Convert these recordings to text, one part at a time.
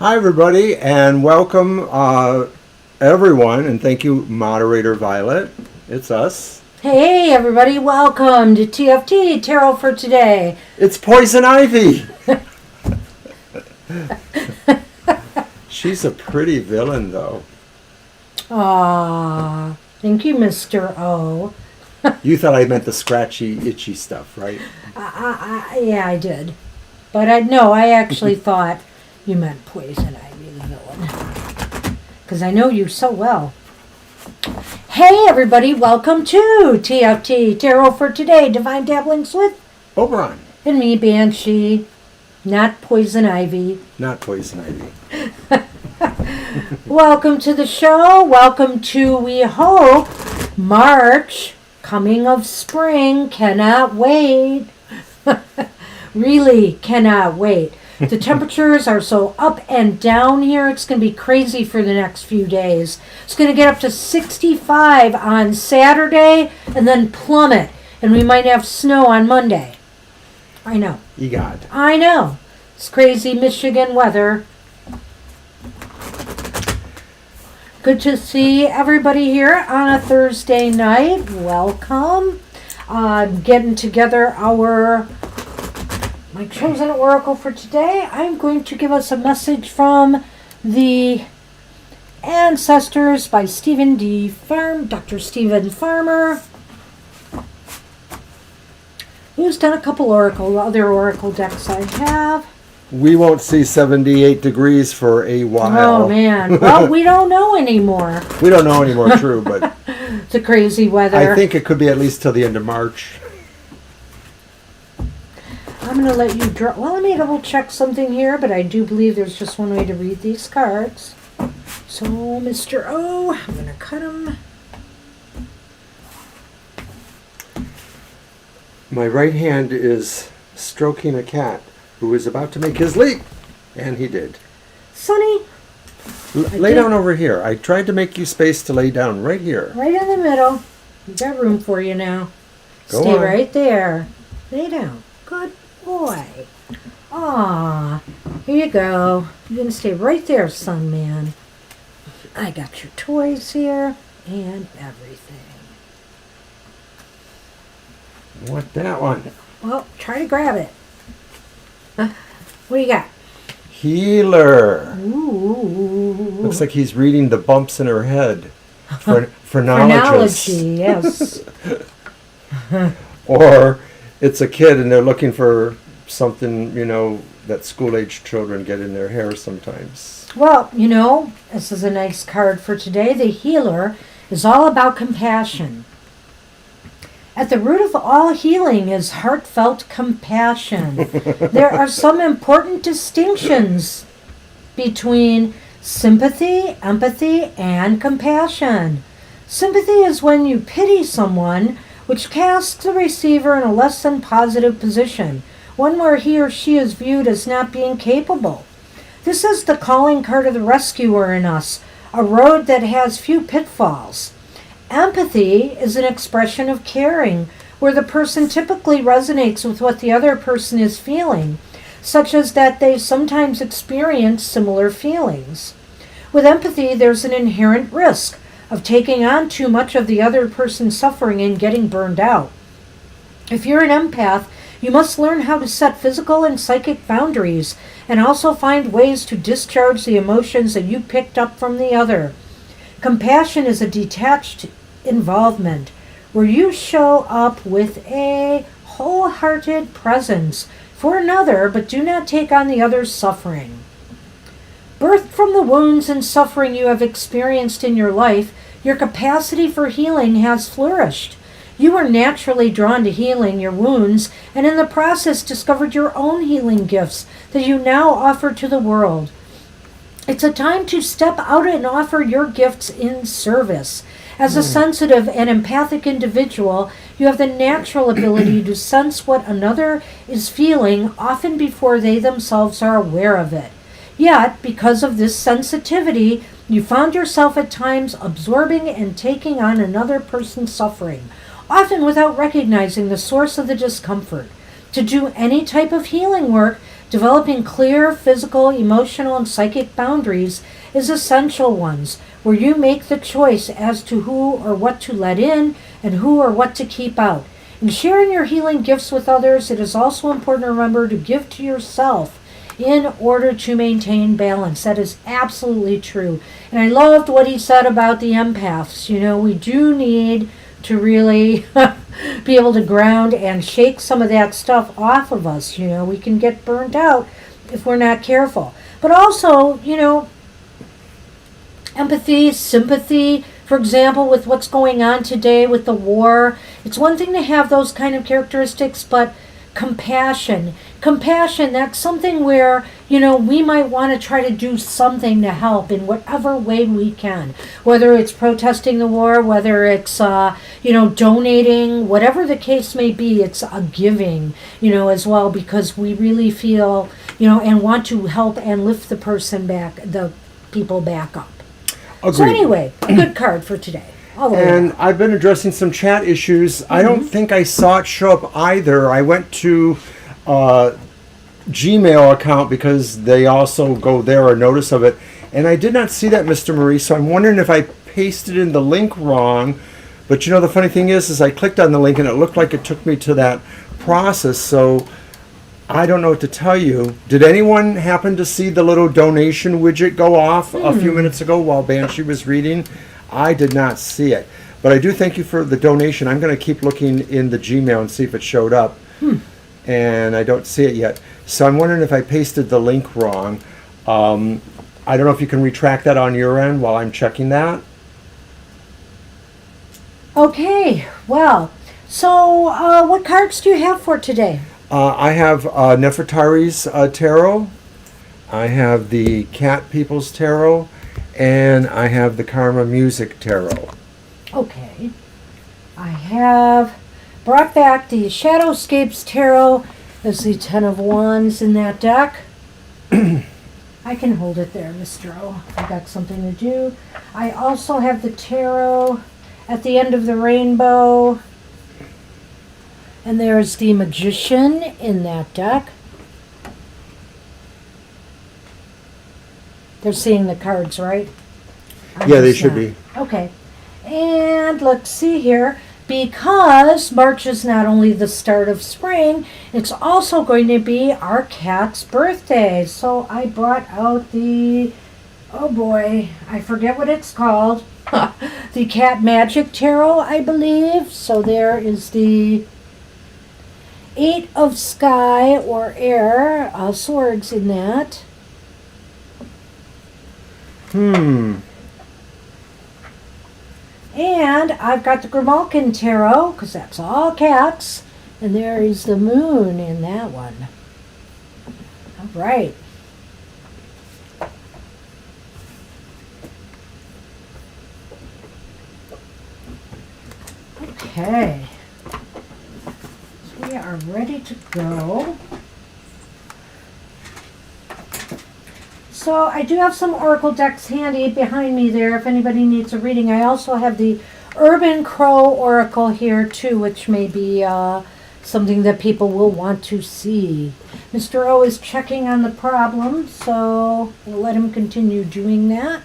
Hi, everybody, and welcome, everyone, and thank you, Moderator Violet. It's us. Hey, everybody, welcome to TFT, Tarot for Today. It's Poison Ivy! She's a pretty villain, though. Aw, thank you, Mr. O. You thought I meant the scratchy, itchy stuff, right? Yeah, I did. But I actually thought you meant Poison Ivy, the villain. Because I know you so well. Hey, everybody, welcome to TFT, Tarot for Today, Divine Dabblings with Oberon. and me, Banshee, not Poison Ivy. Not Poison Ivy. Welcome to the show. Welcome to, we hope, March, coming of spring. Cannot wait. Really cannot wait. The temperatures are so up and down here. It's going to be crazy for the next few days. It's going to get up to 65 on Saturday and then plummet. And we might have snow on Monday. I know. Egad. I know. It's crazy Michigan weather. Good to see everybody here on a Thursday night. Welcome. Getting together my chosen oracle for today. I'm going to give us a message from the ancestors by Dr. Stephen Farmer, who's done a couple other oracle decks I have. We won't see 78 degrees for a while. Oh, man. Well, we don't know anymore. We don't know anymore, true, but It's a crazy weather. I think it could be at least till the end of March. I'm going to let you draw. Well, let me double check something here, but I do believe there's just one way to read these cards. So, Mr. O, I'm going to cut him. My right hand is stroking a cat who is about to make his leap, and he did. Sonny. Lay down over here. I tried to make you space to lay down right here. Right in the middle. We've got room for you now. Stay on. right there. Lay down. Good boy. Aw. Here you go. You're going to stay right there, son man. I got your toys here and everything. Want that one? Well, try to grab it. What do you got? Healer. Ooh. Looks like he's reading the bumps in her head. Phrenologist. Phrenology, yes. Or it's a kid and they're looking for something, that school-age children get in their hair sometimes. Well, this is a nice card for today. The healer is all about compassion. At the root of all healing is heartfelt compassion. There are some important distinctions between sympathy, empathy, and compassion. Sympathy is when you pity someone, which casts the receiver in a less than positive position, one where he or she is viewed as not being capable. This is the calling card of the rescuer in us, a road that has few pitfalls. Empathy is an expression of caring, where the person typically resonates with what the other person is feeling, such as that they sometimes experience similar feelings. With empathy, there's an inherent risk of taking on too much of the other person's suffering and getting burned out. If you're an empath, you must learn how to set physical and psychic boundaries and also find ways to discharge the emotions that you picked up from the other. Compassion is a detached involvement where you show up with a wholehearted presence for another, but do not take on the other's suffering. Birthed from the wounds and suffering you have experienced in your life, your capacity for healing has flourished. You are naturally drawn to healing your wounds, and in the process discovered your own healing gifts that you now offer to the world. It's a time to step out and offer your gifts in service. As a sensitive and empathic individual, you have the natural ability to sense what another is feeling, often before they themselves are aware of it. Yet, because of this sensitivity, you found yourself at times absorbing and taking on another person's suffering, often without recognizing the source of the discomfort. To do any type of healing work, Developing clear physical, emotional, and psychic boundaries is essential ones, where you make the choice as to who or what to let in and who or what to keep out. In sharing your healing gifts with others, it is also important to remember to give to yourself in order to maintain balance. That is absolutely true. And I loved what he said about the empaths. You know, we do need to really be able to ground and shake some of that stuff off of us. You know, we can get burnt out if we're not careful. But also, you know, empathy, sympathy, for example, with what's going on today with the war. It's one thing to have those kind of characteristics, but compassion, that's something where, you know, we might want to try to do something to help in whatever way we can, whether it's protesting the war, whether it's you know, donating, whatever the case may be. It's a giving, you know, as well, because we really feel, you know, and want to help and lift the person back, the people back up. Agreed. So anyway, a good card for today. And I've been addressing some chat issues. I don't think I saw it show up either. I went to Gmail account because they also go there, a notice of it. And I did not see that, Mr. Marie, so I'm wondering if I pasted in the link wrong. But you know, the funny thing is I clicked on the link and it looked like it took me to that process. So I don't know what to tell you. Did anyone happen to see the little donation widget go off a few minutes ago while Banshee was reading? I did not see it. But I do thank you for the donation. I'm going to keep looking in the Gmail and see if it showed up. And I don't see it yet. So I'm wondering if I pasted the link wrong. I don't know if you can retract that on your end while I'm checking that. Okay, well, so what cards do you have for today? I have Nefertari's Tarot. I have the Cat People's Tarot. And I have the Karma Music Tarot. Okay. I have brought back the Shadowscapes Tarot. There's the Ten of Wands in that deck. I can hold it there, Mr. O. I've got something to do. I also have the Tarot at the end of the rainbow. And there's the Magician in that deck. They're seeing the cards, right? Yeah, they should be. Okay. And let's see here. Because March is not only the start of spring, it's also going to be our cat's birthday. So I brought out the, oh boy, I forget what it's called. The Cat Magic Tarot, I believe. So there is the Eight of Sky or Air, swords in that. And I've got the Grimalkin Tarot, because that's all cats. And there is the moon in that one. All right. Okay. So we are ready to go. So I do have some oracle decks handy behind me there if anybody needs a reading. I also have the Urban Crow Oracle here too, which may be something that people will want to see. Mr. O is checking on the problem, so we'll let him continue doing that.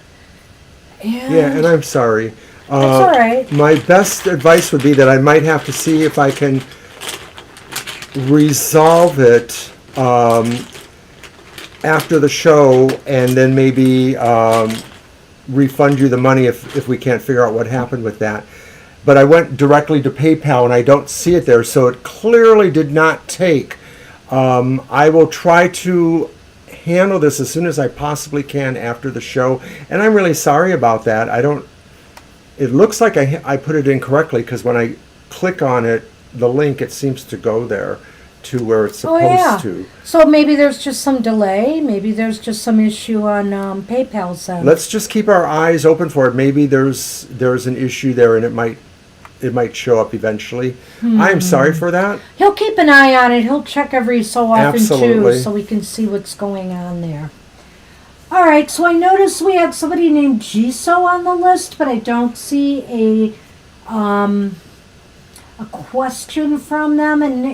And I'm sorry. That's all right. My best advice would be that I might have to see if I can resolve it after the show, and then maybe refund you the money if we can't figure out what happened with that. But I went directly to PayPal and I don't see it there, so it clearly did not take. I will try to handle this as soon as I possibly can after the show, and I'm really sorry about that. It looks like I put it in correctly, because when I click on it, the link, it seems to go there to where it's supposed to. So maybe there's just some delay. Maybe there's just some issue on PayPal's end. Let's just keep our eyes open for it. Maybe there's an issue there, and it might show up eventually. I'm sorry for that. He'll keep an eye on it. He'll check every so often Absolutely. too, so we can see what's going on there. All right. So I noticed we had somebody named Jiso on the list, but I don't see a question from them, and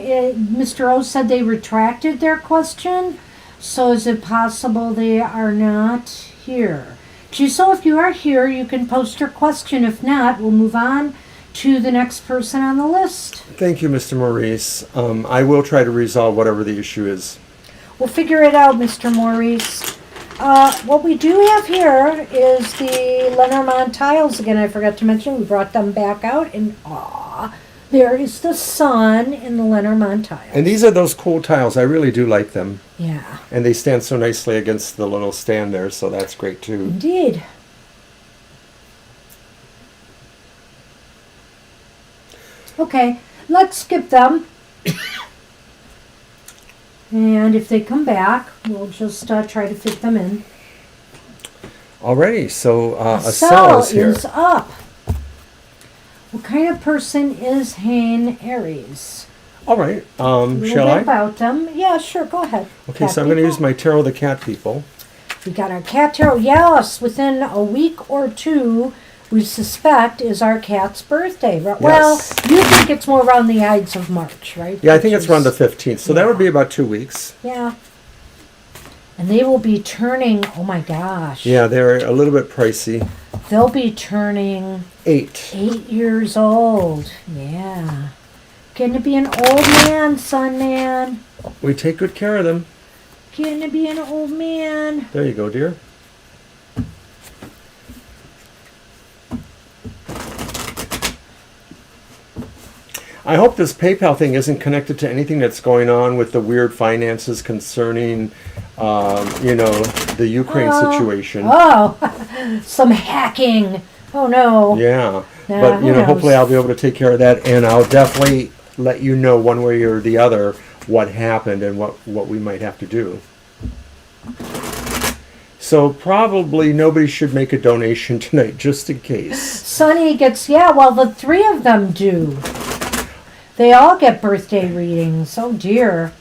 Mr. O said they retracted their question. So is it possible they are not here? So if you are here, you can post your question. If not, we'll move on to the next person on the list. Thank you, Mr. Maurice. I will try to resolve whatever the issue is. We'll figure it out, Mr. Maurice. What we do have here is the Lenormand tiles. Again, I forgot to mention, we brought them back out. And there is the sun in the Lenormand tiles. And these are those cool tiles. I really do like them. Yeah. And they stand so nicely against the little stand there, so that's great too. Indeed. Okay, let's skip them. And if they come back, we'll just try to fit them in. Alrighty, so a cell cell is here. is up. What kind of person is Hain Aries? All right, A little shall bit I? about them. Yeah, sure, go ahead. Okay, Cat so I'm going to people. use my Tarot of the Cat people. We got our cat tarot. Yes, within a week or two, we suspect is our cat's birthday. Well, you think it's more around the Ides of March, right? Yeah, I think it's around the 15th, so that would be about 2 weeks. Yeah. And they will be turning, oh my gosh. Yeah, they're a little bit pricey. They'll be turning 8. 8 years old. Yeah. Getting to be an old man, son man. We take good care of them. Getting to be an old man. There you go, dear. I hope this PayPal thing isn't connected to anything that's going on with the weird finances concerning, the Ukraine situation. Oh, some hacking. Oh no. Yeah, Nah, but who knows? hopefully I'll be able to take care of that, and I'll definitely let you know one way or the other what happened and what we might have to do. So probably nobody should make a donation tonight, just in case. Sonny gets, the 3 of them do. They all get birthday readings. Oh dear.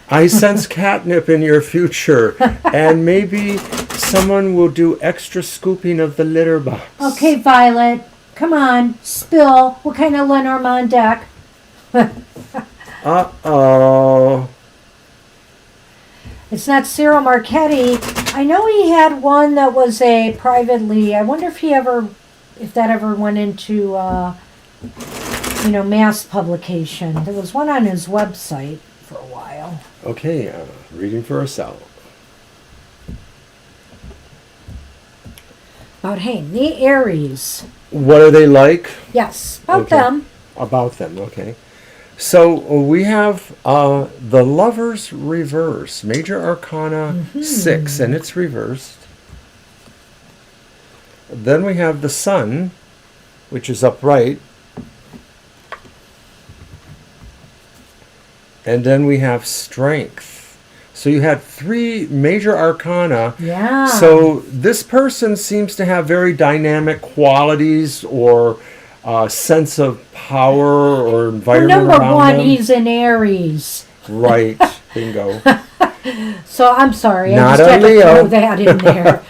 I sense catnip in your future, and maybe someone will do extra scooping of the litter box. Okay, Violet. Come on. Spill. What kind of Lenormand deck? Uh-oh. It's not Cyril Marchetti. I know he had one that was a privately. I wonder if that ever went into, mass publication. There was one on his website for a while. Okay, reading for ourselves. About Hain, the Aries. What are they like? Yes, about Okay. them. About them, okay. So we have the Lover's Reverse, Major Arcana 6, and it's reversed. Then we have the Sun, which is upright. And then we have Strength. So you had 3 major arcana. Yeah. So this person seems to have very dynamic qualities or sense of power or environment Number around 1, them. he's an Aries. Right. Bingo. So I'm sorry. Not I just had a Leo. to throw that in there.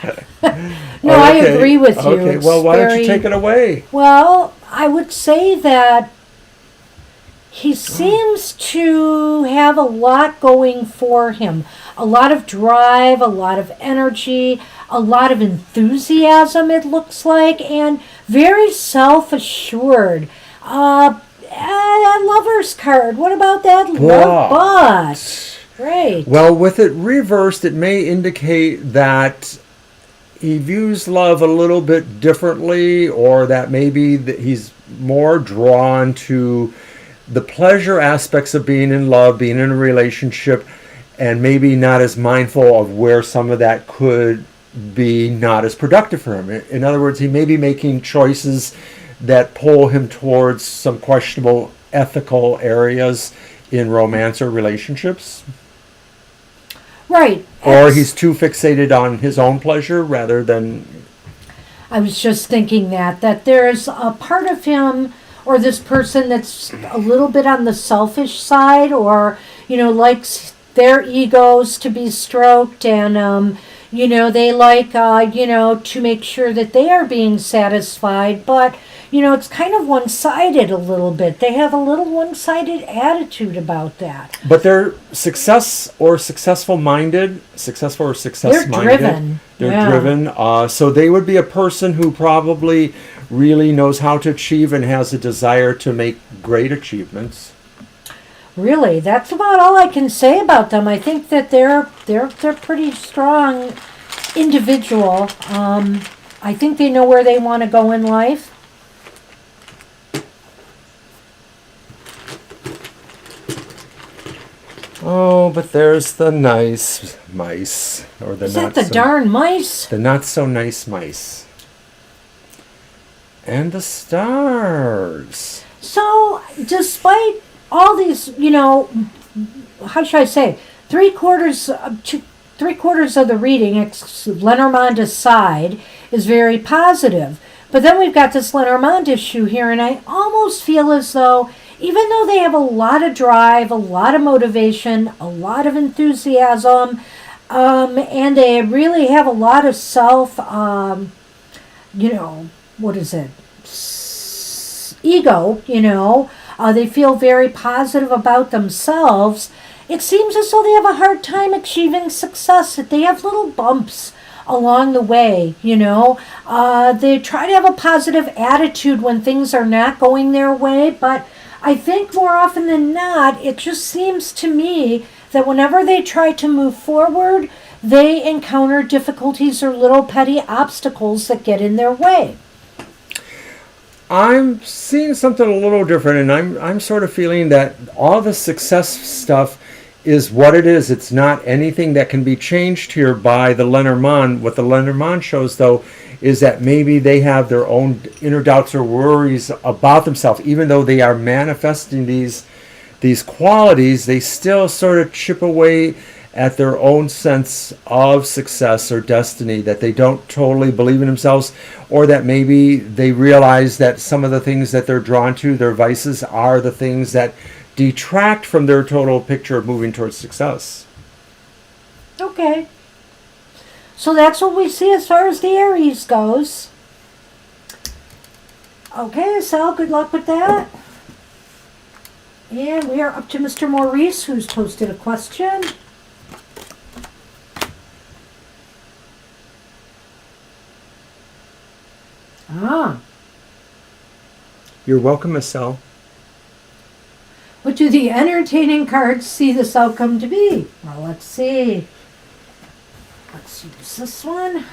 No, I Okay. agree with you. Okay, It's well, why don't very- you take it away? Well, I would say that he seems to have a lot going for him. A lot of drive, a lot of energy, a lot of enthusiasm, it looks like, and very self-assured. That lover's card. What about that love but? Great. Well, with it reversed, it may indicate that he views love a little bit differently, or that maybe he's more drawn to the pleasure aspects of being in love, being in a relationship, and maybe not as mindful of where some of that could be not as productive for him. In other words, he may be making choices that pull him towards some questionable ethical areas in romance or relationships. Right. Or he's too fixated on his own pleasure rather than... I was just thinking that there's a part of him or this person that's a little bit on the selfish side, or, likes their egos to be stroked, and, they like, to make sure that they are being satisfied. But, it's kind of one-sided a little bit. They have a little one-sided attitude about that. But they're successful or success-minded. They're driven. They're driven. So they would be a person who probably really knows how to achieve and has a desire to make great achievements. Really, that's about all I can say about them. I think that they're pretty strong individual. I think they know where they want to go in life. Oh, but there's the nice mice, or the Is that the darn mice? The not so nice mice. And the stars. So, despite all these, how should I say, three quarters of the reading, Lenormand aside, is very positive. But then we've got this Lenormand issue here, and I almost feel as though, even though they have a lot of drive, a lot of motivation, a lot of enthusiasm, and they really have a lot of ego, they feel very positive about themselves. It seems as though they have a hard time achieving success, that they have little bumps along the way, They try to have a positive attitude when things are not going their way, but I think more often than not, it just seems to me that whenever they try to move forward, they encounter difficulties or little petty obstacles that get in their way. I'm seeing something a little different, and I'm sort of feeling that all the success stuff is what it is. It's not anything that can be changed here by the Lenormand. What the Lenormand shows, though, is that maybe they have their own inner doubts or worries about themselves. Even though they are manifesting these qualities, they still sort of chip away at their own sense of success or destiny, that they don't totally believe in themselves, or that maybe they realize that some of the things that they're drawn to, their vices, are the things that detract from their total picture of moving towards success. Okay. So that's what we see as far as the Aries goes. Okay, Sal, good luck with that. And we are up to Mr. Maurice, who's posted a question. You're welcome, Miss Sal. What do the entertaining cards see this outcome to be? Well, let's see. Let's use this one.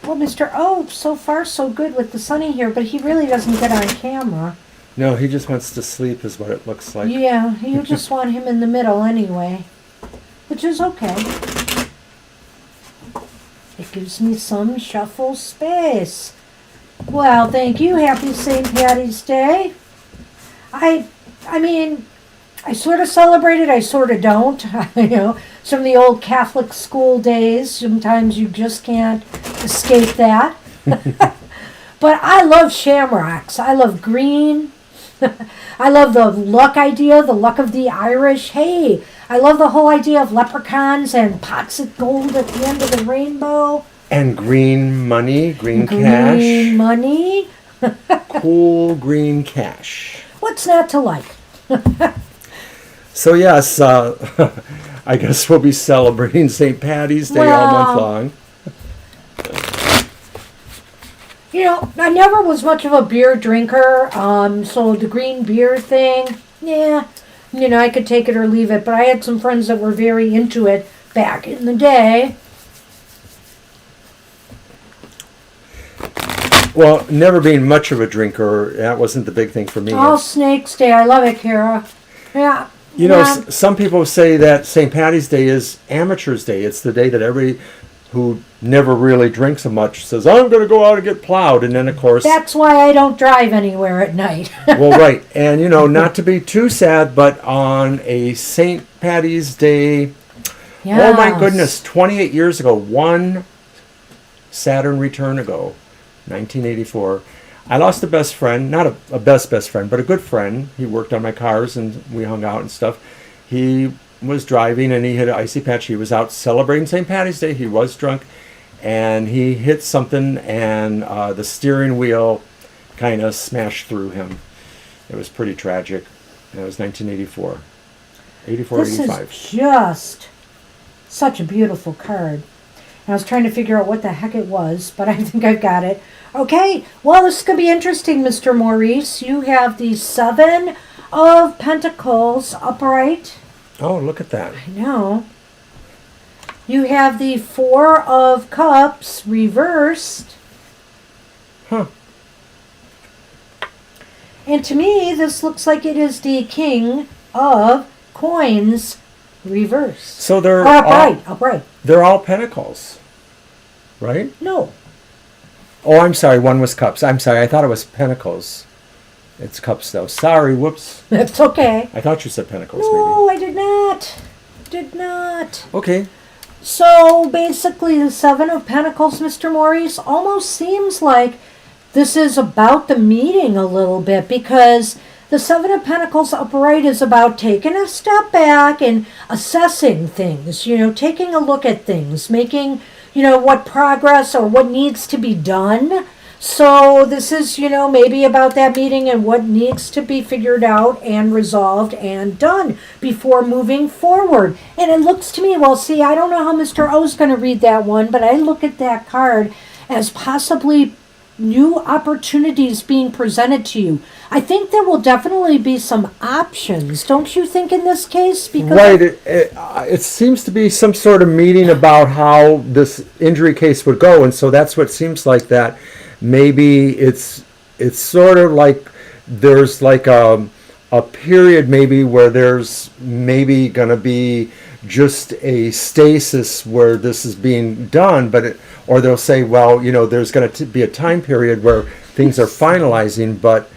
Well, so far so good with the Sunny here, but he really doesn't get on camera. No, he just wants to sleep is what it looks like. Yeah, you just want him in the middle anyway, which is okay. It gives me some shuffle space. Well, thank you. Happy St. Patty's Day. I mean, I sort of celebrate it, I sort of don't. Some of the old Catholic school days, sometimes you just can't escape that. But I love shamrocks. I love green. I love the luck idea, the luck of the Irish. Hey, I love the whole idea of leprechauns and pots of gold at the end of the rainbow. And green money, green cash. Green money. Cool green cash. What's not to like? So yes, I guess we'll be celebrating St. Patty's Day all month long. I never was much of a beer drinker, so the green beer thing, yeah, I could take it or leave it, but I had some friends that were very into it back in the day. Well, never being much of a drinker, that wasn't the big thing for me. Oh, Snake's Day, I love it, Kara. Yeah. Some people say that St. Patty's Day is Amateur's Day. It's the day that everybody who never really drinks much says, I'm going to go out and get plowed. And then, of course... That's why I don't drive anywhere at night. Well, right. And, not to be too sad, but on a St. Patty's Day... Yes. Oh, my goodness, 28 years ago, one Saturn return ago, 1984, I lost a best friend, not a best friend, but a good friend. He worked on my cars and we hung out and stuff. He was driving and he hit an icy patch. He was out celebrating St. Patty's Day. He was drunk and he hit something, and the steering wheel kind of smashed through him. It was pretty tragic. It was 1984. 84, This 85. is just such a beautiful card. And I was trying to figure out what the heck it was, but I think I've got it. Okay, well, this is going to be interesting, Mr. Maurice. You have the 7 of Pentacles upright. Oh, look at that. I know. You have the 4 of Cups reversed. Huh. And to me, this looks like it is the King of Coins reversed. So they're Or upright. They're all pentacles, right? No. Oh, I'm sorry. One was cups. I'm sorry. I thought it was pentacles. It's cups, though. Sorry. Whoops. That's okay. I thought you said pentacles, No, I did not. Did not. maybe. Okay. So basically, the 7 of Pentacles, Mr. Maurice, almost seems like this is about the meeting a little bit, because the 7 of Pentacles upright is about taking a step back and assessing things, taking a look at things, making, what progress or what needs to be done. So this is, maybe about that meeting and what needs to be figured out and resolved and done before moving forward. And it looks to me, well, see, I don't know how Mr. O's going to read that one, but I look at that card as possibly new opportunities being presented to you. I think there will definitely be some options, don't you think, in this case? Because Right. It seems to be some sort of meeting about how this injury case would go, and so that's what seems like that. Maybe it's sort of like there's like a period maybe where there's maybe going to be just a stasis where this is being done, or they'll say, well, there's going to be a time period where things are finalizing, but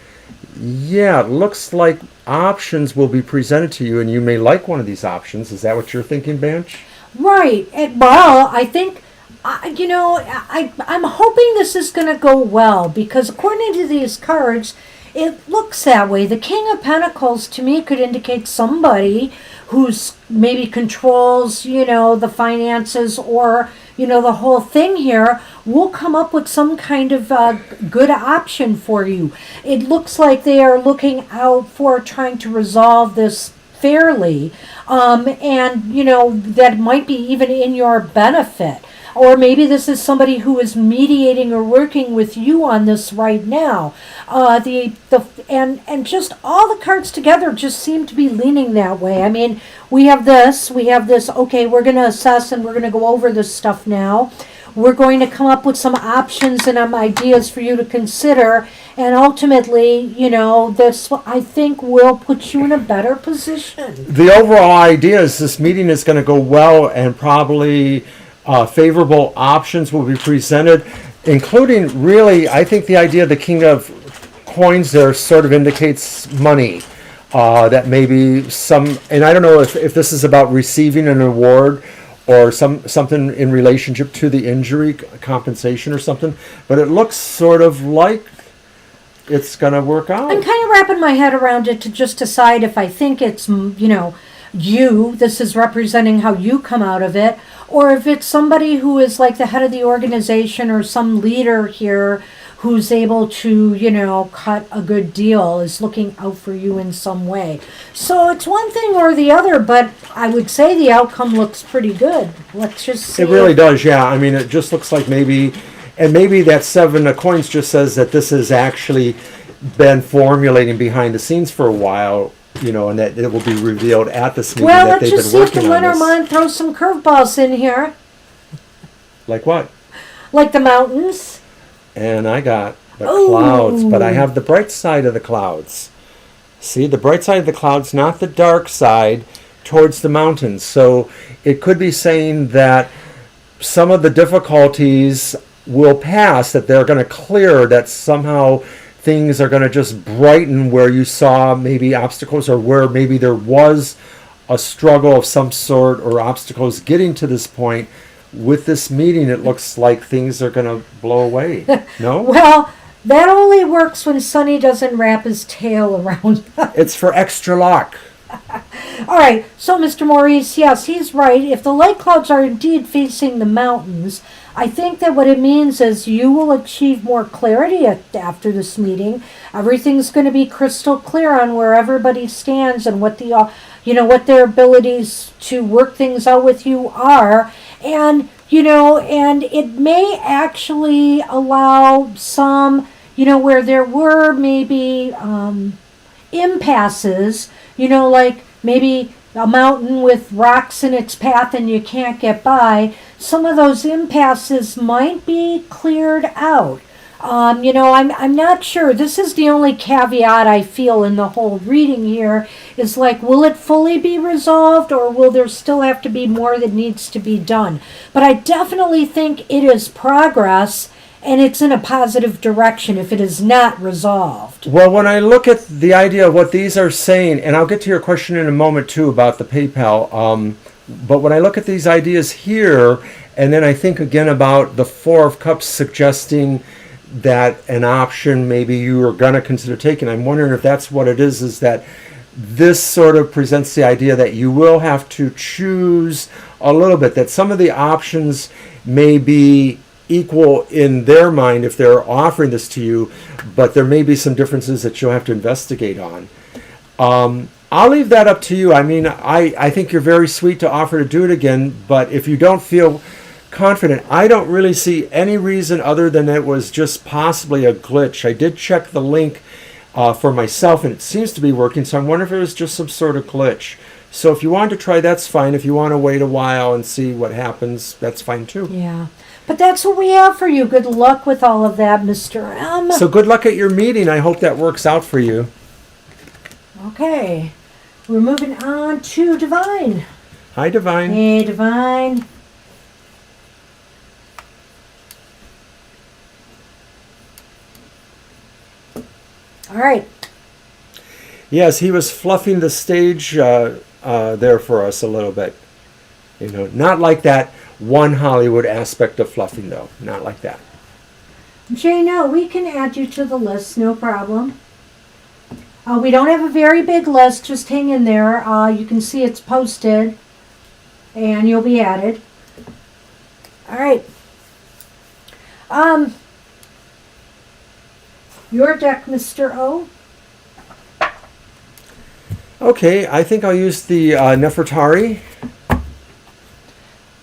yeah, it looks like options will be presented to you, and you may like one of these options. Is that what you're thinking, Banch? right. Well, I think, I'm hoping this is going to go well, because according to these cards, it looks that way. The King of Pentacles, to me, could indicate somebody who's maybe controls, the finances, or, the whole thing here, will come up with some kind of good option for you. It looks like they are looking out for trying to resolve this fairly, and, that might be even in your benefit. Or maybe this is somebody who is mediating or working with you on this right now. And just all the cards together just seem to be leaning that way. I mean, we have this, okay, we're going to assess and we're going to go over this stuff now. We're going to come up with some options and ideas for you to consider. And ultimately, this, I think, will put you in a better position. The overall idea is this meeting is going to go well, and probably favorable options will be presented, including, really, I think the idea of the King of Coins there sort of indicates money. That maybe and I don't know if this is about receiving an award or something in relationship to the injury compensation or something, but it looks sort of like it's going to work out. I'm kind of wrapping my head around it to just decide if I think it's, this is representing how you come out of it, or if it's somebody who is like the head of the organization or some leader here who's able to, cut a good deal, is looking out for you in some way. So it's one thing or the other, but I would say the outcome looks pretty good. Let's just see. It really does, yeah. I mean, it just looks like maybe that 7 of coins just says that this has actually been formulating behind the scenes for a while, and that it will be revealed at this meeting Well, that let's they've just been see if the working on this. Lenormand throws some curveballs in here. Like what? Like the mountains. And I got the Ooh. clouds, but I have the bright side of the clouds. See, the bright side of the clouds, not the dark side, towards the mountains. So it could be saying that some of the difficulties will pass, that they're going to clear, that somehow things are going to just brighten where you saw maybe obstacles, or where maybe there was a struggle of some sort or obstacles getting to this point. With this meeting, it looks like things are going to blow away. No? Well, that only works when Sonny doesn't wrap his tail around. It's for extra luck. All right, so Mr. Maurice, yes, he's right. If the light clouds are indeed facing the mountains, I think that what it means is you will achieve more clarity after this meeting. Everything's going to be crystal clear on where everybody stands and what the, what their abilities to work things out with you are. And, and it may actually allow some, where there were maybe impasses, like maybe a mountain with rocks in its path and you can't get by, some of those impasses might be cleared out. I'm not sure. This is the only caveat I feel in the whole reading here is like, will it fully be resolved or will there still have to be more that needs to be done? But I definitely think it is progress and it's in a positive direction if it is not resolved. Well, when I look at the idea of what these are saying, and I'll get to your question in a moment too about the PayPal, but when I look at these ideas here, and then I think again about the Four of Cups suggesting that an option maybe you are going to consider taking, I'm wondering if that's what it is that this sort of presents the idea that you will have to choose a little bit, that some of the options may be equal in their mind if they're offering this to you, but there may be some differences that you'll have to investigate on. I'll leave that up to you. I mean, I think you're very sweet to offer to do it again, but if you don't feel confident, I don't really see any reason other than it was just possibly a glitch. I did check the link for myself and it seems to be working, so I wonder if it was just some sort of glitch. So if you want to try, that's fine. If you want to wait a while and see what happens, that's fine too. Yeah. But that's what we have for you. Good luck with all of that, Mr. M. So good luck at your meeting. I hope that works out for you. Okay. We're moving on to Divine. Hi, Divine. Hey, Divine. All right. Yes, he was fluffing the stage there for us a little bit. Not like that one Hollywood aspect of fluffing, though. Not like that. Jay, no, we can add you to the list, no problem. We don't have a very big list, just hang in there. You can see it's posted, and you'll be added. All right. Your deck, Mr. O. Okay, I think I'll use the Nefertari.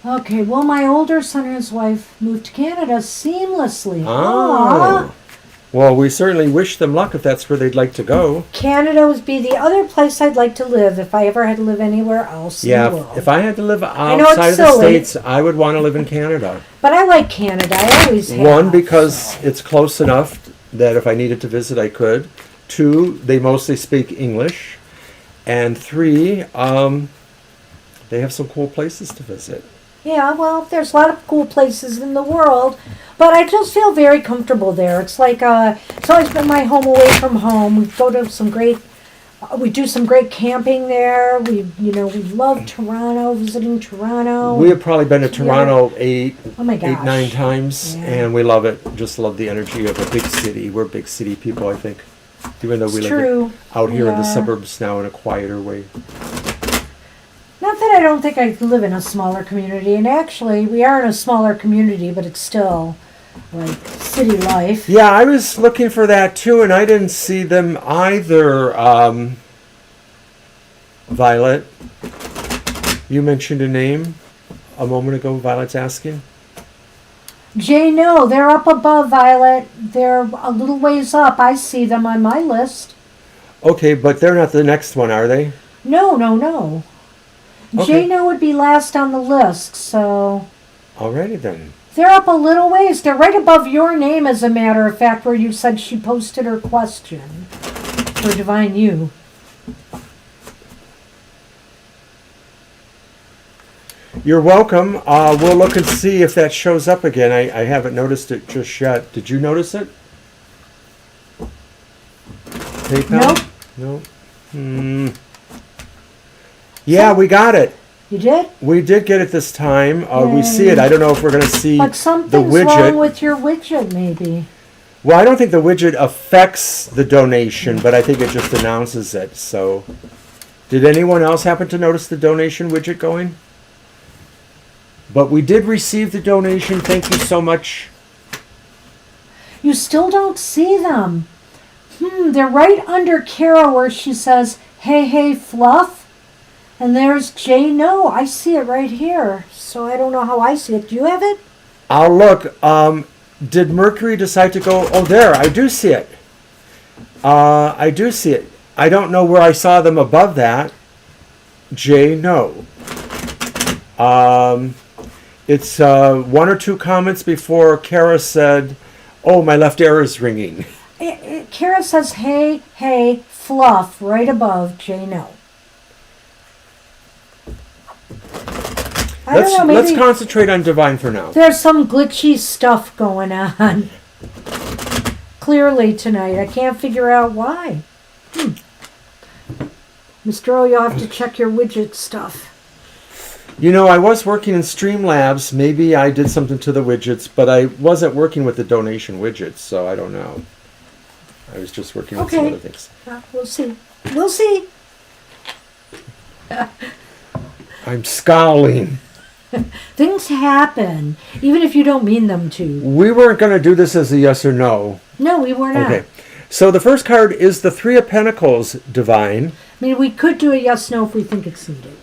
Okay, well, my older son and his wife moved to Canada seamlessly. Oh. Well, we certainly wish them luck if that's where they'd like to go. Canada would be the other place I'd like to live if I ever had to live anywhere else in the world. If I had to live outside of the States, I would want to live in Canada. But I like Canada. I always have. One, because it's close enough that if I needed to visit, I could. Two, they mostly speak English. And three, they have some cool places to visit. Yeah, well, there's a lot of cool places in the world, but I just feel very comfortable there. It's like, it's always been my home away from home. We go to we do some great camping there. We love Toronto, visiting Toronto. We have probably been to Toronto 9 times, yeah. And we love it. Just love the energy of a big city. We're big city people, I think. Even though we live out here in the suburbs now in a quieter way. Not that I don't think I live in a smaller community, and actually we are in a smaller community, but it's still like city life. Yeah, I was looking for that too, and I didn't see them either. Violet, you mentioned a name a moment ago. Violet's asking. Jay, no, they're up above, Violet. They're a little ways up. I see them on my list. Okay, but they're not the next one, are they? No. Okay. Jano would be last on the list, so... Alrighty then. They're up a little ways. They're right above your name, as a matter of fact, where you said she posted her question for Divine You. You're welcome. We'll look and see if that shows up again. I haven't noticed it just yet. Did you notice it? PayPal? Nope. Yeah, we got it. You did? We did get it this time. We see it. I don't know if we're going to see but the something's widget. wrong with your widget, maybe. Well, I don't think the widget affects the donation, but I think it just announces it. So Did anyone else happen to notice the donation widget going? But we did receive the donation. Thank you so much. You still don't see them. They're right under Kara where she says, hey, hey, fluff. And there's Jay. No, I see it right here. So I don't know how I see it. Do you have it? I'll look. Did Mercury decide to go? Oh, there. I do see it. I do see it. I don't know where I saw them above that. Jay, no. It's one or two comments before Kara said, oh, my left ear is ringing. Kara says, hey, hey, fluff, right above Jay, no. I don't know, maybe let's concentrate on Divine for now. There's some glitchy stuff going on. Clearly tonight. I can't figure out why. Mr. O, you'll have to check your widget stuff. You know, I was working in Streamlabs. Maybe I did something to the widgets, but I wasn't working with the donation widgets, so I don't know. I was just working with some other things. We'll see. We'll see. I'm scowling. Things happen, even if you don't mean them to. We weren't going to do this as a yes or no. No, we were not. Okay. So the first card is the Three of Pentacles, Divine. I mean, we could do a yes-no if we think it's needed.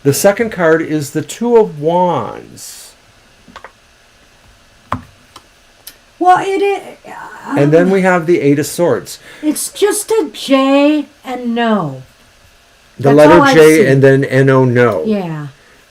The second card is the Two of Wands. Well, it is... and then we have the Eight of Swords. It's just a J and no. The letter J and then N-O, no. Yeah.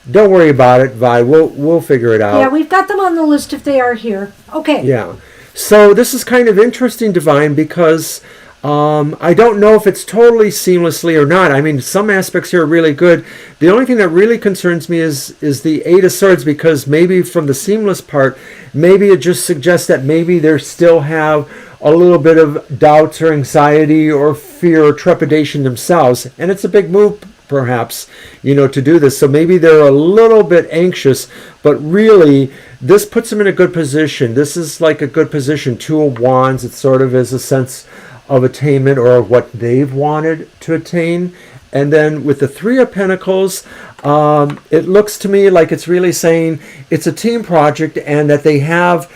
Don't worry about it, Vi. We'll figure it out. Yeah, we've got them on the list if they are here. Okay. Yeah. So this is kind of interesting, Divine, because I don't know if it's totally seamlessly or not. I mean, some aspects here are really good. The only thing that really concerns me is the Eight of Swords, because maybe from the seamless part, maybe it just suggests that maybe they still have a little bit of doubts or anxiety or fear or trepidation themselves. And it's a big move, perhaps, to do this. So maybe they're a little bit anxious, but really this puts them in a good position. This is like a good position. Two of Wands, it sort of is a sense of attainment or what they've wanted to attain. And then with the Three of Pentacles, it looks to me like it's really saying it's a team project and that they have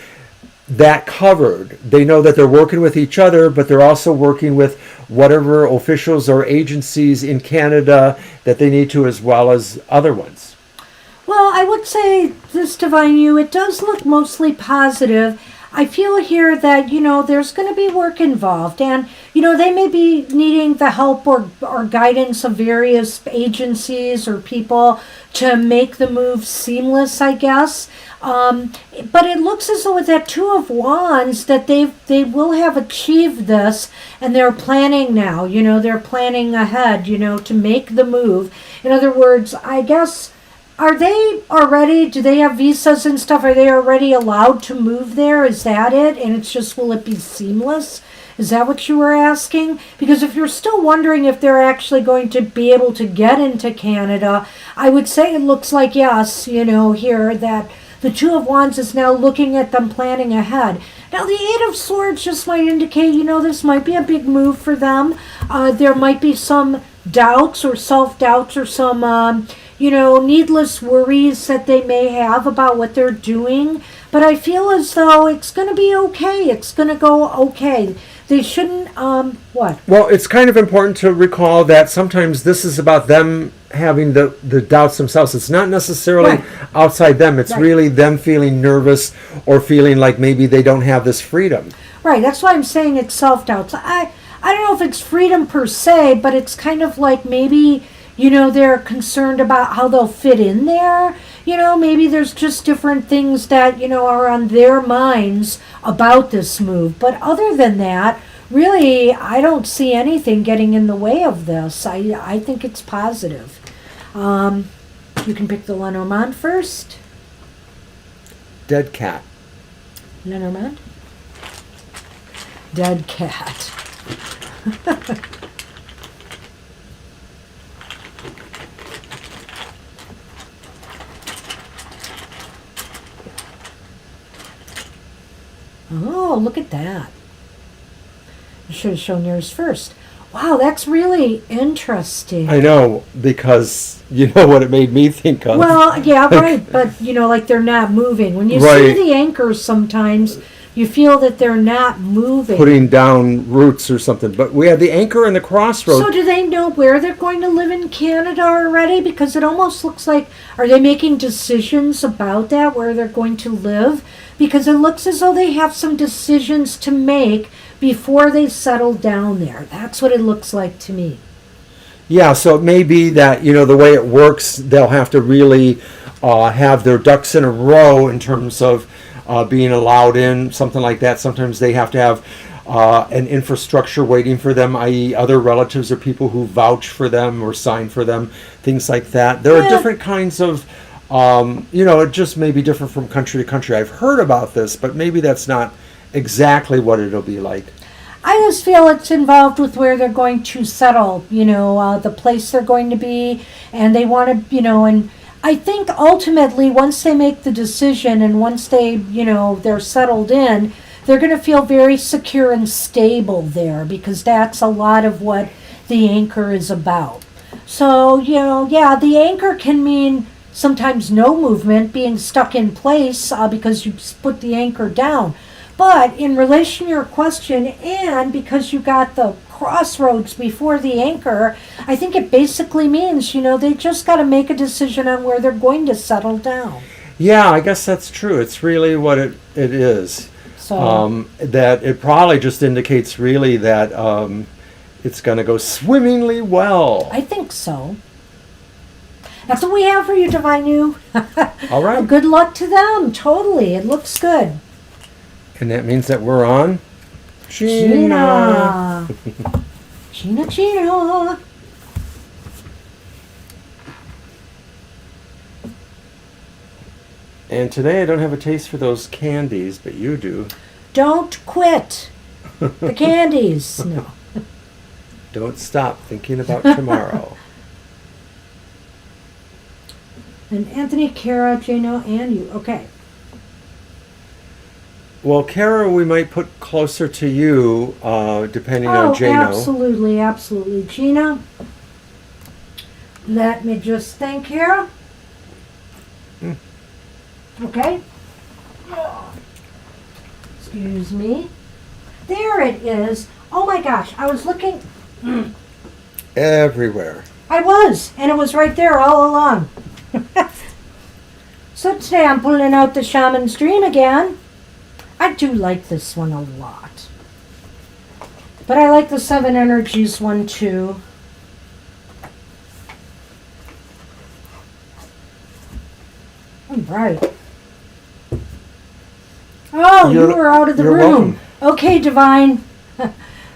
that covered. They know that they're working with each other, but they're also working with whatever officials or agencies in Canada that they need to, as well as other ones. Well, I would say this, Divine You, it does look mostly positive. I feel here that, there's going to be work involved. And, they may be needing the help or guidance of various agencies or people to make the move seamless, I guess. But it looks as though with that Two of Wands that they will have achieved this, and they're planning now. They're planning ahead. To make the move. In other words, I guess, are they already? Do they have visas and stuff? Are they already allowed to move there? Is that it? And it's just, will it be seamless? Is that what you were asking? Because if you're still wondering if they're actually going to be able to get into Canada, I would say it looks like yes. Here that. The Two of Wands is now looking at them planning ahead. Now, the Eight of Swords just might indicate, this might be a big move for them. There might be some doubts or self-doubts or some, needless worries that they may have about what they're doing. But I feel as though it's going to be okay. It's going to go okay. They shouldn't, what? Well, it's kind of important to recall that sometimes this is about them having the doubts themselves. It's not necessarily outside them. It's really them feeling nervous or feeling like maybe they don't have this freedom. Right, that's why I'm saying it's self-doubts. I don't know if it's freedom per se, but it's kind of like maybe, they're concerned about how they'll fit in there. Maybe there's just different things that, are on their minds about this move. But other than that, really, I don't see anything getting in the way of this. I think it's positive. You can pick the Lenormand first. Dead cat. Lenormand. Dead cat. Oh, look at that. I should have shown yours first. Wow, that's really interesting. I know, because you know what it made me think of. Well, yeah, right, but like they're not moving. When you Right. see the anchors sometimes, you feel that they're not moving. Putting down roots or something. But we have the anchor and the crossroads. So do they know where they're going to live in Canada already? Because it almost looks like, are they making decisions about that, where they're going to live? Because it looks as though they have some decisions to make before they settle down there. That's what it looks like to me. Yeah, so it may be that, the way it works, they'll have to really have their ducks in a row in terms of being allowed in, something like that. Sometimes they have to have an infrastructure waiting for them, i.e. other relatives or people who vouch for them or sign for them, things like that. There are different kinds of, it just may be different from country to country. I've heard about this, but maybe that's not exactly what it'll be like. I just feel it's involved with where they're going to settle, the place they're going to be, and they want to, and I think ultimately once they make the decision and once they, they're settled in, they're going to feel very secure and stable there, because that's a lot of what the anchor is about. So, the anchor can mean sometimes no movement, being stuck in place because you put the anchor down. But in relation to your question, and because you got the crossroads before the anchor, I think it basically means, they just got to make a decision on where they're going to settle down. Yeah, I guess that's true. It's really what it is. So that it probably just indicates really that it's going to go swimmingly well. I think so. That's what we have for you, Divine You. All right. Good luck to them. Totally. It looks good. And that means that we're on Gina. Gina. And today I don't have a taste for those candies, but you do. Don't quit. The candies. No. Don't stop thinking about tomorrow. And Anthony, Kara, Gina, and you. Okay. Well, Kara, we might put closer to you, depending on Jano. Absolutely. Gina, let me just think here. Okay. Excuse me. There it is. Oh my gosh, I was looking. Everywhere. I was, and it was right there all along. So today I'm pulling out the Shaman's Dream again. I do like this one a lot. But I like the Seven Energies one too. All right. Oh, you were out of the room. Welcome. Okay, Divine.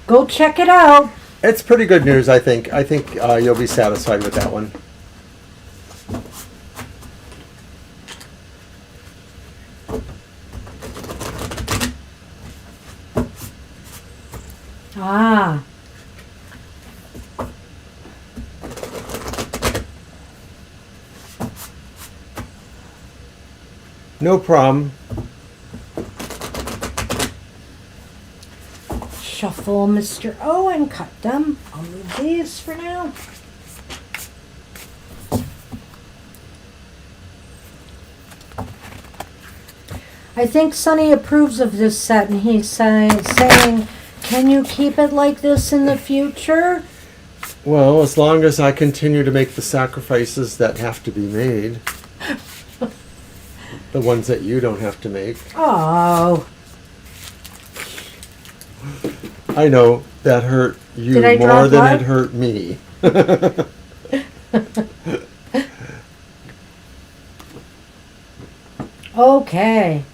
Go check it out. It's pretty good news, I think. I think you'll be satisfied with that one. Ah. No problem. Shuffle Mr. O and cut them. I'll move these for now. I think Sonny approves of this set, and he's saying, can you keep it like this in the future? Well, as long as I continue to make the sacrifices that have to be made. The ones that you don't have to make. Oh. I know that hurt you more than it hurt me. Okay.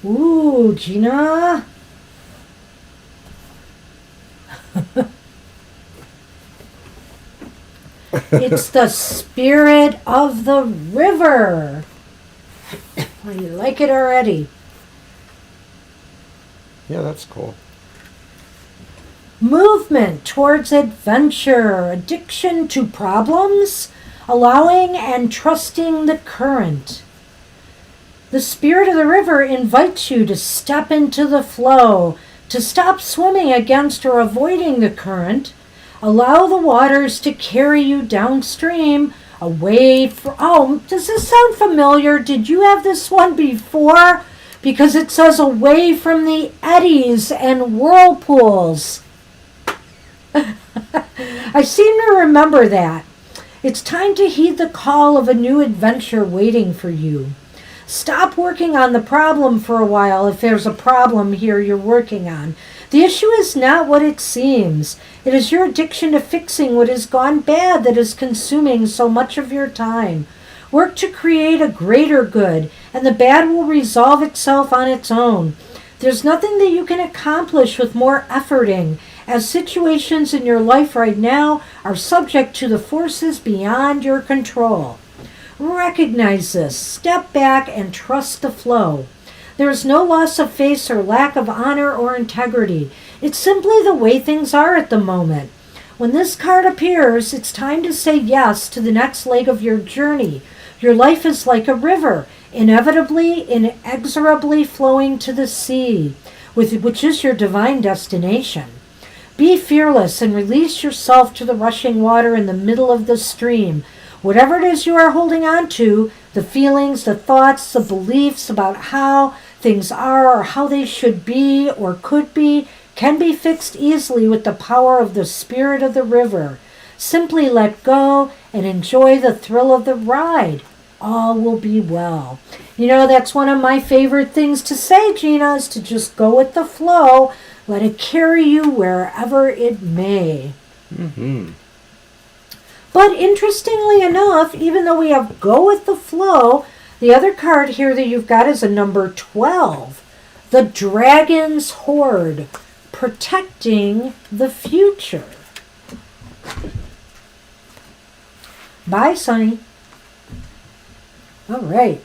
Ooh, Gina. It's the spirit of the river. I like it already. Yeah, that's cool. Movement towards adventure, addiction to problems, allowing and trusting the current. The spirit of the river invites you to step into the flow, To stop swimming against or avoiding the current, allow the waters to carry you downstream, away from... Oh, does this sound familiar? Did you have this one before? Because it says away from the eddies and whirlpools. I seem to remember that. It's time to heed the call of a new adventure waiting for you. Stop working on the problem for a while if there's a problem here you're working on. The issue is not what it seems. It is your addiction to fixing what has gone bad that is consuming so much of your time. Work to create a greater good, and the bad will resolve itself on its own. There's nothing that you can accomplish with more efforting, as situations in your life right now are subject to the forces beyond your control. Recognize this, step back, and trust the flow. There is no loss of face or lack of honor or integrity. It's simply the way things are at the moment. When this card appears, it's time to say yes to the next leg of your journey. Your life is like a river, inevitably, inexorably flowing to the sea, which is your divine destination. Be fearless and release yourself to the rushing water in the middle of the stream. Whatever it is you are holding on to, the feelings, the thoughts, the beliefs about how things are or how they should be or could be, can be fixed easily with the power of the spirit of the river. Simply let go and enjoy the thrill of the ride. All will be well. You know, that's one of my favorite things to say, Gina, is to just go with the flow. Let it carry you wherever it may. Mm-hmm. But interestingly enough, even though we have go with the flow, the other card here that you've got is a number 12. The Dragon's Hoard, protecting the future. Bye, Sonny. All right.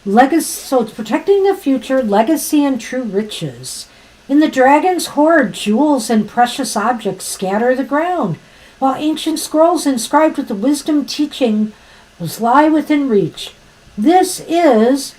Legacy, so it's protecting the future, legacy, and true riches. In the Dragon's Hoard, jewels and precious objects scatter the ground, while ancient scrolls inscribed with the wisdom teaching lie within reach. This is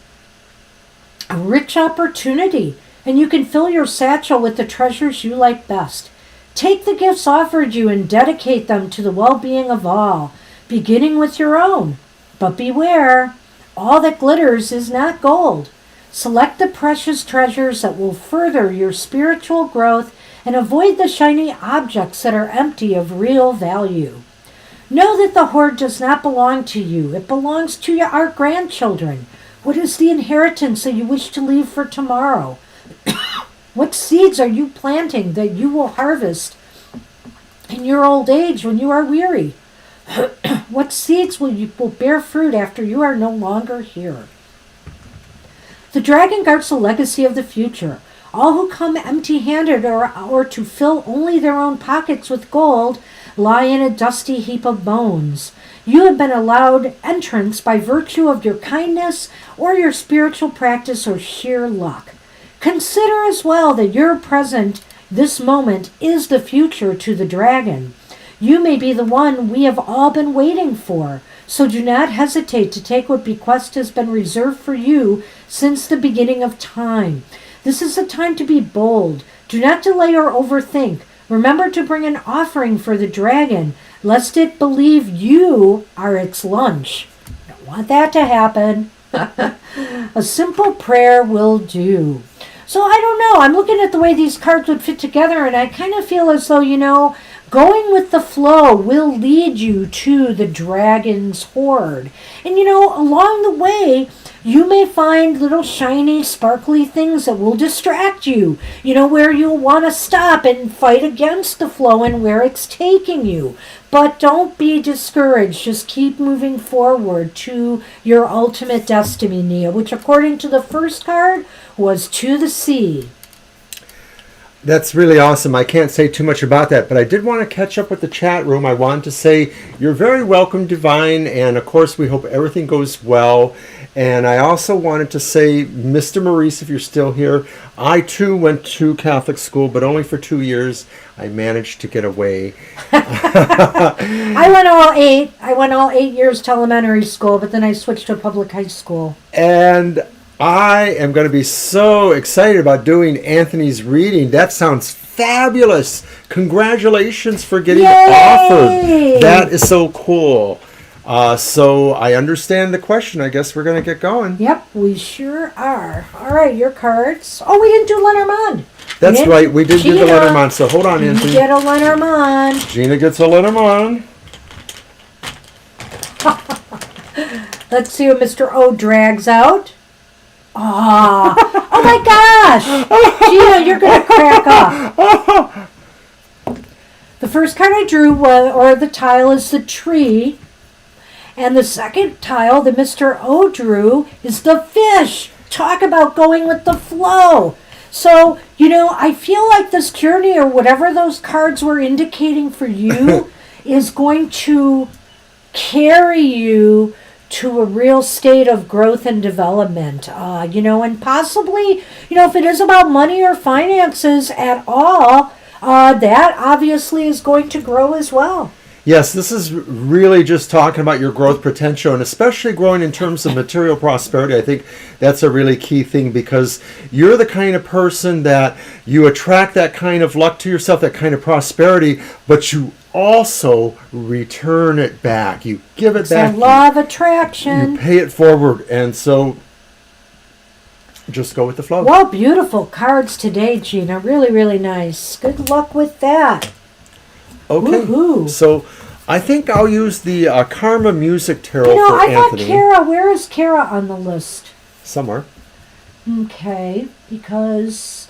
a rich opportunity, and you can fill your satchel with the treasures you like best. Take the gifts offered you and dedicate them to the well-being of all, beginning with your own. But beware, all that glitters is not gold. Select the precious treasures that will further your spiritual growth and avoid the shiny objects that are empty of real value. Know that the hoard does not belong to you. It belongs to our grandchildren. What is the inheritance that you wish to leave for tomorrow? What seeds are you planting that you will harvest in your old age when you are weary? What seeds will bear fruit after you are no longer here? The dragon guards the legacy of the future. All who come empty-handed or to fill only their own pockets with gold lie in a dusty heap of bones. You have been allowed entrance by virtue of your kindness or your spiritual practice or sheer luck. Consider as well that your present, this moment, is the future to the dragon. You may be the one we have all been waiting for, so do not hesitate to take what bequest has been reserved for you since the beginning of time. This is a time to be bold. Do not delay or overthink. Remember to bring an offering for the dragon, lest it believe you are its lunch. Don't want that to happen. A simple prayer will do. So I don't know. I'm looking at the way these cards would fit together, and I kind of feel as though, going with the flow will lead you to the dragon's hoard. And, along the way, you may find little shiny, sparkly things that will distract you, where you'll want to stop and fight against the flow and where it's taking you. But don't be discouraged. Just keep moving forward to your ultimate destiny, Nia, which according to the first card was to the sea. That's really awesome. I can't say too much about that, but I did want to catch up with the chat room. I wanted to say you're very welcome, Divine, and of course we hope everything goes well. And I also wanted to say, Mr. Maurice, if you're still here, I too went to Catholic school, but only for 2 years. I managed to get away. I went all 8. I went all 8 years to elementary school, but then I switched to a public high school. And I am going to be so excited about doing Anthony's reading. That sounds fabulous. Congratulations for getting offered. That is so cool. So I understand the question. I guess we're going to get going. Yep, we sure are. All right, your cards. Oh, we didn't do Lenormand. That's right. We did do the Lenormand. So hold on, Anthony. You get a Lenormand. Gina gets a Lenormand. Let's see what Mr. O drags out. Oh my gosh! Gina, you're going to crack up. The first card I drew, or the tile, is the tree. And the second tile that Mr. O drew is the fish. Talk about going with the flow. So, I feel like this journey, or whatever those cards were indicating for you, is going to carry you to a real state of growth and development, and possibly, if it is about money or finances at all, that obviously is going to grow as well. Yes, this is really just talking about your growth potential, and especially growing in terms of material prosperity. I think that's a really key thing, because you're the kind of person that you attract that kind of luck to yourself, that kind of prosperity, but you also return it back. You give it back. It's a law of attraction. You pay it forward, and so just go with the flow. Well, beautiful cards today, Gina. Really, really nice. Good luck with that. Okay, Woo-hoo. So I think I'll use the Karma Music Tarot for I Anthony. thought Kara, where is Kara on the list? Somewhere. Okay, because...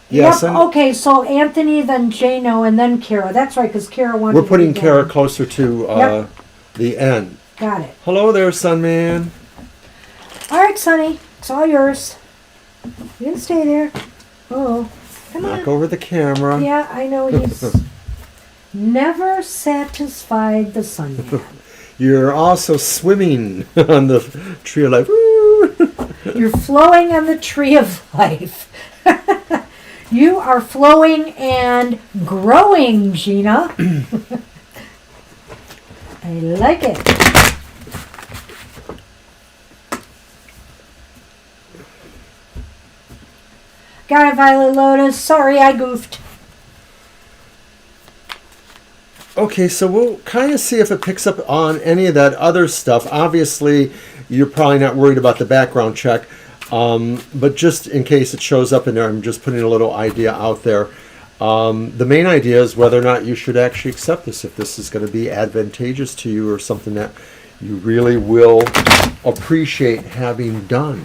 Yes. Yep, okay, so Anthony, then Jano, and then Kara. That's right, because Kara wanted We're putting to be Kara down. closer to Yep. the end. Got it. Hello there, Sunman. All right, Sonny, it's all yours. You can stay there. Oh, come Knock on. over the camera. Yeah, I know he's never satisfied the Sunman. You're also swimming on the tree of life. Woo! You're flowing on the tree of life. You are flowing and growing, Gina. I like it. Got it, Violet Lotus. Sorry, I goofed. Okay, so we'll kind of see if it picks up on any of that other stuff. Obviously, you're probably not worried about the background check, but just in case it shows up in there, I'm just putting a little idea out there. The main idea is whether or not you should actually accept this, if this is going to be advantageous to you or something that you really will appreciate having done.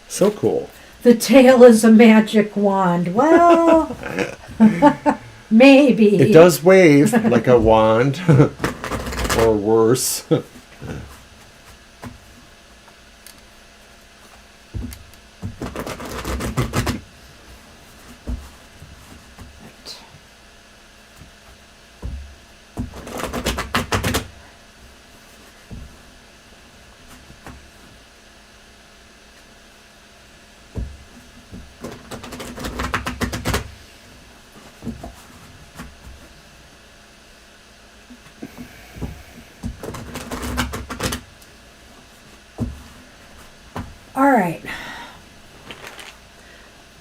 So cool. The tail is a magic wand. Well, maybe. It does wave like a wand, or worse. All right.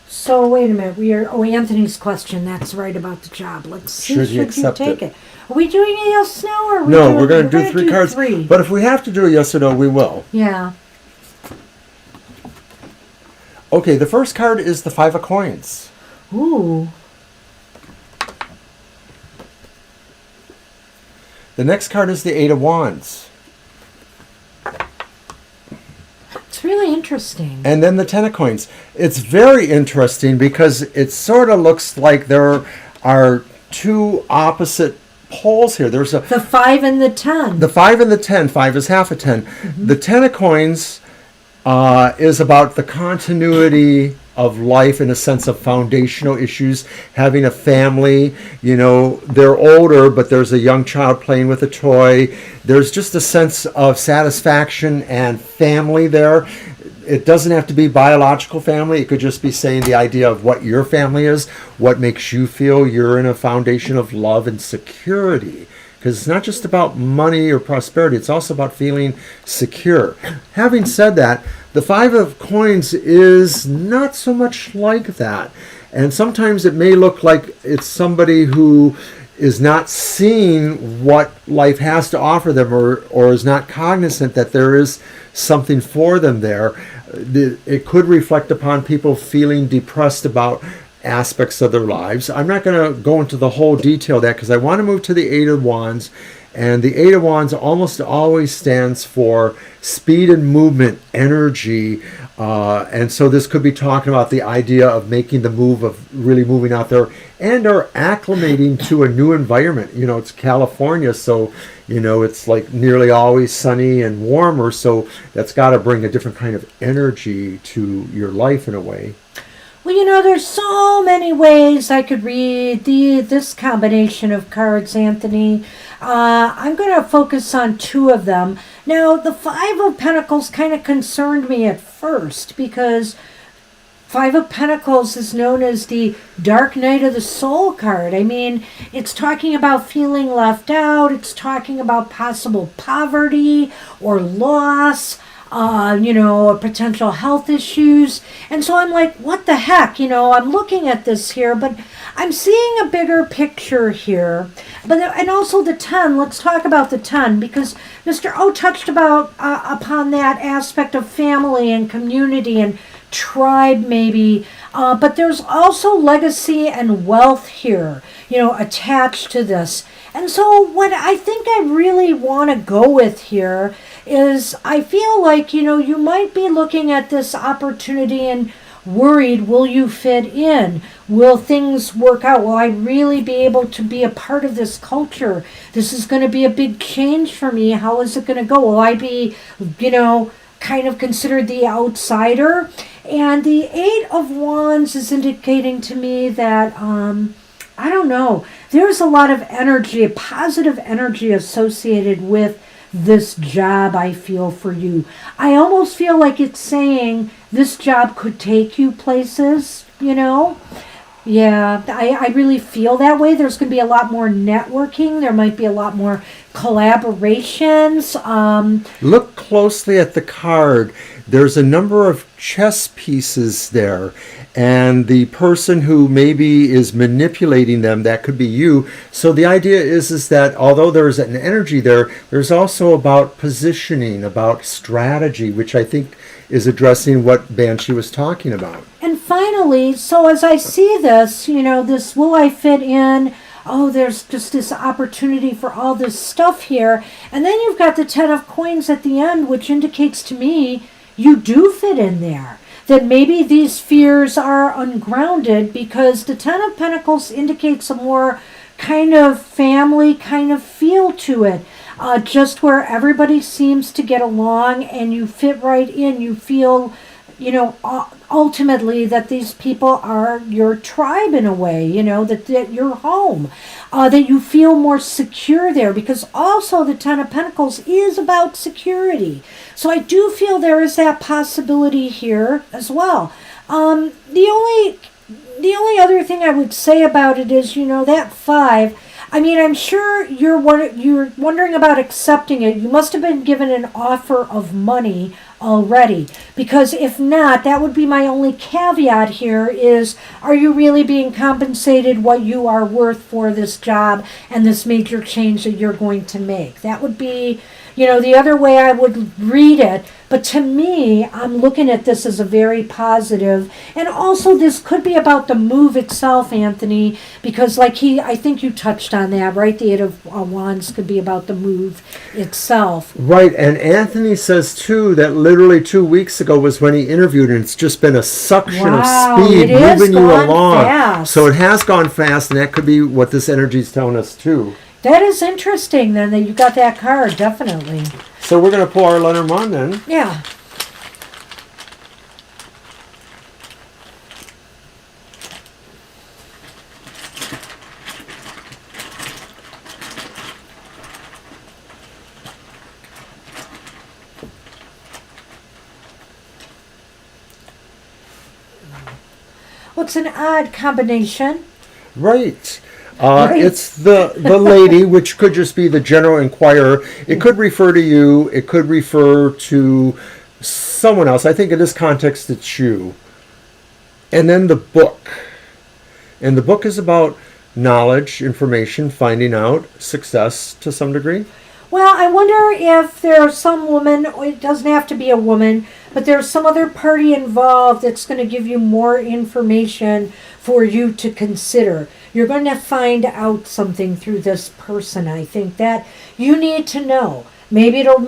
So wait a minute. Anthony's question. That's right about the job. Let's see. Should he you accept take it? Are we doing anything else now? Or are we No, doing, we're going to do gonna three cards. Three. But if we have to do a yes or no, we will. Yeah. Okay, the first card is the Five of Coins. Ooh. The next card is the Eight of Wands. It's really interesting. And then the Ten of Coins. It's very interesting because it sort of looks like there are two opposite poles here. There's The 5 and the 10. the 5 and the 10. 5 is half a 10. Mm-hmm. The Ten of Coins is about the continuity of life in a sense of foundational issues, having a family. You know, they're older, but there's a young child playing with a toy. There's just a sense of satisfaction and family there. It doesn't have to be biological family. It could just be saying the idea of what your family is, what makes you feel you're in a foundation of love and security. because it's not just about money or prosperity, it's also about feeling secure. Having said that, the Five of Coins is not so much like that. And sometimes it may look like it's somebody who is not seeing what life has to offer them, or is not cognizant that there is something for them there. It could reflect upon people feeling depressed about aspects of their lives. I'm not going to go into the whole detail of that because I want to move to the Eight of Wands. And the Eight of Wands almost always stands for speed and movement, energy. And so this could be talking about the idea of making the move, of really moving out there and or acclimating to a new environment. You know, it's California, so, you know, it's like nearly always sunny and warmer. So that's got to bring a different kind of energy to your life in a way. Well, you know, there's so many ways I could read this combination of cards, Anthony. I'm going to focus on two of them. Now, the Five of Pentacles kind of concerned me at first because Five of Pentacles is known as the Dark Night of the Soul card. I mean, it's talking about feeling left out. It's talking about possible poverty or loss. Potential health issues. And so I'm like, what the heck? I'm looking at this here, but I'm seeing a bigger picture here. And also the 10, let's talk about the 10, because Mr. O touched upon that aspect of family and community and tribe maybe. But there's also legacy and wealth here, attached to this. And so what I think I really want to go with here is I feel like, you might be looking at this opportunity and worried, will you fit in? Will things work out? Will I really be able to be a part of this culture? This is going to be a big change for me. How is it going to go? Will I be, kind of considered the outsider? And the Eight of Wands is indicating to me that, I don't know, there's a lot of energy, positive energy associated with this job, I feel, for you. I almost feel like it's saying this job could take you places, Yeah, I really feel that way. There's going to be a lot more networking. There might be a lot more collaborations. Look closely at the card. There's a number of chess pieces there. And the person who maybe is manipulating them, that could be you. So the idea is that although there's an energy there, there's also about positioning, about strategy, which I think is addressing what Banshee was talking about. And finally, so as I see this, this will I fit in? Oh, there's just this opportunity for all this stuff here. And then you've got the 10 of Coins at the end, which indicates to me you do fit in there. That maybe these fears are ungrounded because the 10 of Pentacles indicates a more kind of family kind of feel to it. Just where everybody seems to get along and you fit right in. You feel, ultimately that these people are your tribe in a way, that you're home. That you feel more secure there because also the 10 of Pentacles is about security. So I do feel there is that possibility here as well. The only other thing I would say about it is, that 5, I mean, I'm sure you're wondering about accepting it. You must have been given an offer of money already, because if not, that would be my only caveat here is, are you really being compensated what you are worth for this job and this major change that you're going to make? That would be, the other way I would read it. But to me, I'm looking at this as a very positive. And also this could be about the move itself, Anthony, because I think you touched on that, right? The Eight of Wands could be about the move itself. Right, and Anthony says too that literally 2 weeks ago was when he interviewed, and it's just been a suction of speed moving you along. Fast. So it has gone fast, and that could be what this energy is telling us too. That is interesting then that you got that card, definitely. So we're going to pull our Lenormand then. Yeah. Well, it's an odd combination. Right. Right. It's the lady, which could just be the general inquirer. It could refer to you. It could refer to someone else. I think in this context, it's you. And then the book. And the book is about knowledge, information, finding out, success to some degree. Well, I wonder if there's some woman, it doesn't have to be a woman, but there's some other party involved that's going to give you more information for you to consider. You're going to find out something through this person, I think, that you need to know. Maybe it'll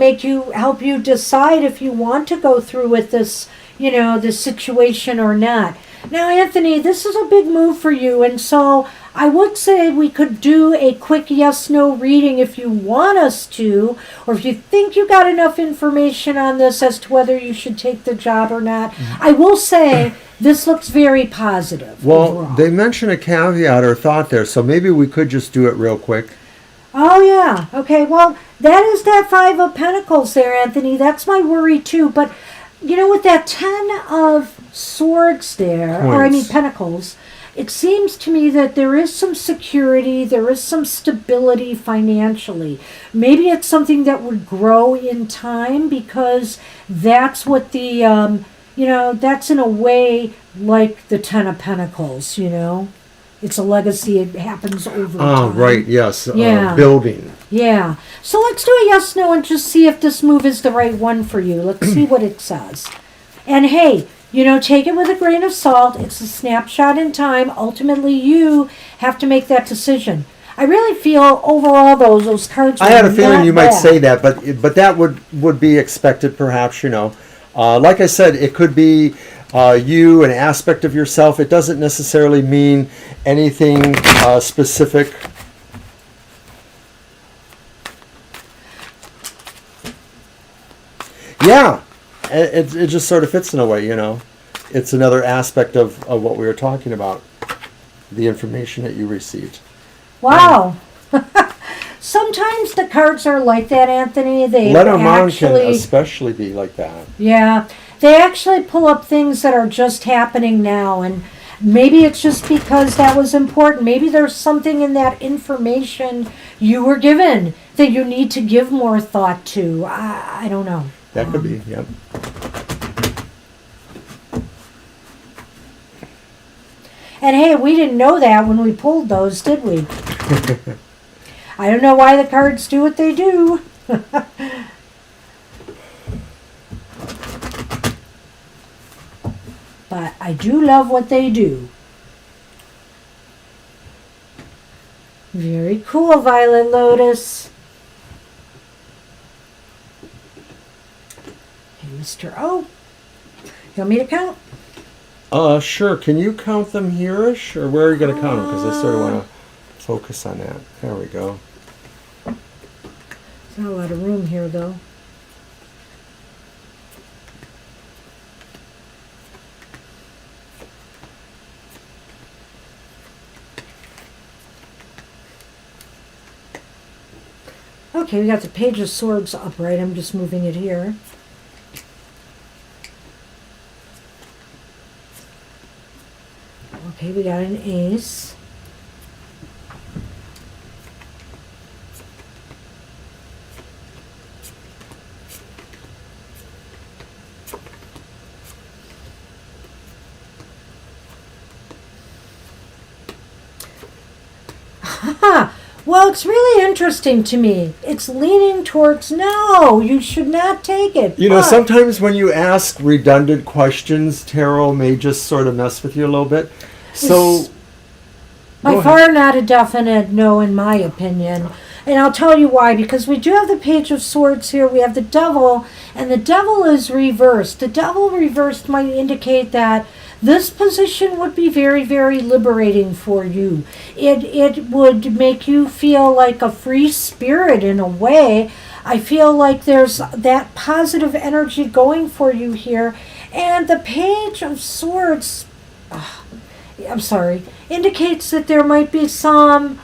help you decide if you want to go through with this, this situation or not. Now, Anthony, this is a big move for you, and so I would say we could do a quick yes-no reading if you want us to, or if you think you got enough information on this as to whether you should take the job or not. I will say this looks very positive. Well, overall. they mention a caveat or thought there, so maybe we could just do it real quick. Oh, yeah. Okay, well, that is that Five of Pentacles there, Anthony. That's my worry, too. But, with that Ten of Swords there, Pentacles, it seems to me that there is some security, there is some stability financially. Maybe it's something that would grow in time because that's what the, that's in a way like the Ten of Pentacles, It's a legacy. It happens over time. Right, yes. Yeah. Building. Yeah. So let's do a yes, no, and just see if this move is the right one for you. Let's see what it says. And hey, take it with a grain of salt. It's a snapshot in time. Ultimately, you have to make that decision. I really feel overall those cards. I had a feeling you might say that, but that would be expected, perhaps. Like I said, it could be you, an aspect of yourself. It doesn't necessarily mean anything specific. Yeah, it just sort of fits in a way, It's another aspect of what we were talking about, the information that you received. Wow. Sometimes the cards are like that, Anthony. Lenormand can especially be like that. Yeah. They actually pull up things that are just happening now, and maybe it's just because that was important. Maybe there's something in that information you were given that you need to give more thought to. I don't know. That could be, yep. And hey, we didn't know that when we pulled those, did we? I don't know why the cards do what they do. But I do love what they do. Very cool, Violet Lotus. Hey, Mr. O. You want me to count? Sure. Can you count them here-ish, or where are you going to count them? Because I sort of want to focus on that. There we go. There's not a lot of room here, though. Okay, we got the Page of Swords upright. I'm just moving it here. Okay, we got an ace. Well, it's really interesting to me. It's leaning towards, no, you should not take it. Sometimes when you ask redundant questions, tarot may just sort of mess with you a little bit. So, by far not a definite no, in my opinion. And I'll tell you why. Because we do have the Page of Swords here. We have the Devil, and the Devil is reversed. The Devil reversed might indicate that this position would be very, very liberating for you. It would make you feel like a free spirit in a way. I feel like there's that positive energy going for you here. And the Page of Swords, indicates that there might be some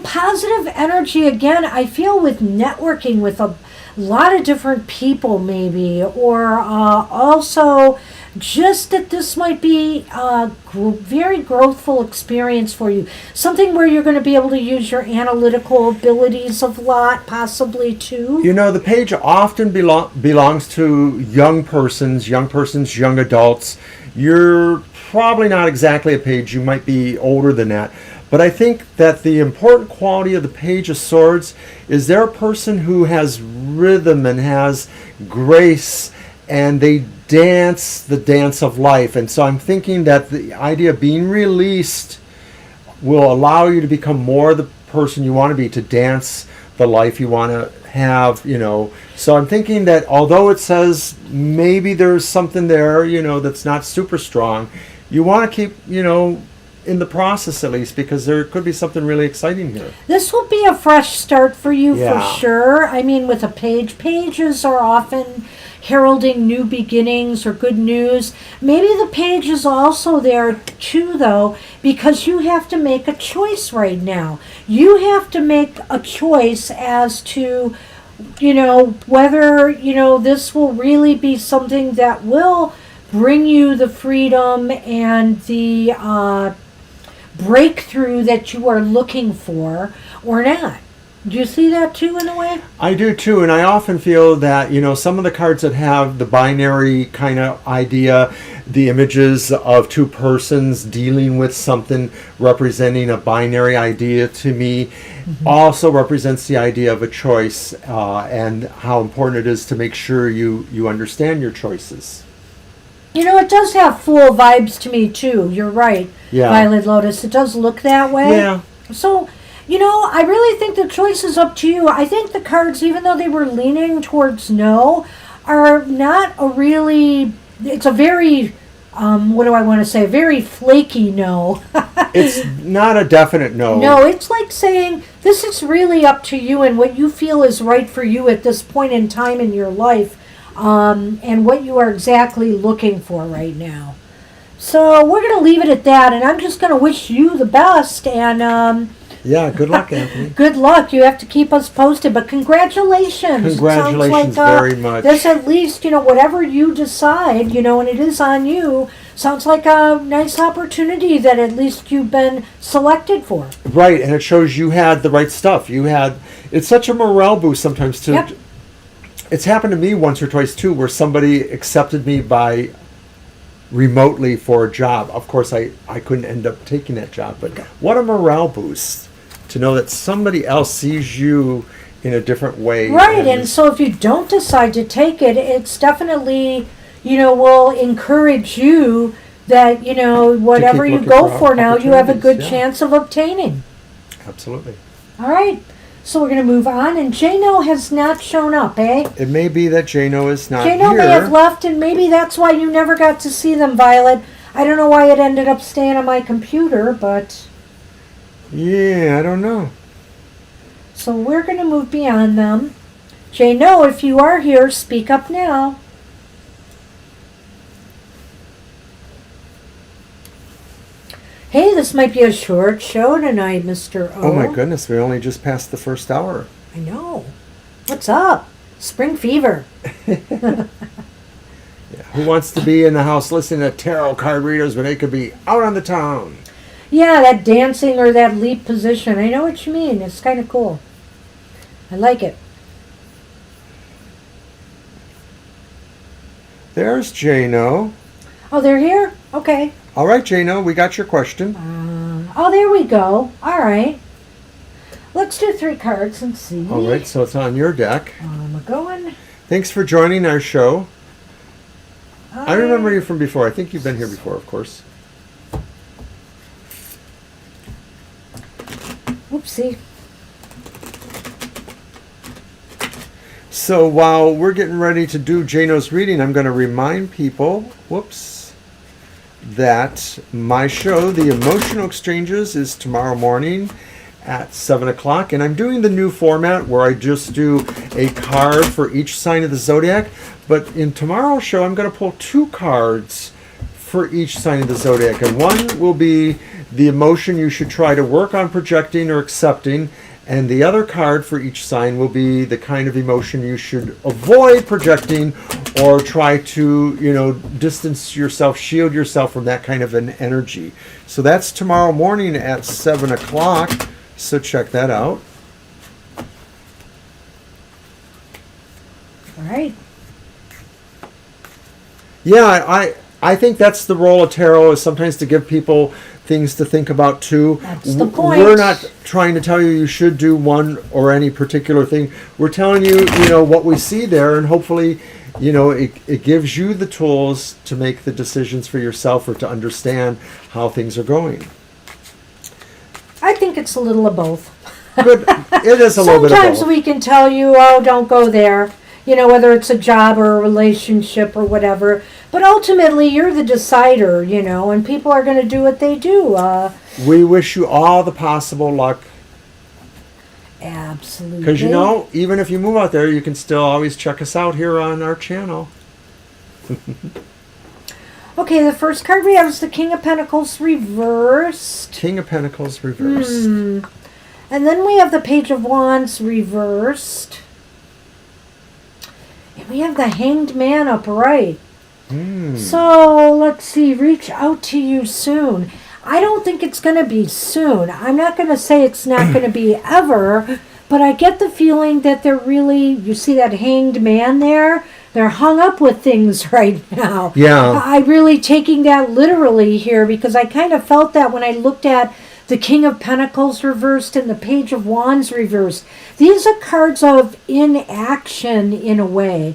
positive energy. Again, I feel with networking with a lot of different people maybe, or also just that this might be a very growthful experience for you. Something where you're going to be able to use your analytical abilities a lot, possibly too. You know, the page often belongs to young persons, young adults. You're probably not exactly a page. You might be older than that. But I think that the important quality of the Page of Swords is they're a person who has rhythm and has grace, and they dance the dance of life. And so I'm thinking that the idea of being released will allow you to become more the person you want to be, to dance the life you want to have, you know. So I'm thinking that although it says maybe there's something there, you know, that's not super strong, you want to keep, you know, in the process at least, because there could be something really exciting here. This will be a fresh start for you, Yeah. for sure. I mean, with a page, pages are often heralding new beginnings or good news. Maybe the page is also there too, though, because you have to make a choice right now. You have to make a choice as to, you know, whether, you know, this will really be something that will bring you the freedom and the breakthrough that you are looking for or not. Do you see that too, in a way? I do too, and I often feel that, you know, some of the cards that have the binary kind of idea, the images of two persons dealing with something representing a binary idea, to me also represents the idea of a choice, and how important it is to make sure you understand your choices. You know, it does have Fool vibes to me too. You're right, Yeah. Violet Lotus. It does look that way. Yeah. So, you know, I really think the choice is up to you. I think the cards, even though they were leaning towards no, are not a really, it's a very, what do I want to say, very flaky no. It's not a definite no. No, it's like saying, this is really up to you and what you feel is right for you at this point in time in your life, and what you are exactly looking for right now. So we're going to leave it at that, and I'm just going to wish you the best, and Yeah, good luck, Anthony. good luck. You have to keep us posted, but congratulations. Congratulations It sounds like, very much. this, at least, you know, whatever you decide, you know, and it is on you, sounds like a nice opportunity that at least you've been selected for. Right, and it shows you had the right stuff. You had, it's such a morale boost sometimes to, Yep. It's happened to me once or twice too, where somebody accepted me by remotely for a job. Of course, I couldn't end up taking that job, but what a morale boost to know that somebody else sees you in a different way. Right, and so if you don't decide to take it, it's definitely, you know, will encourage you that, you know, whatever you looking go for for now, you have a good opportunities, yeah. chance of obtaining. Absolutely. All right, so we're going to move on, and Jano has not shown up, eh? It may be that Jano is not Jano here. may have left, and maybe that's why you never got to see them, Violet. I don't know why it ended up staying on my computer, but... Yeah, I don't know. So we're going to move beyond them. Jano, if you are here, speak up now. Hey, this might be a short show tonight, Mr. O. Oh my goodness, we only just passed the first hour. I know. What's up? Spring fever. Yeah. Who wants to be in the house listening to tarot card readers when they could be out on the town? Yeah, that dancing or that leap position. I know what you mean. It's kind of cool. I like it. There's Jano. Oh, they're here? Okay. All right, Jano, we got your question. Oh, there we go. All right. Let's do 3 cards and see. All right, so it's on your deck. I'm going. Thanks for joining our show. I remember you from before. I think you've been here before, of course. Whoopsie. So while we're getting ready to do Jano's reading, I'm going to remind people, that my show, The Emotional Exchanges, is tomorrow morning at 7 o'clock. And I'm doing the new format where I just do a card for each sign of the zodiac. But in tomorrow's show, I'm going to pull 2 cards for each sign of the zodiac. And one will be the emotion you should try to work on projecting or accepting. And the other card for each sign will be the kind of emotion you should avoid projecting or try to, distance yourself, shield yourself from that kind of an energy. So that's tomorrow morning at 7 o'clock. So check that out. All right. Yeah, I think that's the role of tarot, is sometimes to give people things to think about too. That's the point. We're not trying to tell you should do one or any particular thing. We're telling you, what we see there, and hopefully, it gives you the tools to make the decisions for yourself or to understand how things are going. I think it's a little of both. Good. It is a little bit of both. Sometimes we can tell you, oh, don't go there. Whether it's a job or a relationship or whatever. But ultimately, you're the decider, and people are going to do what they do. We wish you all the possible luck. Absolutely. Because, even if you move out there, you can still always check us out here on our channel. Okay, the first card we have is the King of Pentacles reversed. King of Pentacles reversed. And then we have the Page of Wands reversed. And we have the Hanged Man upright. So, let's see, reach out to you soon. I don't think it's going to be soon. I'm not going to say it's not going to be ever, but I get the feeling that they're really, you see that Hanged Man there? They're hung up with things right now. Yeah. I'm really taking that literally here, because I kind of felt that when I looked at the King of Pentacles reversed and the Page of Wands reversed. These are cards of inaction in a way.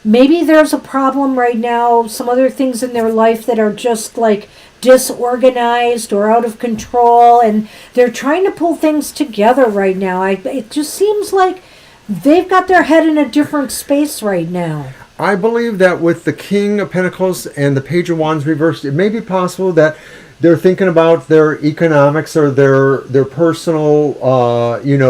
Maybe there's a problem right now, some other things in their life that are just like disorganized or out of control, and they're trying to pull things together right now. It just seems like they've got their head in a different space right now. I believe that with the King of Pentacles and the Page of Wands reversed, it may be possible that they're thinking about their economics or their personal,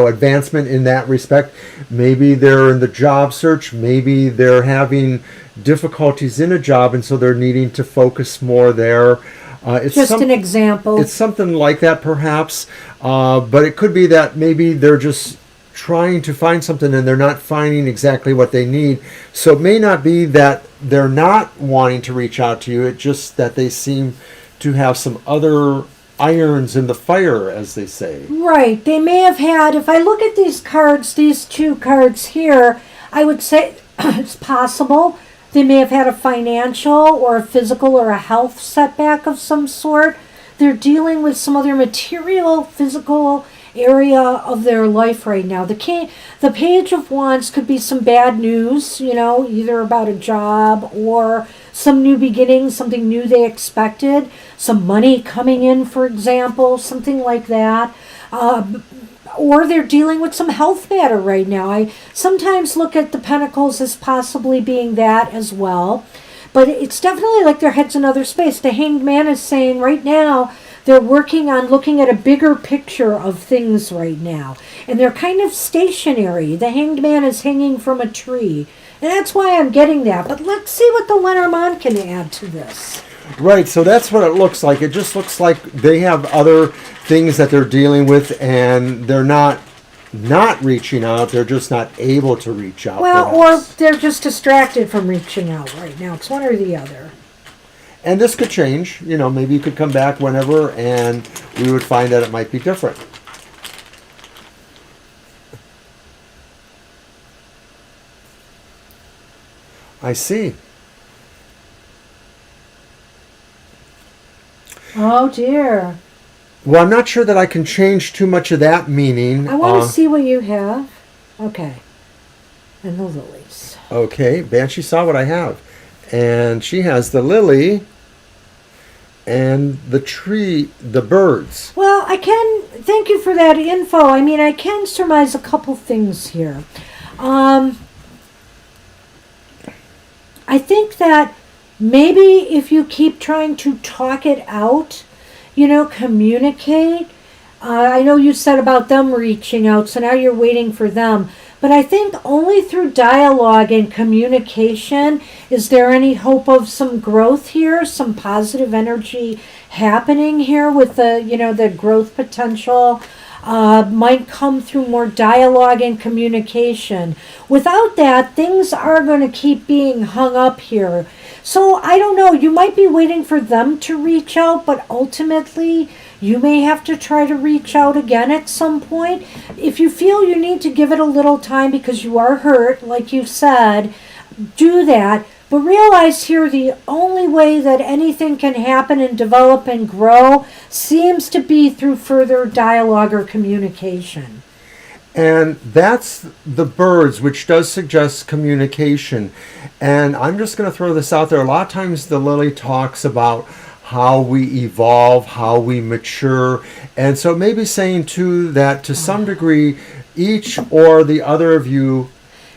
advancement in that respect. Maybe they're in the job search. Maybe they're having difficulties in a job, and so they're needing to focus more there. It's just an example. It's something like that, perhaps. But it could be that maybe they're just trying to find something and they're not finding exactly what they need. So it may not be that they're not wanting to reach out to you. It's just that they seem to have some other irons in the fire, as they say. Right. They may have had, if I look at these cards, these two cards here, I would say it's possible they may have had a financial or a physical or a health setback of some sort. They're dealing with some other material, physical area of their life right now. The Page of Wands could be some bad news, either about a job or some new beginning, something new they expected, some money coming in, for example, something like that. Or they're dealing with some health matter right now. I sometimes look at the Pentacles as possibly being that as well. But it's definitely like their head's in another space. The Hanged Man is saying right now they're working on looking at a bigger picture of things right now. And they're kind of stationary. The Hanged Man is hanging from a tree. And that's why I'm getting that. But let's see what the Lenormand can add to this. Right, so that's what it looks like. It just looks like they have other things that they're dealing with, and they're not reaching out. They're just not able to reach out. Well, or they're just distracted from reaching out right now. It's one or the other. And this could change. Maybe you could come back whenever, and we would find that it might be different. I see. Oh, dear. Well, I'm not sure that I can change too much of that meaning. I want to see what you have. Okay. And the lilies. Okay, Banshee saw what I have. And she has the lily and the tree, the birds. Well, thank you for that info. I can surmise a couple things here. I think that maybe if you keep trying to talk it out, communicate. I know you said about them reaching out, so now you're waiting for them. But I think only through dialogue and communication is there any hope of some growth here, some positive energy happening here with the growth potential. might come through more dialogue and communication. Without that, things are going to keep being hung up here. So I don't know, you might be waiting for them to reach out, but ultimately you may have to try to reach out again at some point. If you feel you need to give it a little time because you are hurt, like you said, do that. But realize here the only way that anything can happen and develop and grow seems to be through further dialogue or communication. And that's the birds, which does suggest communication. And I'm just going to throw this out there. A lot of times the lily talks about how we evolve, how we mature. And so it may be saying too that to some degree, each or the other of you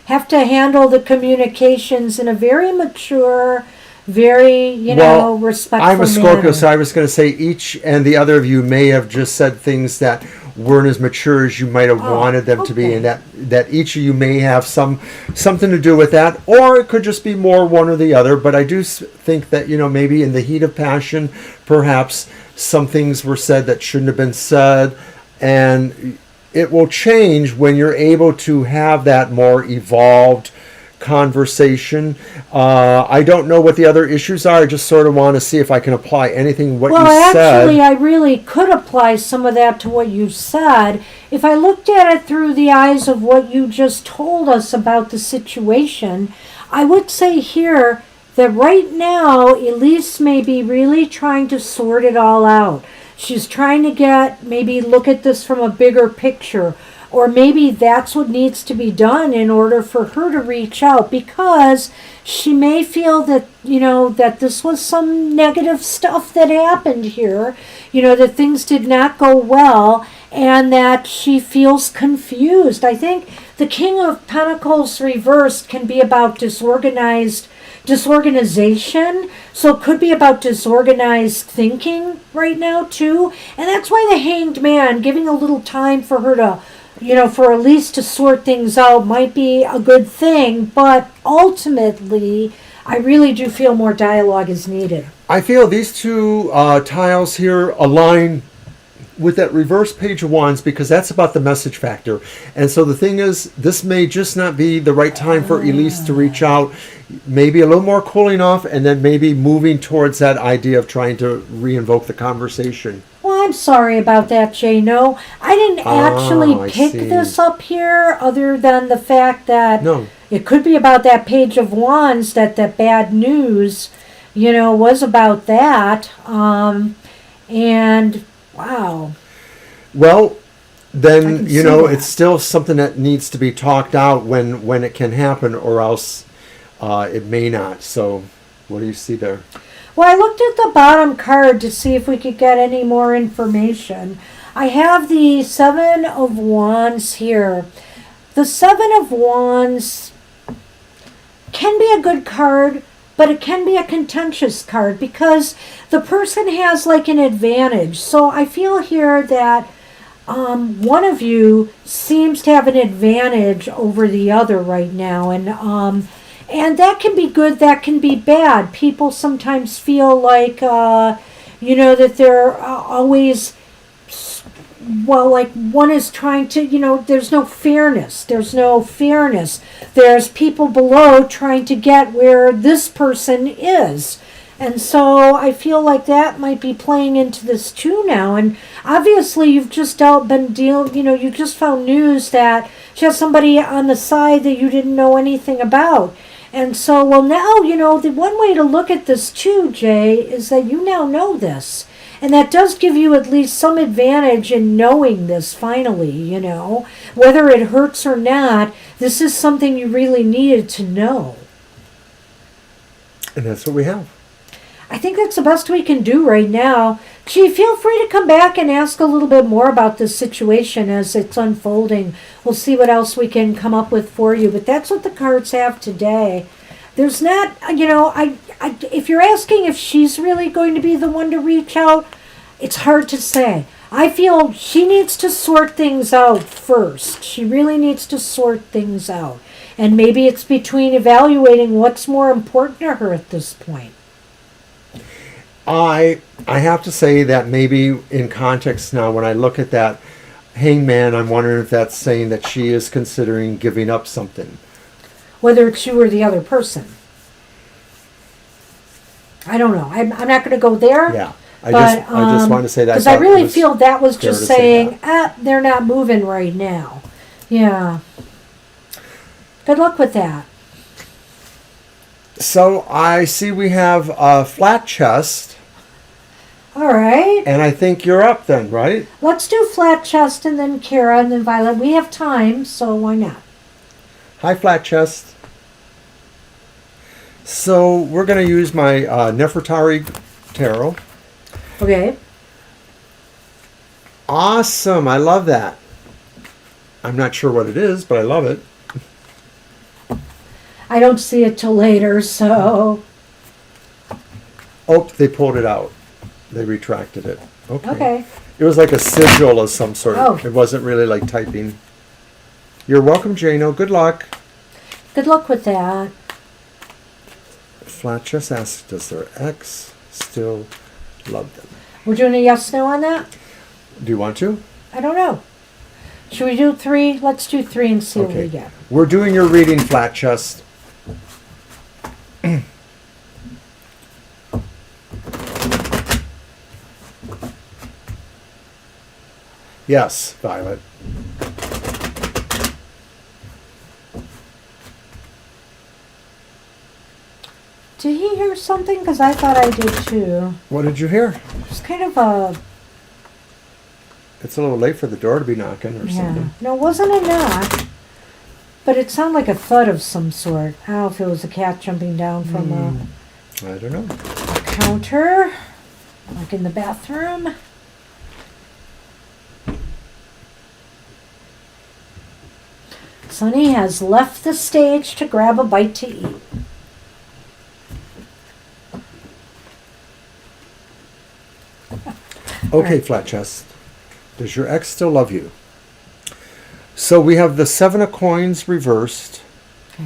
have to handle the communications in a very mature, very, respectful I'm a Scorpio, manner. so I was going to say each and the other of you may have just said things that weren't as mature as you might have wanted them to be, and that each of you may have something to do with that, or it could just be more one or the other. But I do think that, maybe in the heat of passion, perhaps some things were said that shouldn't have been said, and it will change when you're able to have that more evolved conversation. I don't know what the other issues are. I just sort of want to see if I can apply anything you said. Well, actually, I really could apply some of that to what you said. If I looked at it through the eyes of what you just told us about the situation, I would say here that right now, Elise may be really trying to sort it all out. She's trying to maybe look at this from a bigger picture, or maybe that's what needs to be done in order for her to reach out, because she may feel that, that this was some negative stuff that happened here, that things did not go well, and that she feels confused. I think the King of Pentacles reversed can be about disorganization, so it could be about disorganized thinking right now too, and that's why the Hanged Man, giving a little time for her to, for Elise to sort things out might be a good thing, but ultimately I really do feel more dialogue is needed. I feel these two tiles here align with that reverse page of wands, because that's about the message factor. And so the thing is, this may just not be the right time for Elise to reach out. Maybe a little more cooling off, and then maybe moving towards that idea of trying to re-invoke the conversation. Well, I'm sorry about that, Jay. No, I didn't actually pick this up here, other than the fact that it could be about that page of wands, that bad news, was about that. And wow. Well, then, it's still something that needs to be talked out when it can happen, or else it may not. So what do you see there? Well, I looked at the bottom card to see if we could get any more information. I have the Seven of Wands here. The Seven of Wands can be a good card, but it can be a contentious card because the person has like an advantage. So I feel here that one of you seems to have an advantage over the other right now, and that can be good, that can be bad. People sometimes feel like, that they're always, like one is trying to, there's no fairness. There's people below trying to get where this person is. And so I feel like that might be playing into this too now. And obviously you've just you just found news that she has somebody on the side that you didn't know anything about. And so, well, now, the one way to look at this too, Jay, is that you now know this. And that does give you at least some advantage in knowing this finally, Whether it hurts or not, this is something you really needed to know. And that's what we have. I think that's the best we can do right now. Gee, feel free to come back and ask a little bit more about this situation as it's unfolding. We'll see what else we can come up with for you. But that's what the cards have today. There's not, if you're asking if she's really going to be the one to reach out, it's hard to say. I feel she needs to sort things out first. She really needs to sort things out. And maybe it's between evaluating what's more important to her at this point. I have to say that maybe in context now, when I look at that, Hangman, I'm wondering if that's saying that she is considering giving up something. Whether it's you or the other person. I don't know. I'm not going to go there. Yeah. I just wanted to say that. Because I really feel that was fair just to say saying, they're not moving right now. Yeah. Good luck with that. So I see we have a flat chest. All right. And I think you're up then, right? Let's do flat chest and then Kara and then Violet. We have time, so why not? Hi, flat chest. So we're going to use my Nefertari Tarot. Okay. Awesome. I love that. I'm not sure what it is, but I love it. I don't see it till later, so... Oh, they pulled it out. They retracted it. Okay. It was like a sigil of some sort. Oh. It wasn't really like typing. You're welcome, Jano. Good luck. Good luck with that. Flat chest asks, does their ex still love them? We're doing a yes-no on that? Do you want to? I don't know. Should we do 3? Let's do 3 and see what we get. We're doing your reading, flat chest. Yes, Violet. Did he hear something? Because I thought I did too. What did you hear? It's kind of a... It's a little late for the door to be knocking or something. No, it wasn't a knock. But it sounded like a thud of some sort. I don't know if it was a cat jumping down from I don't know. a counter. Like in the bathroom. Sonny has left the stage to grab a bite to eat. Okay, flat chest. Does your ex still love you? So we have the 7 of coins reversed. Okay.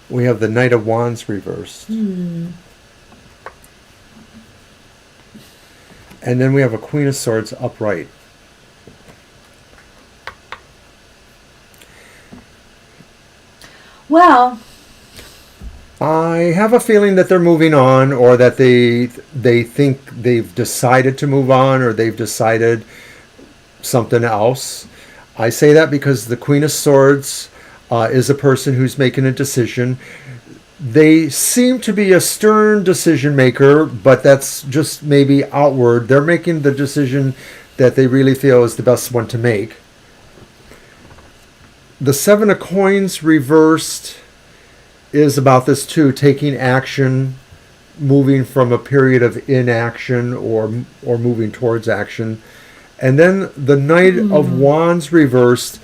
We have the Knight of Wands reversed. Hmm. And then we have a Queen of Swords upright. Well, I have a feeling that they're moving on, or that they think they've decided to move on, or they've decided something else. I say that because the Queen of Swords is a person who's making a decision. They seem to be a stern decision maker, but that's just maybe outward. They're making the decision that they really feel is the best one to make. The 7 of coins reversed is about this too, taking action, moving from a period of inaction or moving towards action. And then the Knight of Wands reversed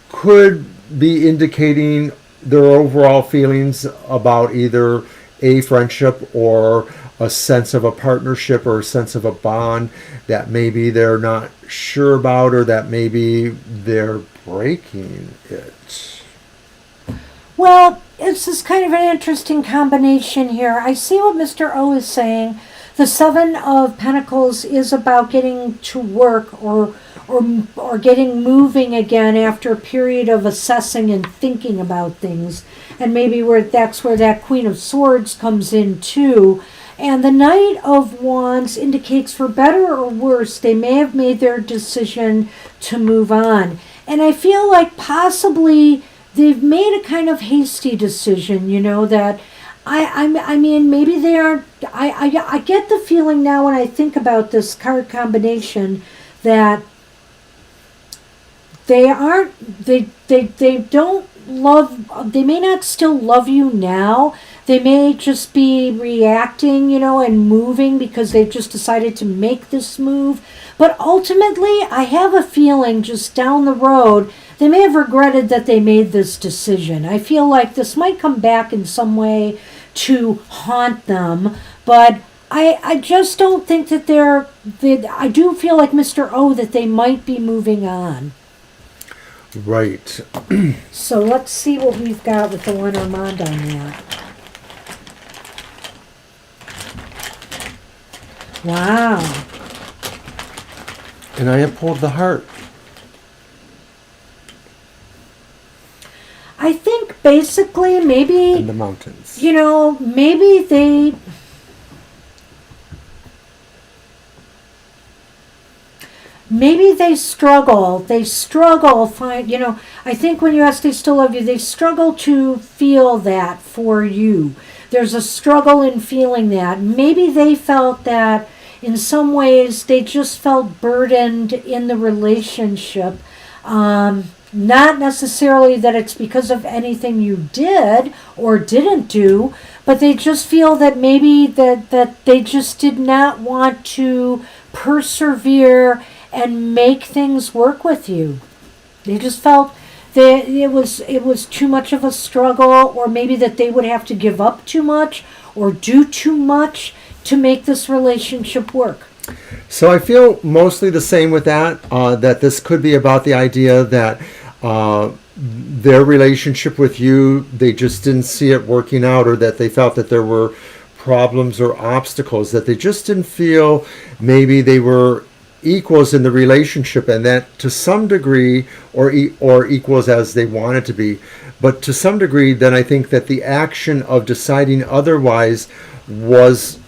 could be indicating their overall feelings about either a friendship or a sense of a partnership or a sense of a bond that maybe they're not sure about, or that maybe they're breaking it. well, this is kind of an interesting combination here. I see what Mr. O is saying. The 7 of Pentacles is about getting to work or getting moving again after a period of assessing and thinking about things. And maybe that's where that Queen of Swords comes in too. And the Knight of Wands indicates, for better or worse, they may have made their decision to move on. And I feel like possibly they've made a kind of hasty decision, that I mean, maybe they aren't. I get the feeling now when I think about this card combination that they aren't. They don't love. They may not still love you now. They may just be reacting, and moving because they've just decided to make this move. But ultimately, I have a feeling just down the road, they may have regretted that they made this decision. I feel like this might come back in some way to haunt them, but I just don't think that I do feel like Mr. O that they might be moving on. Right. So let's see what we've got with the Lenormand on that. Wow. And I have pulled the heart. I think basically maybe, And the mountains. you know, maybe they struggle. They struggle, you know, I think when you ask they still love you, they struggle to feel that for you. There's a struggle in feeling that. Maybe they felt that in some ways they just felt burdened in the relationship. Not necessarily that it's because of anything you did or didn't do, but they just feel that maybe that they just did not want to persevere and make things work with you. They just felt that it was too much of a struggle, or maybe that they would have to give up too much or do too much to make this relationship work. So I feel mostly the same with that, that this could be about the idea that their relationship with you, they just didn't see it working out, or that they felt that there were problems or obstacles, that they just didn't feel maybe they were equals in the relationship, and that to some degree, or equals as they wanted to be, but to some degree, then I think that the action of deciding otherwise was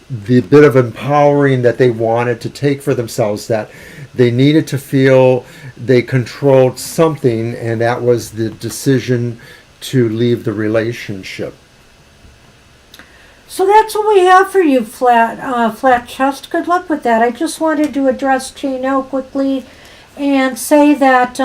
the bit of empowering that they wanted to take for themselves, that they needed to feel they controlled something, and that was the decision to leave the relationship. So that's what we have for you, Flat Chest. Good luck with that. I just wanted to address Chino quickly and say that,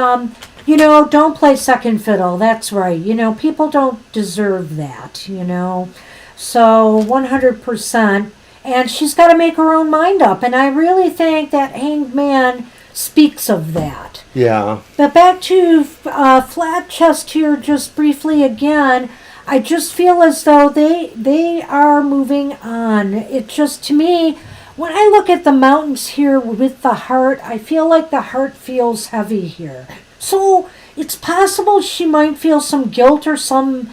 you know, don't play second fiddle. That's right. You know, people don't deserve that, you know. So 100%. And she's got to make her own mind up. And I really think that Hanged Man speaks of that. Yeah. But back to Flat Chest here just briefly again. I just feel as though they are moving on. It just, to me, when I look at the mountains here with the heart, I feel like the heart feels heavy here. So it's possible she might feel some guilt or some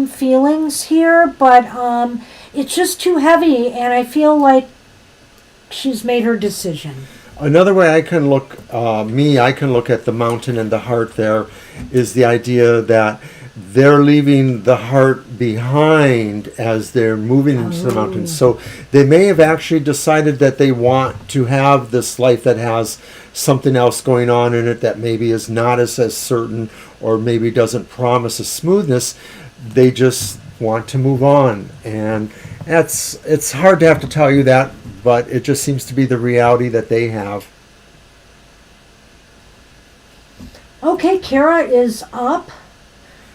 feelings here, but it's just too heavy, and I feel like she's made her decision. Another way I can look, I can look at the mountain and the heart there, is the idea that they're leaving the heart behind as they're moving into the mountains. So they may have actually decided that they want to have this life that has something else going on in it that maybe is not as certain, or maybe doesn't promise a smoothness. They just want to move on. And it's hard to have to tell you that, but it just seems to be the reality that they have. Okay, Kara is up.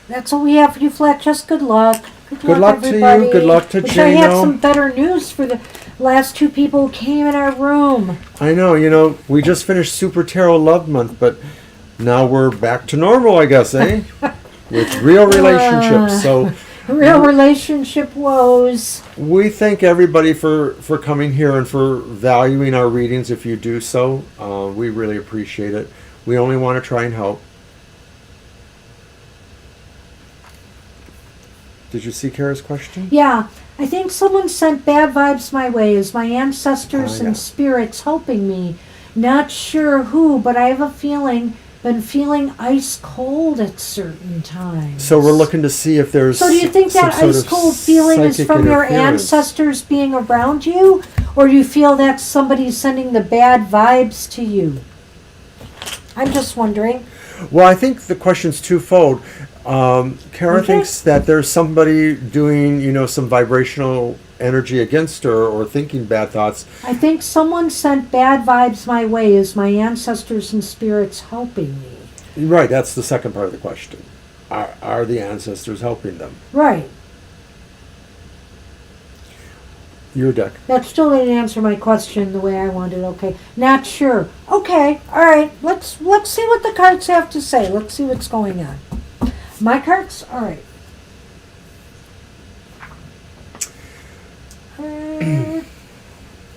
That's what we have for you, Flat Chest. Good luck. Good luck everybody. to you. Good luck to Wish I had Jano. some better news for the last two people who came in our room. I know, you know, we just finished Super Tarot Love Month, but now we're back to normal, I guess, eh? With real relationships. So real relationship woes. we thank everybody for coming here and for valuing our readings. If you do so, we really appreciate it. We only want to try and help. Did you see Kara's question? Yeah, I think someone sent bad vibes my way. Is my ancestors and spirits helping me? Not sure who, but I have a feeling, been feeling ice cold at certain times. So we're looking to see if there's. So do you think that ice cold feeling is from your ancestors being around you? Or do you feel that somebody's sending the bad vibes to you? I'm just wondering. Well, I think the question's twofold. Kara thinks that there's somebody doing, you know, some vibrational energy against her or thinking bad thoughts. I think someone sent bad vibes my way. Is my ancestors and spirits helping me? Right, that's the second part of the question. Are the ancestors helping them? Right. Your deck. That still didn't answer my question the way I wanted. Okay, not sure. Okay, all right. Let's see what the cards have to say. Let's see what's going on. My cards, all right.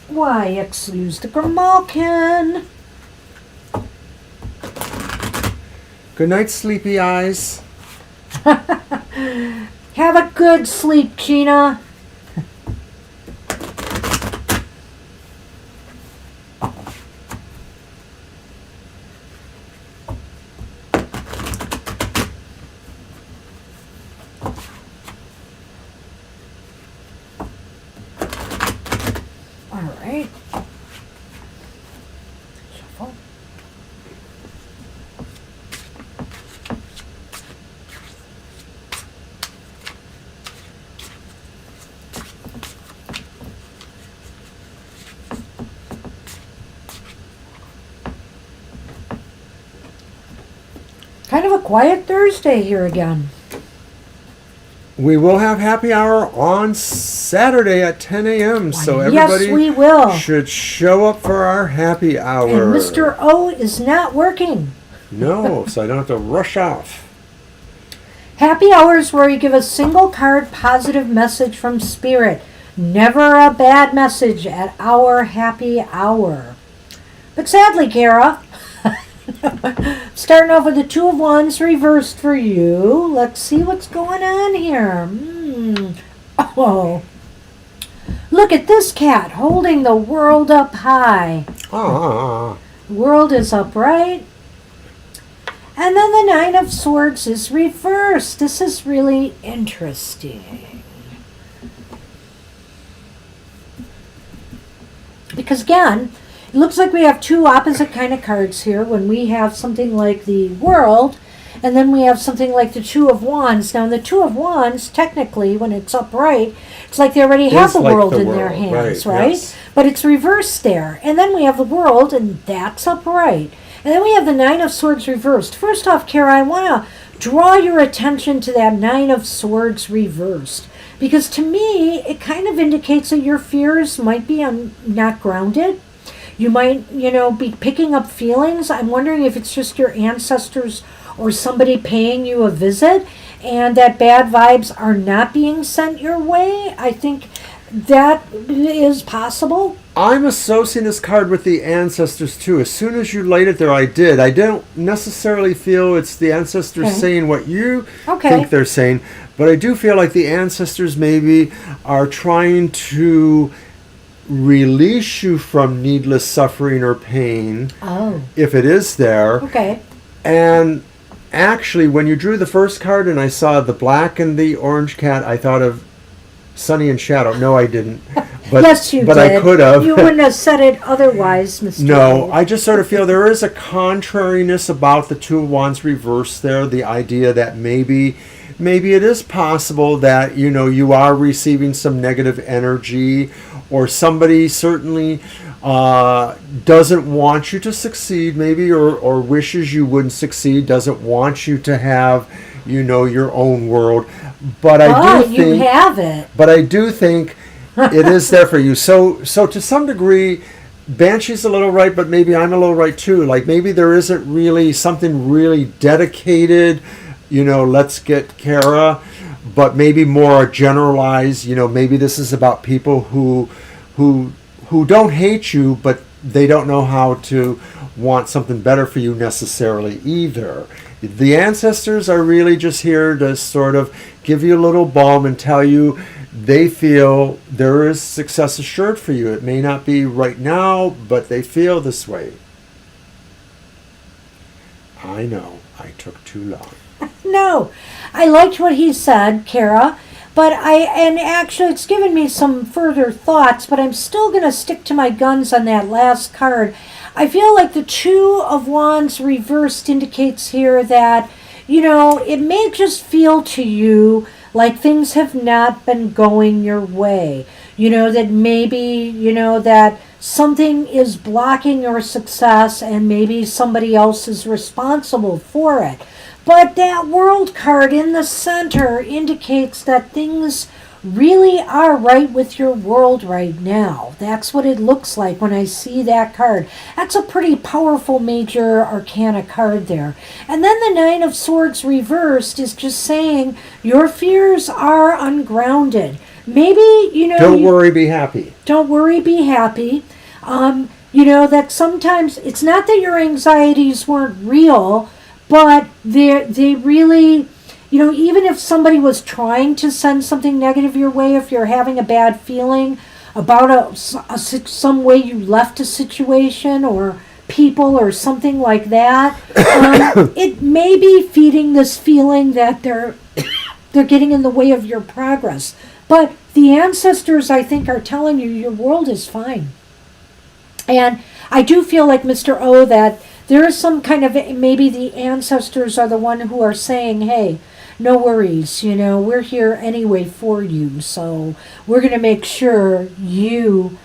Why excuse the Grimalkin? Good night, sleepy eyes. Have a good sleep, Gina. right. Shuffle. Kind of a quiet Thursday here again. We will have happy hour on Saturday at 10 a.m. So everybody yes, we will. should show up for our happy hour. And Mr. O is not working. No, so I don't have to rush off. Happy hours where you give a single card positive message from Spirit. Never a bad message at our happy hour. But sadly, Kara, starting off with the Two of Wands reversed for you. Let's see what's going on here. Oh, look at this cat holding the world up high. Ah. World is upright. And then the Nine of Swords is reversed. This is really interesting. Because again, it looks like we have two opposite kind of cards here when we have something like the World and then we have something like the Two of Wands. Now in the Two of Wands, technically, when it's upright, it's like they already have the like world the in world, their hands, right? Yes. But it's reversed there. And then we have the World and that's upright. And then we have the Nine of Swords reversed. First off, Kara, I want to draw your attention to that Nine of Swords reversed. Because to me, it kind of indicates that your fears might be not grounded. You might, be picking up feelings. I'm wondering if it's just your ancestors or somebody paying you a visit and that bad vibes are not being sent your way. I think that is possible. I'm associating this card with the ancestors too. As soon as you laid it there, I did. I don't necessarily feel it's the ancestors saying what you think they're saying, but I do feel like the ancestors maybe are trying to release you from needless suffering or pain, if it is there. Okay. And actually, when you drew the first card and I saw the black and the orange cat, I thought of Sunny and Shadow. No, I didn't. But, yes, you but did. I could have. You wouldn't have said it otherwise, Mr. No, I just sort of feel there is a contrariness about the Two of Wands reversed there. The idea that maybe it is possible that, you are receiving some negative energy, or somebody certainly doesn't want you to succeed, maybe, or wishes you wouldn't succeed, doesn't want you to have, your own world. But I do think you have it. But I do think it is there for you. So to some degree, Banshee's a little right, but maybe I'm a little right too. Like maybe there isn't really something really dedicated, let's get Kara, but maybe more generalized, maybe this is about people who don't hate you, but they don't know how to want something better for you necessarily either. The ancestors are really just here to sort of give you a little balm and tell you they feel there is success assured for you. It may not be right now, but they feel this way. I know, I took too long. No, I liked what he said, Kara, but actually it's given me some further thoughts, but I'm still going to stick to my guns on that last card. I feel like the Two of Wands reversed indicates here that, it may just feel to you like things have not been going your way. That maybe, that something is blocking your success and maybe somebody else is responsible for it. But that World card in the center indicates that things really are right with your world right now. That's what it looks like when I see that card. That's a pretty powerful major arcana card there. And then the Nine of Swords reversed is just saying your fears are ungrounded. Maybe, Don't worry, be happy. Don't worry, be happy. That sometimes it's not that your anxieties weren't real, but they really, even if somebody was trying to send something negative your way, if you're having a bad feeling about some way you left a situation or people or something like that, it may be feeding this feeling that they're getting in the way of your progress. But the ancestors, I think, are telling you your world is fine. And I do feel like, Mr. O, that there is some kind of, maybe the ancestors are the one who are saying, hey, no worries, we're here anyway for you. So we're going to make sure you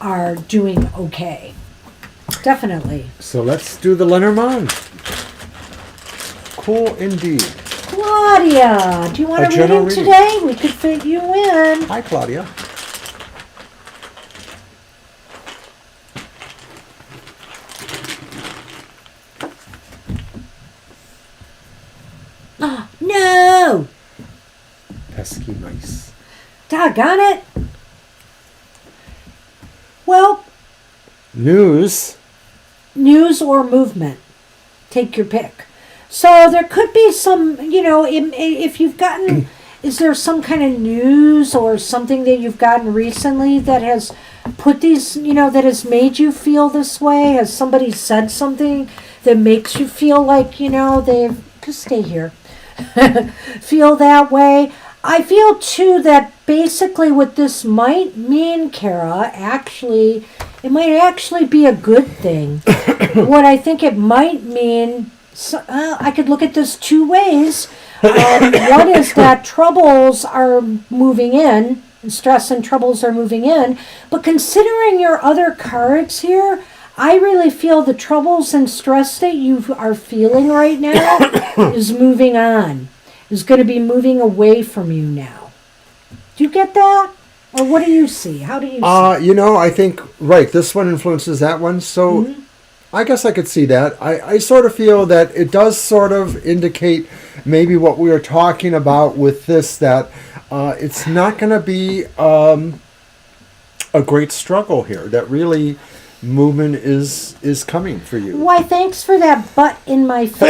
are doing okay. Definitely. So let's do the Lenormand. Cool indeed. Claudia, do you want a reading today? We could fit you in. Hi, Claudia. Oh, no! Pesky mice. Doggone it. Well, News or movement. Take your pick. So there could be some, if you've gotten, is there some kind of news or something that you've gotten recently that has put these, that has made you feel this way? Has somebody said something that makes you feel like, they've, just stay here, feel that way? I feel too that basically what this might mean, Kara, actually, it might actually be a good thing. What I think it might mean, I could look at this two ways. One is that troubles are moving in, and stress and troubles are moving in. But considering your other cards here, I really feel the troubles and stress that you are feeling right now is moving on. Is going to be moving away from you now. Do you get that? Or what do you see? How do you see? I think, right, this one influences that one. So I guess I could see that. I sort of feel that it does sort of indicate maybe what we were talking about with this, that it's not going to be a great struggle here, that really movement is coming for you. Why, thanks for that butt in my face.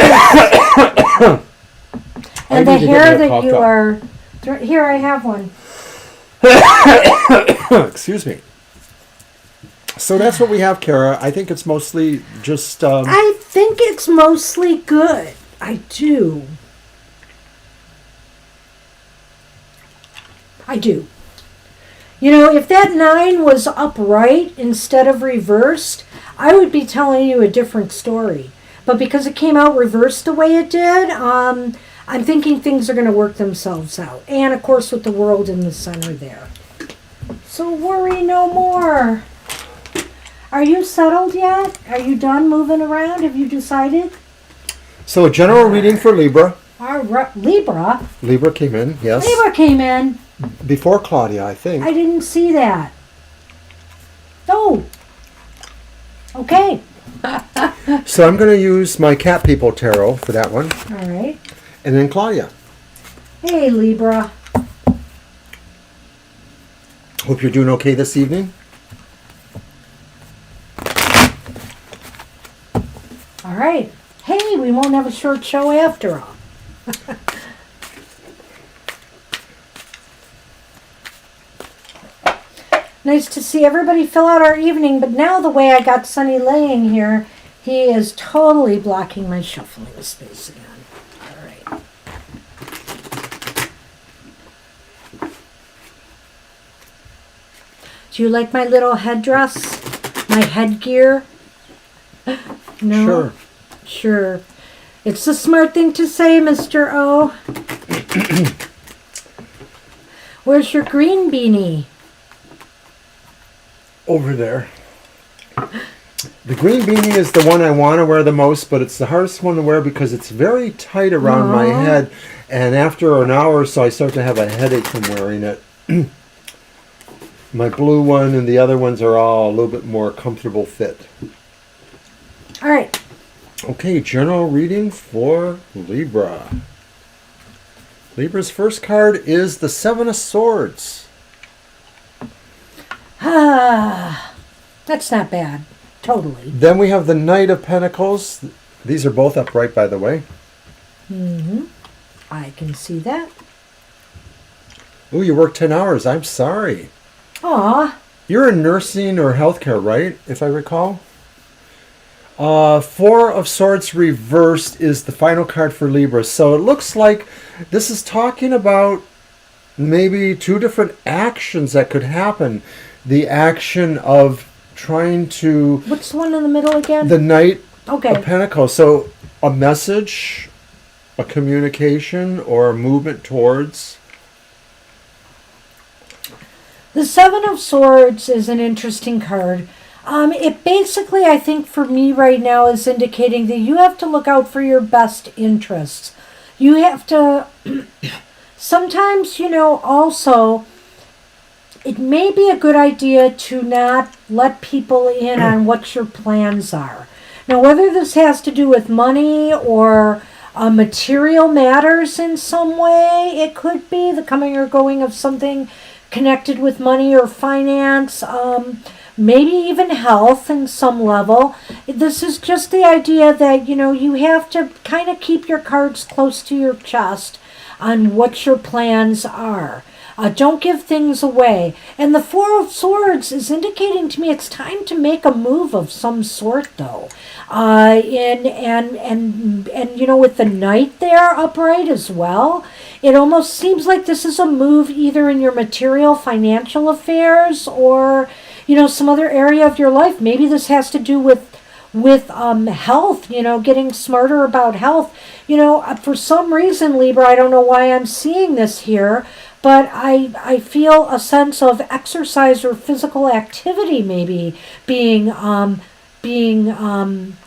And the hair that you are... Here, I have one. Excuse me. So that's what we have, Kara. I think it's mostly just... I think it's mostly good. I do. If that 9 was upright instead of reversed, I would be telling you a different story. But because it came out reversed the way it did, I'm thinking things are going to work themselves out. And, of course, with the world in the center there. So worry no more. Are you settled yet? Are you done moving around? Have you decided? So a general reading for Libra. Libra? Libra came in, yes. Libra came in. Before Claudia, I think. I didn't see that. Oh. Okay. So I'm going to use my Cat People Tarot for that one. All right. And then Claudia. Hey, Libra. Hope you're doing okay this evening. All right. Hey, we won't have a short show after all. Nice to see everybody fill out our evening, but now the way I got Sunny laying here, he is totally blocking my shuffling space again. All right. Do you like my little headdress? My headgear? No? Sure. Sure. It's the smart thing to say, Mr. O. Where's your green beanie? Over there. The green beanie is the one I want to wear the most, but it's the hardest one to wear because it's very tight around my head. And after an hour or so, I start to have a headache from wearing it. My blue one and the other ones are all a little bit more comfortable fit. All right. Okay, general reading for Libra. Libra's first card is the Seven of Swords. Ah, that's not bad. Totally. Then we have the Knight of Pentacles. These are both upright, by the way. Mm-hmm. I can see that. Oh, you worked 10 hours. I'm sorry. Aw. You're in nursing or healthcare, right? If I recall. Four of Swords reversed is the final card for Libra. So it looks like this is talking about maybe two different actions that could happen. The action of trying to... What's the one in the middle again? The Knight Okay. of Pentacles. So a message, a communication, or a movement towards... The Seven of Swords is an interesting card. It basically, I think for me right now, is indicating that you have to look out for your best interests. You have to... Sometimes, also, it may be a good idea to not let people in on what your plans are. Now, whether this has to do with money or material matters in some way, it could be the coming or going of something connected with money or finance, maybe even health in some level. This is just the idea that, you have to kind of keep your cards close to your chest on what your plans are. Don't give things away. And the Four of Swords is indicating to me it's time to make a move of some sort, though. With the Knight there upright as well, it almost seems like this is a move either in your material, financial affairs, or some other area of your life. Maybe this has to do with health, getting smarter about health. For some reason, Libra, I don't know why I'm seeing this here, but I feel a sense of exercise or physical activity maybe being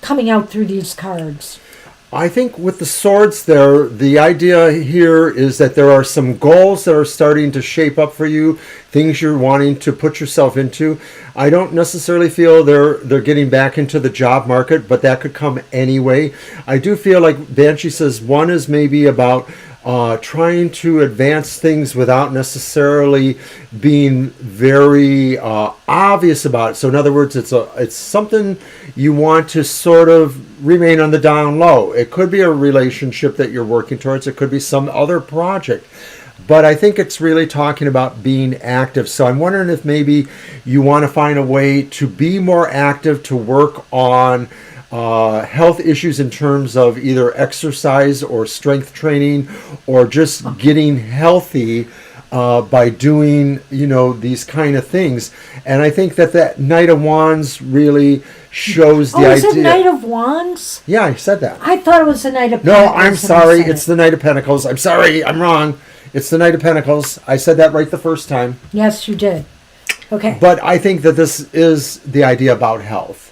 coming out through these cards. I think with the swords there, the idea here is that there are some goals that are starting to shape up for you, things you're wanting to put yourself into. I don't necessarily feel they're getting back into the job market, but that could come anyway. I do feel like Banshee says one is maybe about trying to advance things without necessarily being very obvious about it. So in other words, it's something you want to sort of remain on the down low. It could be a relationship that you're working towards. It could be some other project. But I think it's really talking about being active. So I'm wondering if maybe you want to find a way to be more active, to work on health issues in terms of either exercise or strength training, or just getting healthy by doing these kind of things. And I think that Knight of Wands really shows the idea. Is it Knight of Wands? Yeah, I said that. I thought it was the Knight of Pentacles. Pentacles. No, I'm sorry. It's the Knight of Pentacles. I'm sorry. I'm wrong. It's the Knight of Pentacles. I said that right the first time. Yes, you did. Okay. But I think that this is the idea about health.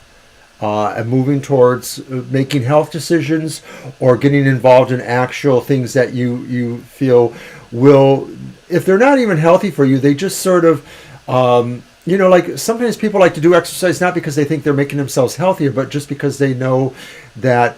And moving towards making health decisions or getting involved in actual things that you feel will, if they're not even healthy for you, they just sort of, like sometimes people like to do exercise not because they think they're making themselves healthier, but just because they know that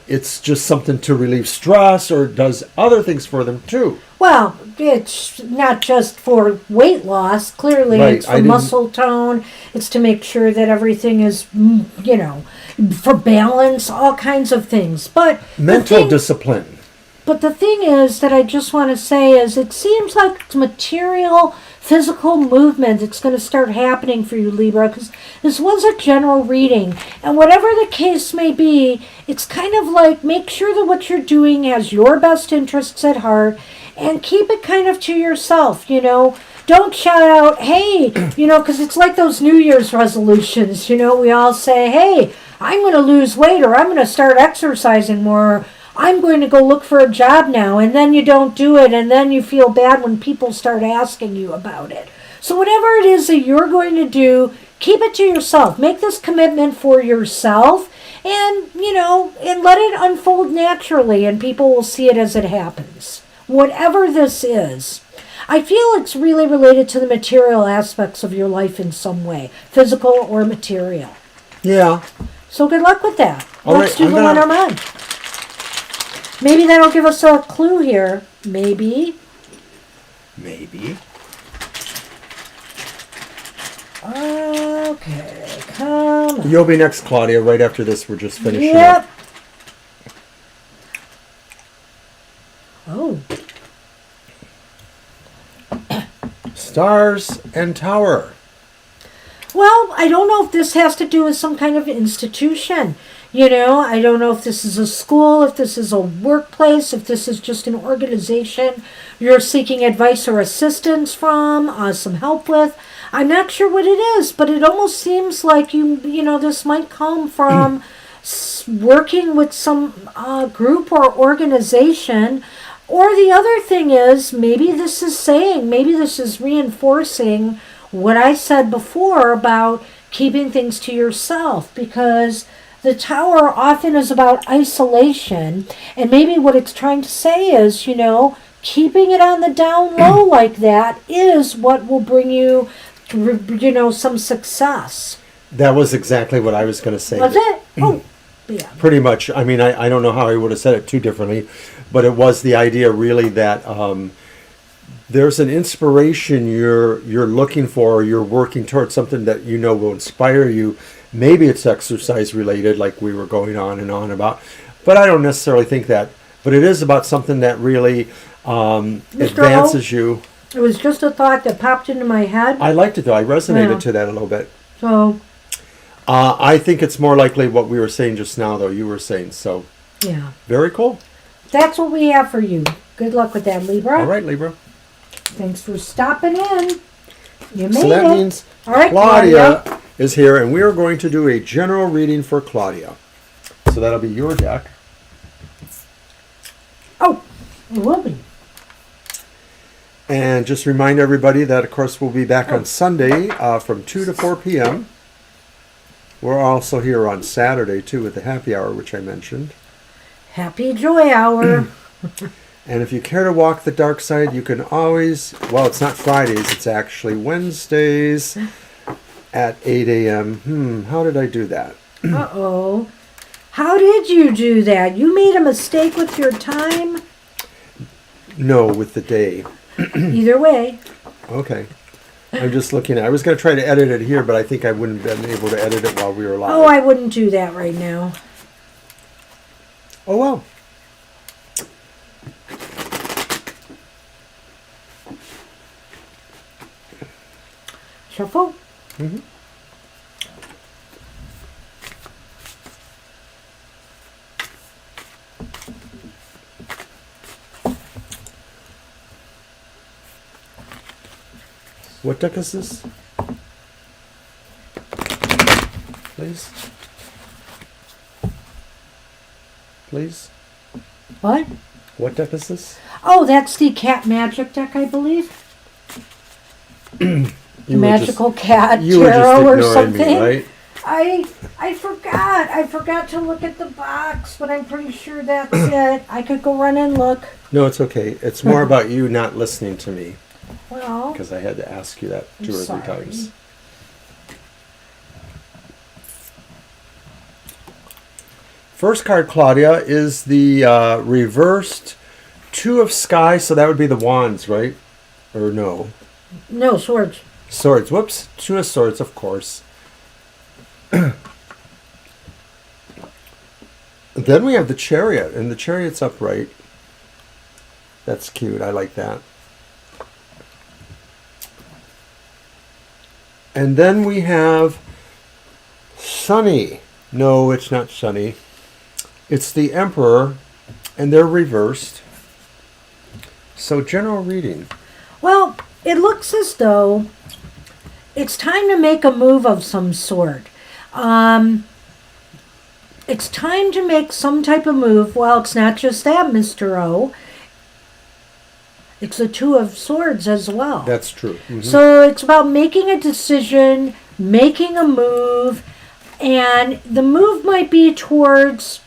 it's just something to relieve stress or does other things for them too. Well, it's not just for weight loss. Clearly, right. It's for muscle tone. It's to make sure that everything is, for balance, all kinds of things. But mental discipline. But the thing is that I just want to say is it seems like it's material, physical movement that's going to start happening for you, Libra, because this was a general reading. And whatever the case may be, it's kind of like make sure that what you're doing has your best interests at heart and keep it kind of to yourself, Don't shout out, hey, because it's like those New Year's resolutions, we all say, hey, I'm going to lose weight, or I'm going to start exercising more, I'm going to go look for a job now, and then you don't do it, and then you feel bad when people start asking you about it. So whatever it is that you're going to do, keep it to yourself. Make this commitment for yourself, and, and let it unfold naturally, and people will see it as it happens. Whatever this is. I feel it's really related to the material aspects of your life in some way, physical or material. Yeah. So good luck with that. Let's do the Lenormand. Maybe that'll give us a clue here. Maybe. Okay, come on. You'll be next, Claudia, right after this. We're just finishing up. Yep. Oh. Stars and Tower. Well, I don't know if this has to do with some kind of institution. I don't know if this is a school, if this is a workplace, if this is just an organization you're seeking advice or assistance from, some help with. I'm not sure what it is, but it almost seems like this might come from working with some group or organization. Or the other thing is, maybe this is reinforcing what I said before about keeping things to yourself, because the Tower often is about isolation, and maybe what it's trying to say is, keeping it on the down low like that is what will bring you, some success. That was exactly what I was going to say. Was it? Oh, yeah. Pretty much. I mean, I don't know how I would have said it too differently, but it was the idea really that there's an inspiration you're looking for, or you're working towards something that will inspire you. Maybe it's exercise related, like we were going on and on about, but I don't necessarily think that. But it is about something that really advances you. It was just a thought that popped into my head. I liked it though. I resonated to that a little bit. So I think it's more likely what we were saying just now, though. You were saying so. Yeah. Very cool. That's what we have for you. Good luck with that, Libra. All right, Libra. Thanks for stopping in. You made it. So that means all right, Claudia is here, and we are going to do a general reading for Claudia. So that'll be your deck. Oh, it will be. And just remind everybody that, of course, we'll be back on Sunday from 2 to 4 p.m. We're also here on Saturday, too, with the happy hour, which I mentioned. Happy Joy Hour. And if you care to walk the dark side, you can always, well, it's not Fridays, it's actually Wednesdays at 8 a.m. How did I do that? Uh-oh. How did you do that? You made a mistake with your time? No, with the day. Either way. Okay. I'm just looking at it. I was going to try to edit it here, but I think I wouldn't have been able to edit it while we were live. Oh, I wouldn't do that right now. Oh, well. Shuffle. Mm-hmm. What deck is this? Please? Please? What? What deck is this? Oh, that's the Cat Magic deck, I believe. Magical Cat Tarot or something. Me, right? I forgot. I forgot to look at the box, but I'm pretty sure that's it. I could go run and look. No, it's okay. It's more about you not listening to me. Well, because I had to ask you that two or three times. First card, Claudia, is the reversed Two of Sky, so that would be the Wands, right? Or no? No, Swords. Swords. Whoops. Two of Swords, of course. Then we have the Chariot, and the Chariot's upright. That's cute. I like that. And then we have Sunny. No, it's not Sunny. It's the Emperor, and they're reversed. So, general reading. Well, it looks as though it's time to make a move of some sort. It's time to make some type of move. Well, it's not just that, Mr. O. It's the Two of Swords as well. That's true. Mm-hmm. So it's about making a decision, making a move, and the move might be towards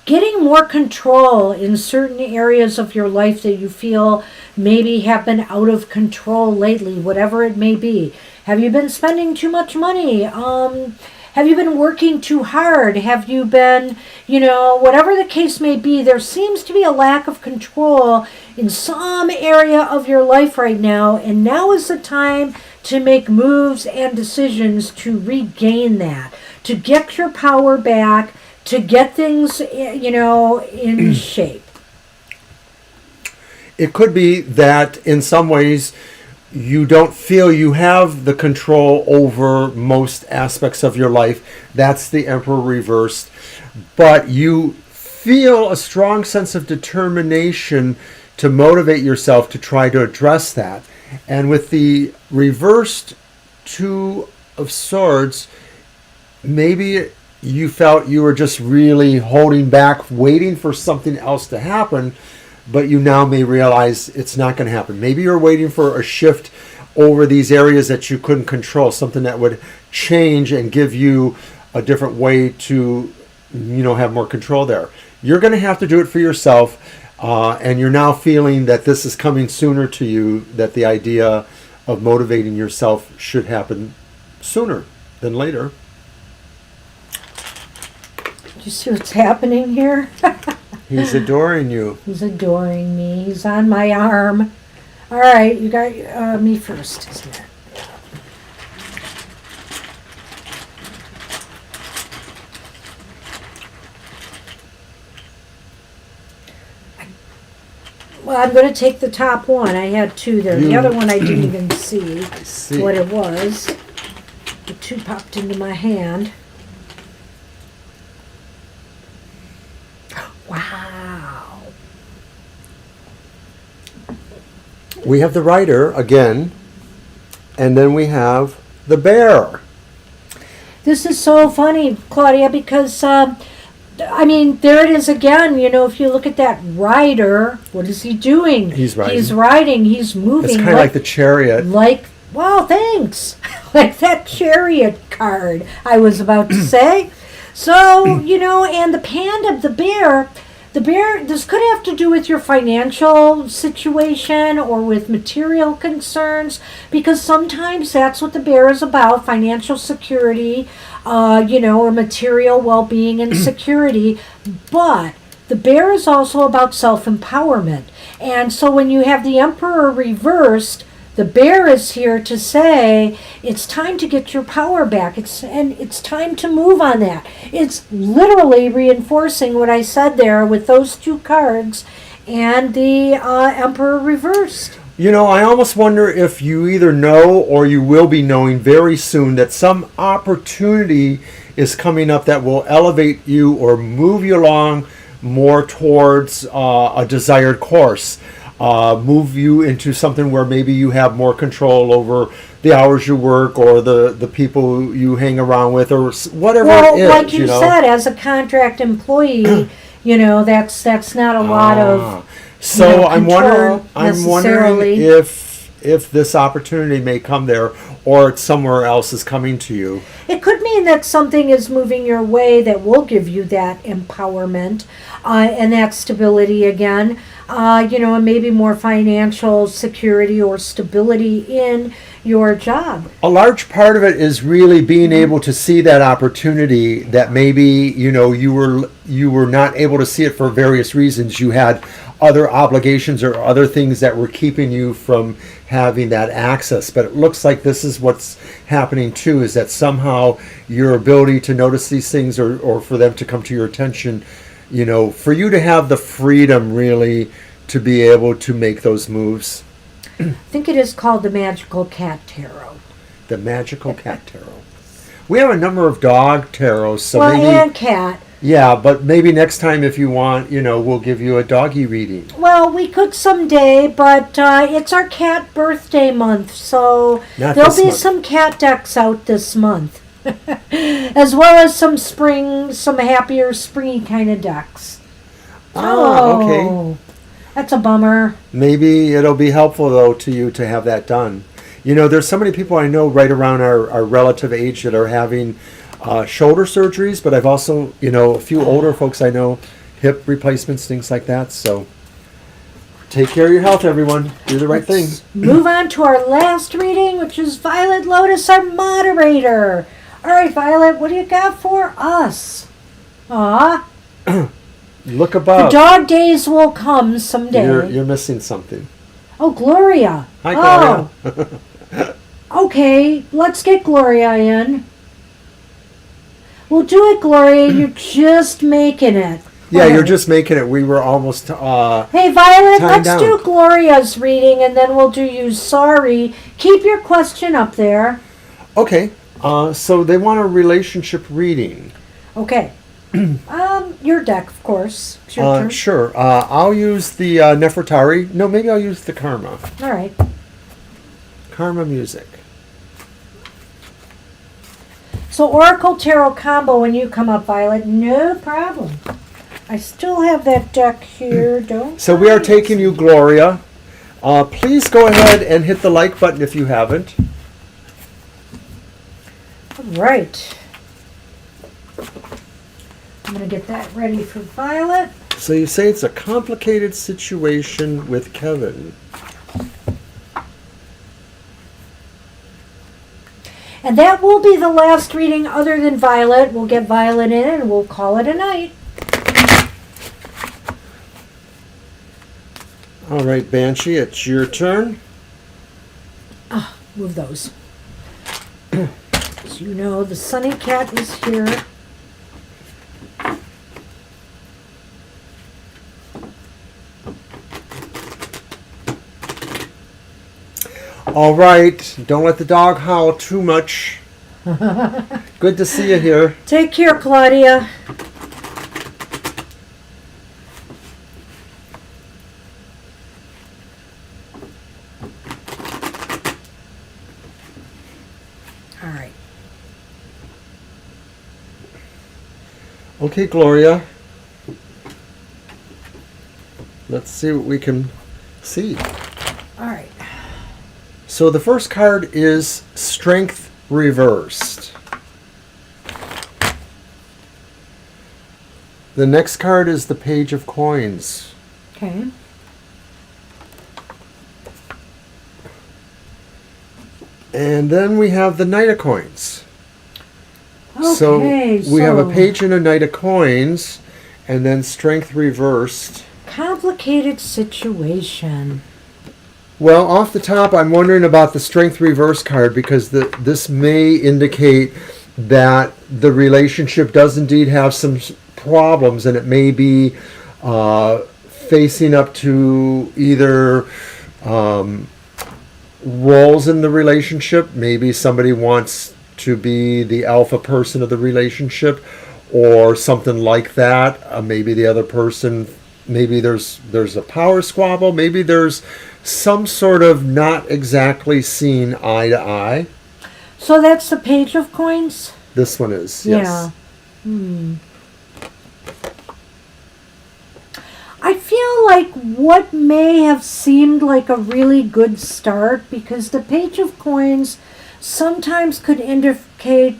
getting more control in certain areas of your life that you feel maybe have been out of control lately, whatever it may be. Have you been spending too much money? Have you been working too hard? Have you been, whatever the case may be, there seems to be a lack of control in some area of your life right now, and now is the time to make moves and decisions to regain that, to get your power back, to get things, in shape. It could be that in some ways you don't feel you have the control over most aspects of your life. That's the Emperor reversed. But you feel a strong sense of determination to motivate yourself to try to address that. And with the reversed Two of Swords, maybe you felt you were just really holding back, waiting for something else to happen, but you now may realize it's not going to happen. Maybe you're waiting for a shift over these areas that you couldn't control, something that would change and give you a different way to, have more control there. You're going to have to do it for yourself, and you're now feeling that this is coming sooner to you, that the idea of motivating yourself should happen sooner than later. Do you see what's happening here? He's adoring you. He's adoring me. He's on my arm. All right, you got me first, isn't it? Well, I'm going to take the top one. I had two there. The other one I didn't even see what it was. The two popped into my hand. Wow. We have the Rider again, and then we have the Bear. This is so funny, Claudia, because, there it is again. If you look at that Rider, what is he doing? He's riding. He's riding. He's moving. It's kind of like the Chariot. Well, thanks. Like that Chariot card I was about to say. So, and the panda, the bear, this could have to do with your financial situation or with material concerns, because sometimes that's what the bear is about, financial security, or material well-being and security. But the bear is also about self-empowerment. And so when you have the Emperor reversed, the bear is here to say it's time to get your power back. It's time to move on that. It's literally reinforcing what I said there with those two cards and the Emperor reversed. I almost wonder if you either know or you will be knowing very soon that some opportunity is coming up that will elevate you or move you along more towards a desired course. Move you into something where maybe you have more control over the hours you work or the people you hang around with or whatever it is. Like you said, as a contract employee, that's not a lot of So I'm wondering if this opportunity may come there or somewhere else is coming to you. It could mean that something is moving your way that will give you that empowerment and that stability again. And maybe more financial security or stability in your job. A large part of it is really being able to see that opportunity that maybe, you were not able to see it for various reasons. You had other obligations or other things that were keeping you from having that access. But it looks like this is what's happening too, is that somehow your ability to notice these things or for them to come to your attention, for you to have the freedom really to be able to make those moves. I think it is called the Magical Cat Tarot. The Magical Cat Tarot. We have a number of dog tarots, so maybe and cat. Yeah, but maybe next time if you want, we'll give you a doggy reading. Well, we could someday, but it's our cat birthday month, so there'll be some cat decks out this month. As well as some happier springy kind of decks. Okay. That's a bummer. Maybe it'll be helpful, though, to you to have that done. There's so many people I know right around our relative age that are having shoulder surgeries, but I've also, a few older folks I know, hip replacements, things like that. So take care of your health, everyone. Do the right thing. Move on to our last reading, which is Violet Lotus, our moderator. All right, Violet, what do you got for us? Look above. The dog days will come someday. You're missing something. Oh, Gloria. Hi, Gloria. Oh. Okay, let's get Gloria in. We'll do it, Gloria. You're just making it. Yeah, you're Alright. just making it. We were almost. Hey, Violet, Time let's down. do Gloria's reading, and then we'll do you. Sorry. Keep your question up there. Okay. So they want a relationship reading. Okay. Your deck, of course. It's your turn. Sure. I'll use the Nefertari. No, maybe I'll use the Karma. All right. Karma music. So Oracle Tarot combo when you come up, Violet. No problem. I still have that deck here. Don't. So we are worry. taking you, Gloria. Please go ahead and hit the like button if you haven't. All right. I'm going to get that ready for Violet. So you say it's a complicated situation with Kevin. And that will be the last reading other than Violet. We'll get Violet in and we'll call it a night. All right, Banshee, it's your turn. Move those. So you know the Sunny Cat is here. All right, don't let the dog howl too much. Good to see you here. Take care, Claudia. All right. Okay, Gloria. Let's see what we can see. All right. So the first card is Strength Reversed. The next card is the Page of Coins. Okay. And then we have the Knight of Coins. Okay. So we have a Page and a Knight of Coins, and then Strength Reversed. Complicated situation. Well, off the top, I'm wondering about the Strength Reverse card because this may indicate that the relationship does indeed have some problems, and it may be facing up to either roles in the relationship. Maybe somebody wants to be the alpha person of the relationship or something like that. Maybe the other person, maybe there's a power squabble. Maybe there's some sort of not exactly seen eye to eye. So that's the Page of Coins? This one is, yes. Yeah. I feel like what may have seemed like a really good start, because the Page of Coins sometimes could indicate,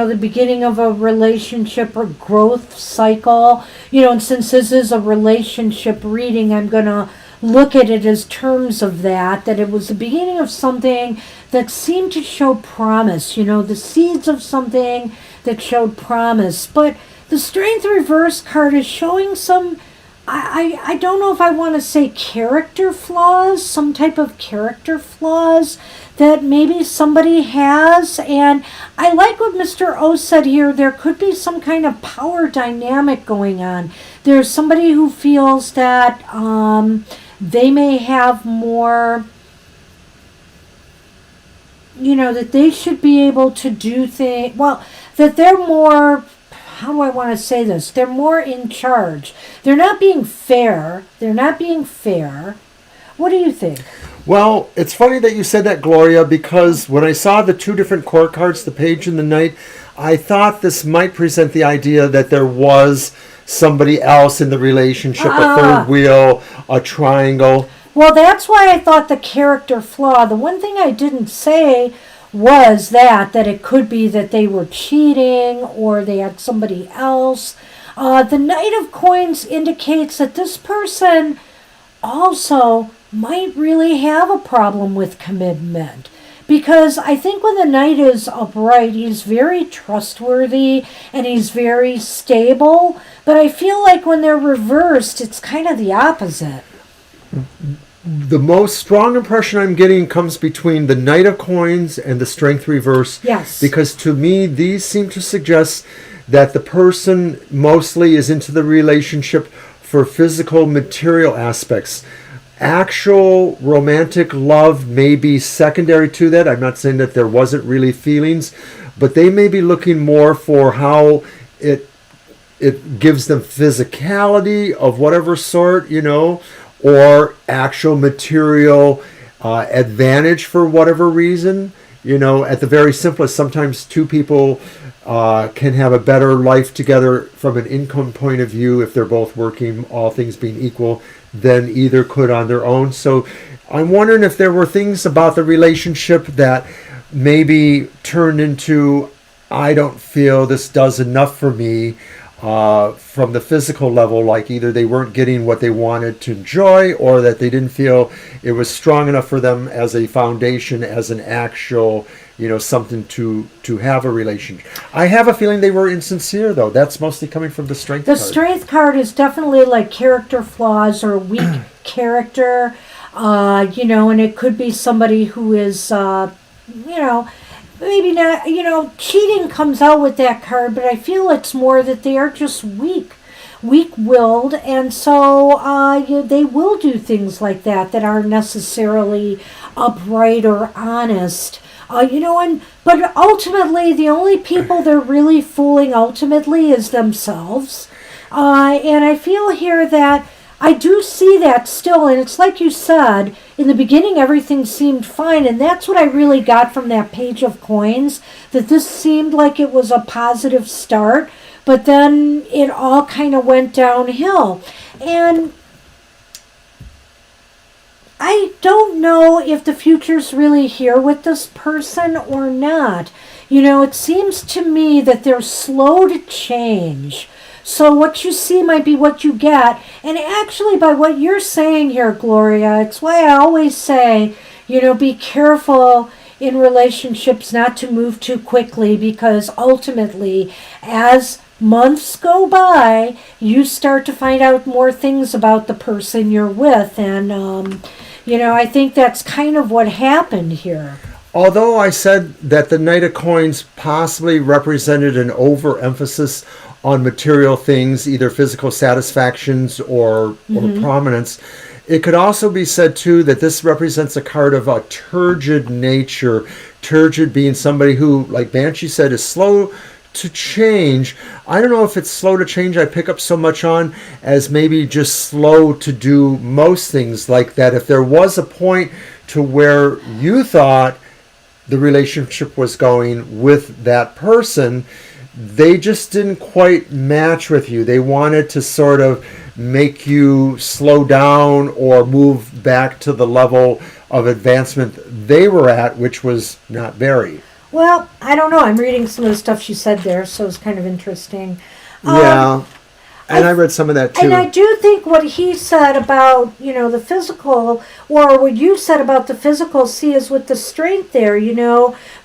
the beginning of a relationship or growth cycle. And since this is a relationship reading, I'm going to look at it as terms of that it was the beginning of something that seemed to show promise, the seeds of something that showed promise. But the Strength Reverse card is showing some, I don't know if I want to say character flaws, some type of character flaws that maybe somebody has. And I like what Mr. O said here. There could be some kind of power dynamic going on. There's somebody who feels that they may have more, that they should be able to do things, that they're more, how do I want to say this? They're more in charge. They're not being fair. What do you think? Well, it's funny that you said that, Gloria, because when I saw the two different court cards, the Page and the Knight, I thought this might present the idea that there was somebody else in the relationship, a third wheel, a triangle. Well, that's why I thought the character flaw. The one thing I didn't say was that it could be that they were cheating or they had somebody else. The Knight of Coins indicates that this person also might really have a problem with commitment. Because I think when the Knight is upright, he's very trustworthy and he's very stable. But I feel like when they're reversed, it's kind of the opposite. The most strong impression I'm getting comes between the Knight of Coins and the Strength Reverse. Yes. Because to me, these seem to suggest that the person mostly is into the relationship for physical, material aspects. Actual romantic love may be secondary to that. I'm not saying that there wasn't really feelings, but they may be looking more for how it gives them physicality of whatever sort, or actual material advantage for whatever reason. At the very simplest, sometimes two people can have a better life together from an income point of view if they're both working, all things being equal, than either could on their own. So I'm wondering if there were things about the relationship that maybe turned into, I don't feel this does enough for me, from the physical level, like either they weren't getting what they wanted to enjoy, or that they didn't feel it was strong enough for them as a foundation, as an actual, something to have a relationship. I have a feeling they were insincere, though. That's mostly coming from the strength card. The strength card is definitely like character flaws or weak character, and it could be somebody who is, maybe not, cheating comes out with that card, but I feel it's more that they are just weak-willed, and so they will do things like that aren't necessarily upright or honest. But ultimately, the only people they're really fooling ultimately is themselves. And I feel here that I do see that still, and it's like you said, in the beginning everything seemed fine, and that's what I really got from that page of coins, that this seemed like it was a positive start, but then it all kind of went downhill. And I don't know if the future's really here with this person or not. It seems to me that they're slow to change. So what you see might be what you get. And actually, by what you're saying here, Gloria, it's why I always say, be careful in relationships not to move too quickly, because ultimately, as months go by, you start to find out more things about the person you're with. And, I think that's kind of what happened here. Although I said that the Knight of Coins possibly represented an overemphasis on material things, either physical satisfactions or prominence, it could also be said, too, that this represents a card of a turgid nature. Turgid being somebody who, like Banshee said, is slow to change. I don't know if it's slow to change I pick up so much on as maybe just slow to do most things, like that if there was a point to where you thought the relationship was going with that person, they just didn't quite match with you. They wanted to sort of make you slow down or move back to the level of advancement they were at, which was not very. Well, I don't know. I'm reading some of the stuff she said there, so it's kind of interesting. Yeah. And I read some of that too. And I do think what he said about, the physical, or what you said about the physical, is with the strength there,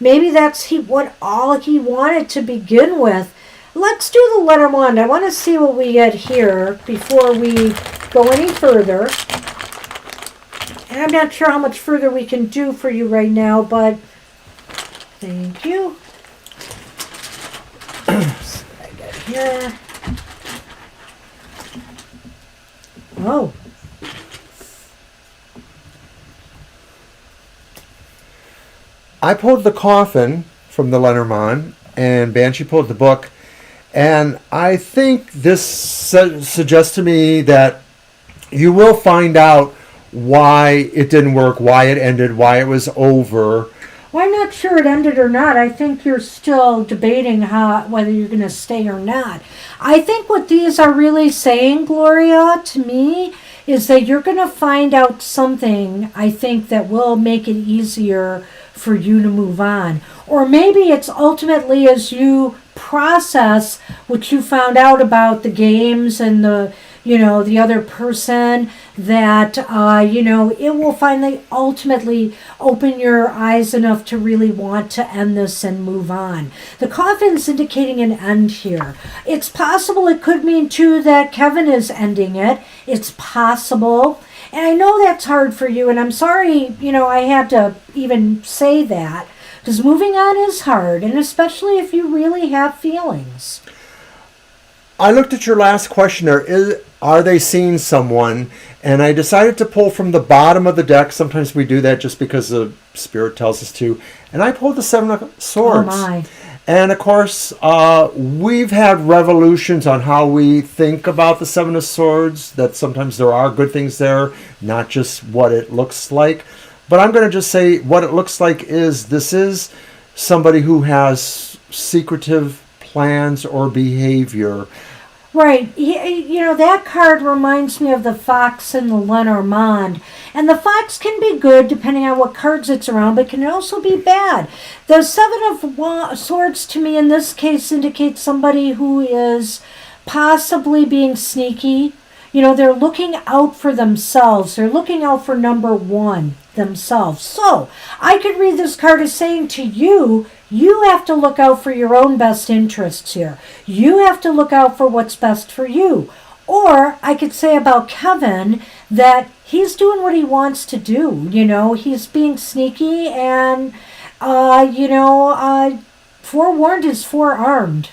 maybe that's what all he wanted to begin with. Let's do the Lenormand. I want to see what we get here before we go any further. And I'm not sure how much further we can do for you right now, but thank you. I got here. Oh. I pulled the coffin from the Lenormand, and Banshee pulled the book, and I think this suggests to me that you will find out why it didn't work, why it ended, why it was over. Well, I'm not sure it ended or not. I think you're still debating whether you're going to stay or not. I think what these are really saying, Gloria, to me, is that you're going to find out something, I think, that will make it easier for you to move on. Or maybe it's ultimately as you process what you found out about the games and the other person, that, it will finally ultimately open your eyes enough to really want to end this and move on. The coffin's indicating an end here. It's possible it could mean, too, that Kevin is ending it. It's possible. And I know that's hard for you, and I'm sorry, I had to even say that, because moving on is hard, and especially if you really have feelings. I looked at your last question there. Are they seeing someone? And I decided to pull from the bottom of the deck. Sometimes we do that just because the spirit tells us to. And I pulled the Seven of Swords. Oh my. And of course, we've had revolutions on how we think about the Seven of Swords, that sometimes there are good things there, not just what it looks like. But I'm going to just say what it looks like is this is somebody who has secretive plans or behavior. Right. You know, that card reminds me of the fox in the Lenormand. And the fox can be good depending on what cards it's around, but can also be bad. The Seven of Swords to me in this case indicates somebody who is possibly being sneaky. You know, they're looking out for themselves. They're looking out for number one, themselves. So I could read this card as saying to you, you have to look out for your own best interests here. You have to look out for what's best for you. Or I could say about Kevin that he's doing what he wants to do. You know, he's being sneaky and, forewarned is forearmed.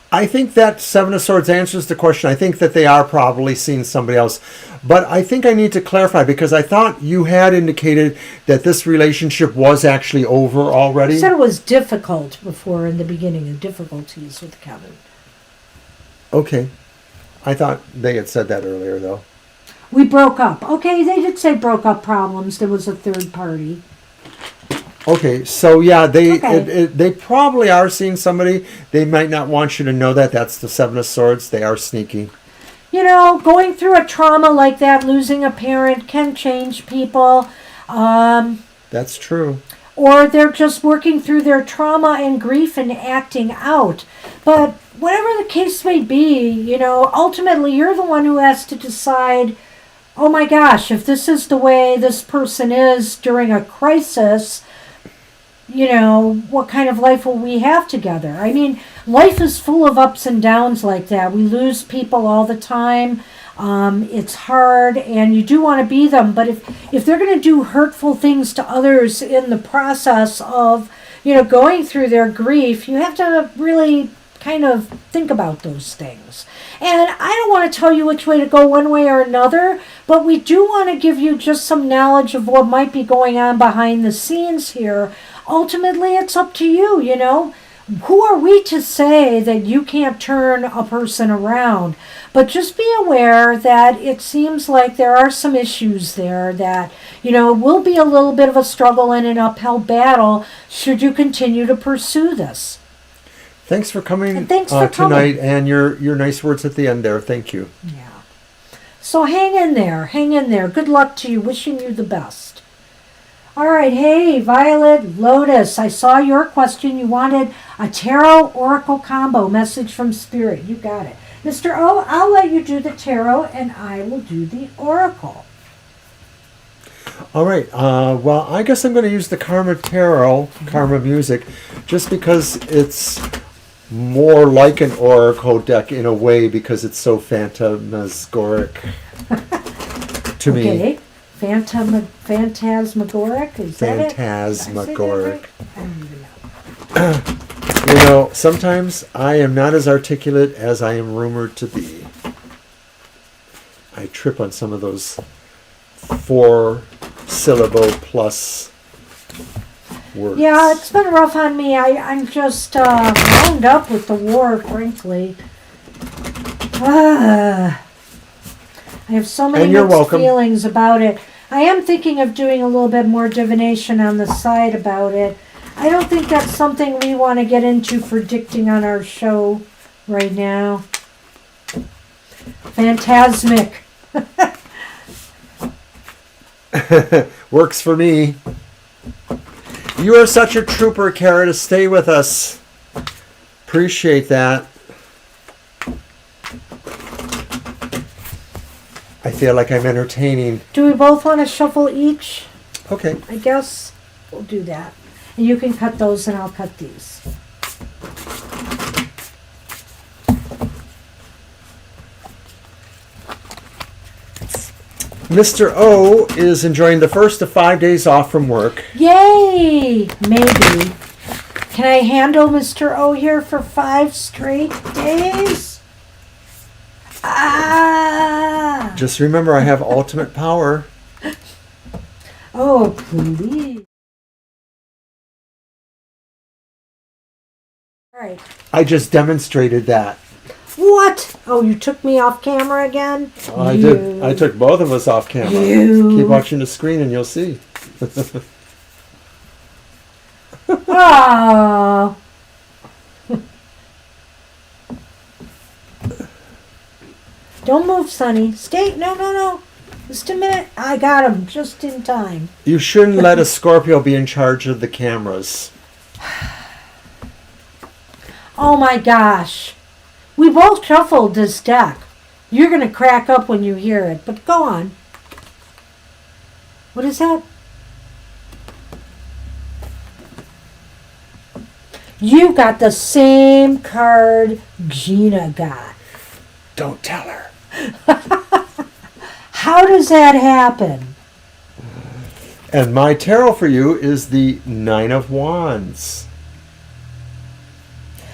I think that Seven of Swords answers the question. I think that they are probably seeing somebody else. But I think I need to clarify because I thought you had indicated that this relationship was actually over already. You said it was difficult before in the beginning, the difficulties with Kevin. Okay. I thought they had said that earlier, though. We broke up. Okay, they did say broke up problems. There was a third party. Okay, so yeah, Okay. they probably are seeing somebody. They might not want you to know that. That's the Seven of Swords. They are sneaky. You know, going through a trauma like that, losing a parent can change people. That's true. Or they're just working through their trauma and grief and acting out. But whatever the case may be, you know, ultimately you're the one who has to decide, oh my gosh, if this is the way this person is during a crisis, you know, what kind of life will we have together? I mean, life is full of ups and downs like that. We lose people all the time. It's hard, and you do want to be them. But if they're going to do hurtful things to others in the process of, you know, going through their grief, you have to really kind of think about those things. And I don't want to tell you which way to go one way or another, but we do want to give you just some knowledge of what might be going on behind the scenes here. Ultimately, it's up to you, you know. Who are we to say that you can't turn a person around? But just be aware that it seems like there are some issues there that, you know, will be a little bit of a struggle and an uphill battle should you continue to pursue this. Thanks for coming And thanks for tonight, and your nice words at the end there. Thank you. Yeah. So hang in there. Hang in there. Good luck to you. Wishing you the best. All right. Hey, Violet Lotus. I saw your question. You wanted a Tarot Oracle combo message from Spirit. You got it. Mr. O, I'll let you do the Tarot, and I will do the Oracle. All right. Well, I guess I'm going to use the Karma Tarot, Karma Music, just because it's more like an Oracle deck in a way because it's so phantasmagoric to me. Okay. Phantasmagoric? Is that it? Phantasmagoric. I don't even know. You know, sometimes I am not as articulate as I am rumored to be. I trip on some of those 4-syllable plus words. Yeah, it's been rough on me. I'm just wound up with the war, frankly. I have so many mixed feelings about it. I am thinking of doing a little bit more divination on the side about it. I don't think that's something we want to get into predicting on our show right now. Phantasmic. Works for me. You are such a trooper, Kara, to stay with us. Appreciate that. I feel like I'm entertaining. Do we both want to shuffle each? Okay. I guess we'll do that. And you can cut those and I'll cut these. Mr. O is enjoying the first of 5 days off from work. Yay! Maybe. Can I handle Mr. O here for 5 straight days? Ah! Just remember, I have ultimate power. Oh, please. All right. I just demonstrated that. What? Oh, you took me off camera again? Oh, I did. I took both of us off camera. Keep watching the screen and you'll see. Oh. Don't move, Sonny. Stay. No. Just a minute. I got him just in time. You shouldn't let a Scorpio be in charge of the cameras. Oh my gosh. We both shuffled this deck. You're going to crack up when you hear it, but go on. What is that? You got the same card Gina got. Don't tell her. How does that happen? And my tarot for you is the Nine of Wands.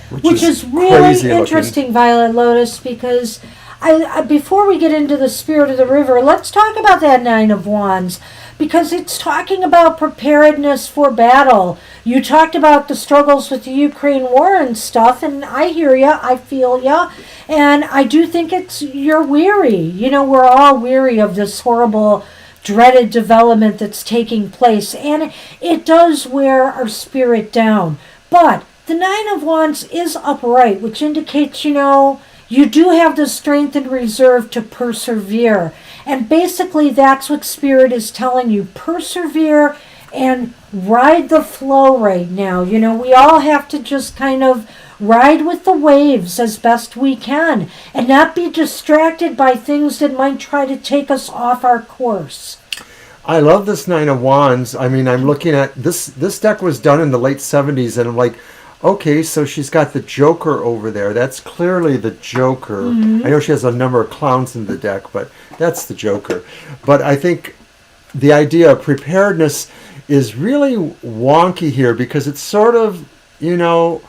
Which is really interesting, Violet Lotus, because I before we get into the spirit of the river, let's talk about that Nine of Wands, because it's talking about preparedness for battle. You talked about the struggles with the Ukraine war and stuff, and I hear you, I feel you, and I do think you're weary. You know, we're all weary of this horrible, dreaded development that's taking place, and it does wear our spirit down. But the Nine of Wands is upright, which indicates, you know, you do have the strength and reserve to persevere. And basically that's what Spirit is telling you. Persevere and ride the flow right now. You know, we all have to just kind of ride with the waves as best we can and not be distracted by things that might try to take us off our course. I love this Nine of Wands. I mean, I'm looking at this. This deck was done in the late 70s, and I'm like, okay, so she's got the Joker over there. That's clearly the Joker. Mm-hmm. I know she has a number of clowns in the deck, but that's the Joker. But I think the idea of preparedness is really wonky here because it sort of, you know,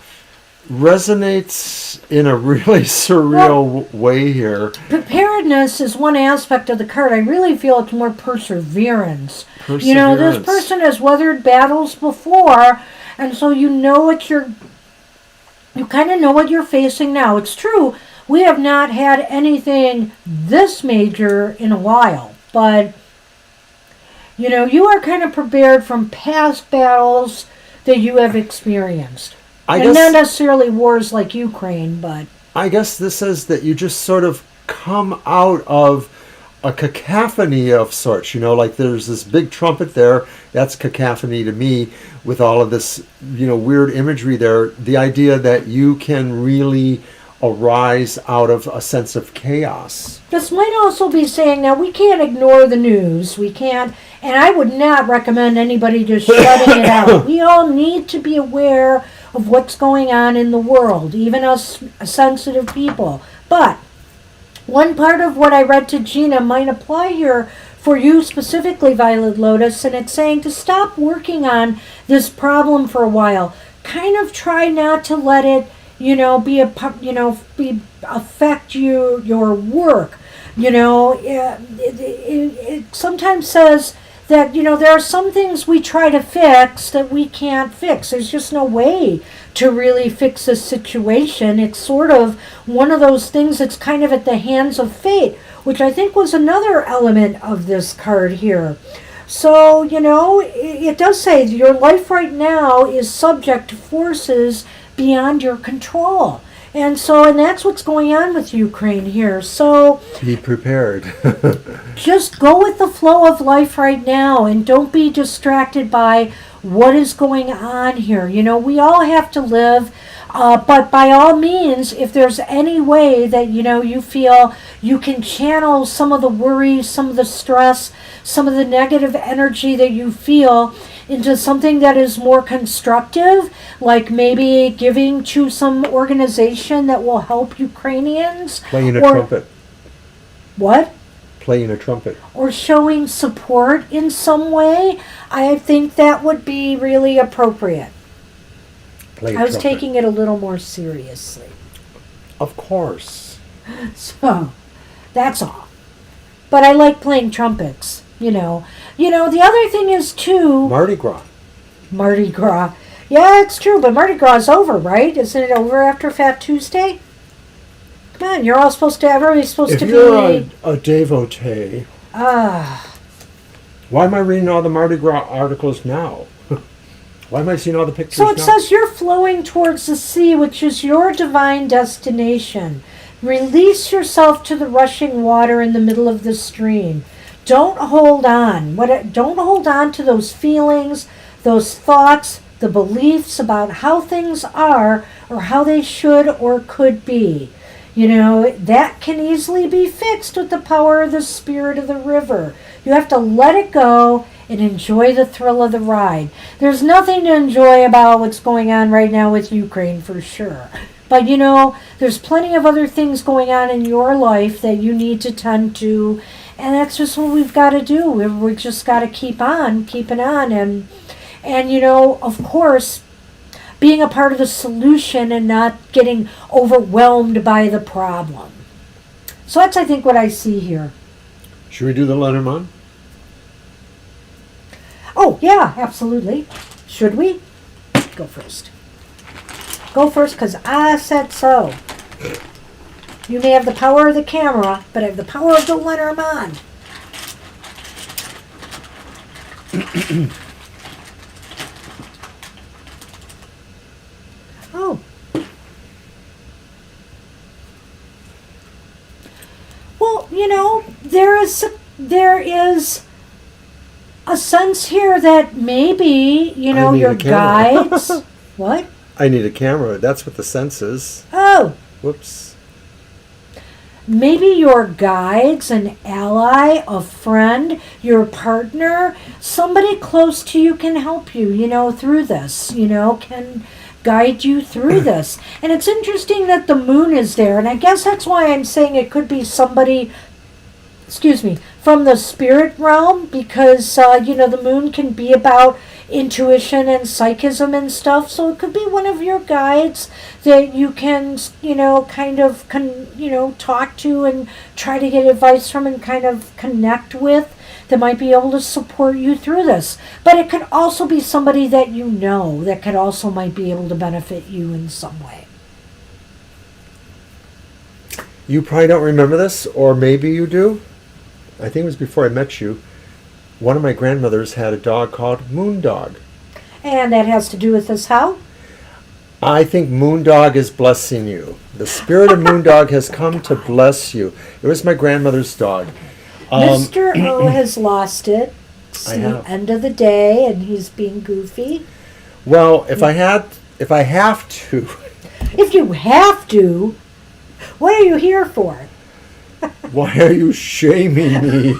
resonates in a really surreal way here. Preparedness is one aspect of the card. I really feel it's more perseverance. You know, this person has weathered battles before, and so you know what you kind of know what you're facing now. It's true, we have not had anything this major in a while, but you know, you are kind of prepared from past battles that you have experienced. And not necessarily wars like Ukraine, but I guess this says that you just sort of come out of a cacophony of sorts, you know, like there's this big trumpet there, that's cacophony to me, with all of this, you know, weird imagery there. The idea that you can really arise out of a sense of chaos. This might also be saying, now we can't ignore the news, we can't, and I would not recommend anybody just shutting it out. We all need to be aware of what's going on in the world, even us sensitive people. But one part of what I read to Gina might apply here for you specifically, Violet Lotus, and it's saying to stop working on this problem for a while. Kind of try not to let it, you know, affect your work. You know, it sometimes says that, you know, there are some things we try to fix that we can't fix. There's just no way to really fix this situation. It's sort of one of those things that's kind of at the hands of fate, which I think was another element of this card here. So, you know, it does say your life right now is subject to forces beyond your control. And that's what's going on with Ukraine here. So be prepared. Just go with the flow of life right now and don't be distracted by what is going on here. You know, we all have to live, but by all means, if there's any way that, you know, you feel you can channel some of the worry, some of the stress, some of the negative energy that you feel into something that is more constructive, like maybe giving to some organization that will help Ukrainians. Playing a trumpet. What? Playing a trumpet. Or showing support in some way, I think that would be really appropriate. I was taking it a little more seriously. Of course. So, That's all. But I like playing trumpets, you know. You know, the other thing is, too... Mardi Gras. Mardi Gras. Yeah, it's true, but Mardi Gras is over, right? Isn't it over after Fat Tuesday? Come on, you're all supposed to... Everybody's supposed to If be... you're a devotee... Ah... Why am I reading all the Mardi Gras articles now? Why am I seeing all the pictures So it now? says you're flowing towards the sea, which is your divine destination. Release yourself to the rushing water in the middle of the stream. Don't hold on. Don't hold on to those feelings, those thoughts, the beliefs about how things are or how they should or could be. You know, that can easily be fixed with the power of the spirit of the river. You have to let it go and enjoy the thrill of the ride. There's nothing to enjoy about what's going on right now with Ukraine, for sure. But, you know, there's plenty of other things going on in your life that you need to tend to. And that's just what we've got to do. We just got to keep on, keeping on. And, you know, of course, being a part of the solution and not getting overwhelmed by the problem. So that's, I think, what I see here. Should we do the Lenormand? Oh, yeah, absolutely. Should we? Go first. Go first, because I said so. You may have the power of the camera, but I have the power of the Lenormand. Oh. Well, you know, there is a sense here that maybe, you know, your guides... What? I need a camera. That's what the sense is. Oh. Whoops. Maybe your guides, an ally, a friend, your partner, somebody close to you can help you, you know, through this, you know, can guide you through this. And it's interesting that the moon is there, and I guess that's why I'm saying it could be somebody, from the spirit realm, because, you know, the moon can be about intuition and psychism and stuff, so it could be one of your guides that you can, you know, talk to and try to get advice from and kind of connect with, that might be able to support you through this. But it could also be somebody that you know that could also might be able to benefit you in some way. You probably don't remember this, or maybe you do. I think it was before I met you. One of my grandmothers had a dog called Moondog. And that has to do with this how? I think Moondog is blessing you. The spirit of Moondog has come to bless you. It was my grandmother's dog. Mr. O has lost it. It's I the have. end of the day, and he's being goofy. Well, if I have to. If you have to, what are you here for? Why are you shaming me?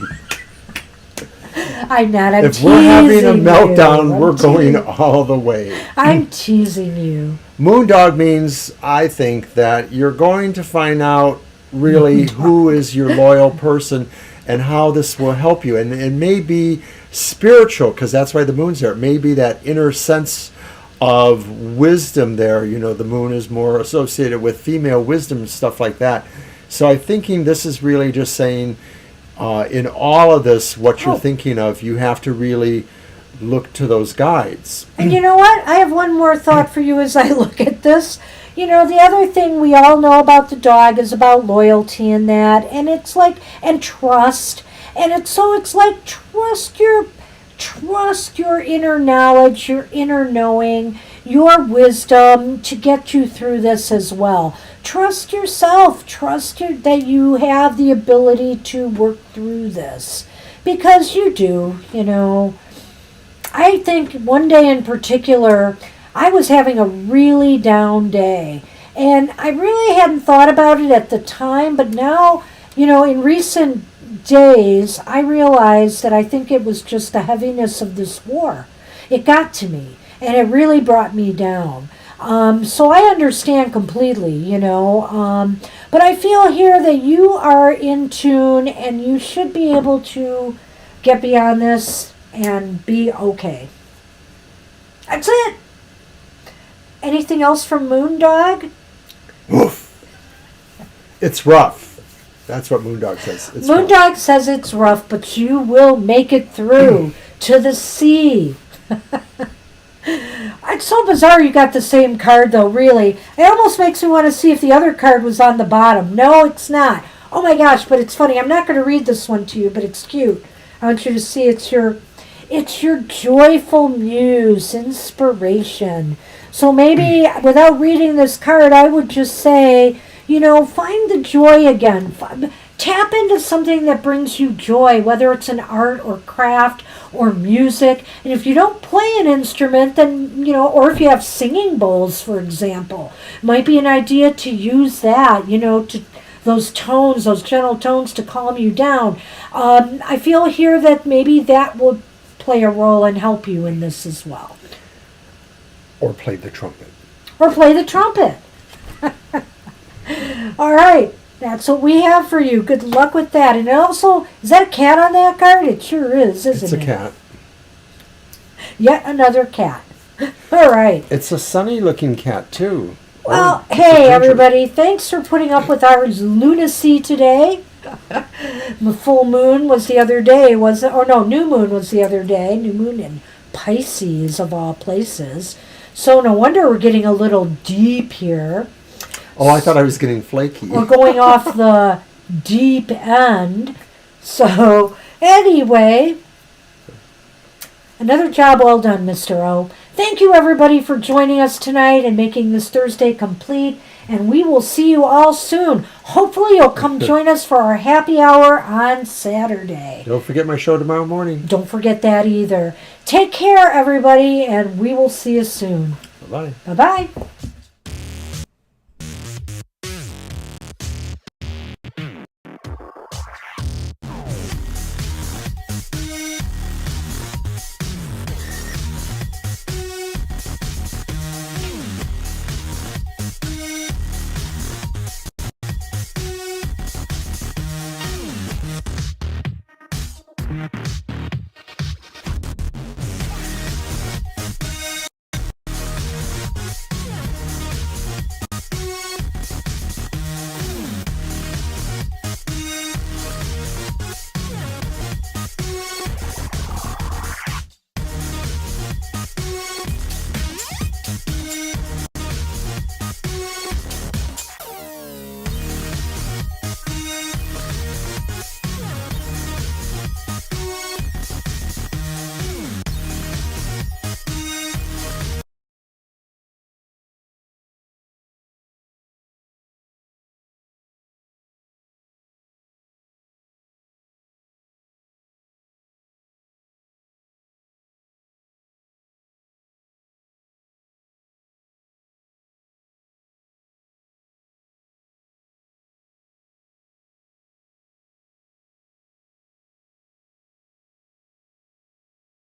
I'm not. I'm If teasing we're having a you. meltdown, I'm we're going teasing- all the way. I'm teasing you. Moondog means, I think, that you're going to find out really who is your loyal person and how this will help you. And it may be spiritual, because that's why the moon's there. It may be that inner sense of wisdom there. You know, the moon is more associated with female wisdom and stuff like that. So I'm thinking this is really just saying, in all of this, what you're thinking of, you have to really look to those guides. And you know what? I have one more thought for you as I look at this. You know, the other thing we all know about the dog is about loyalty and that, and it's like, and trust, and it's like trust your inner knowledge, your inner knowing, your wisdom to get you through this as well. Trust yourself. That you have the ability to work through this, because you do. You know, I think one day in particular, I was having a really down day, and I really hadn't thought about it at the time, but now, you know, in recent days, I realized that I think it was just the heaviness of this war. It got to me, and it really brought me down. So I understand completely, you know, but I feel here that you are in tune, and you should be able to get beyond this and be okay. That's it. Anything else from Moondog? Woof. It's rough. That's what Moondog says. It's Moondog says it's rough, but you will make it through to the sea. It's so bizarre you got the same card, though, really. It almost makes me want to see if the other card was on the bottom. No, it's not. Oh my gosh, but it's funny. I'm not going to read this one to you, but it's cute. I want you to see it's your joyful muse, inspiration. So maybe without reading this card, I would just say, find the joy again. Tap into something that brings you joy, whether it's an art or craft or music. And if you don't play an instrument, then, or if you have singing bowls, for example, it might be an idea to use that, to those tones, those gentle tones to calm you down. I feel here that maybe that will play a role and help you in this as well. Or play the trumpet. Or play the trumpet. All right. That's what we have for you. Good luck with that. And also, is that a cat on that card? It sure is, isn't it? It's a cat. Yet another cat. All right. It's a sunny looking cat, too. Well, hey, everybody. Thanks for putting up with our lunacy today. The full moon was the other day, was it? Or no, new moon was the other day. New moon in Pisces, of all places. So no wonder we're getting a little deep here. Oh, I thought I was getting flaky. We're going off the deep end. So, anyway, another job well done, Mr. O. Thank you, everybody, for joining us tonight and making this Thursday complete. And we will see you all soon. Hopefully, you'll come join us for our happy hour on Saturday. Don't forget my show tomorrow morning. Don't forget that either. Take care, everybody, and we will see you soon. Bye-bye. Bye-bye.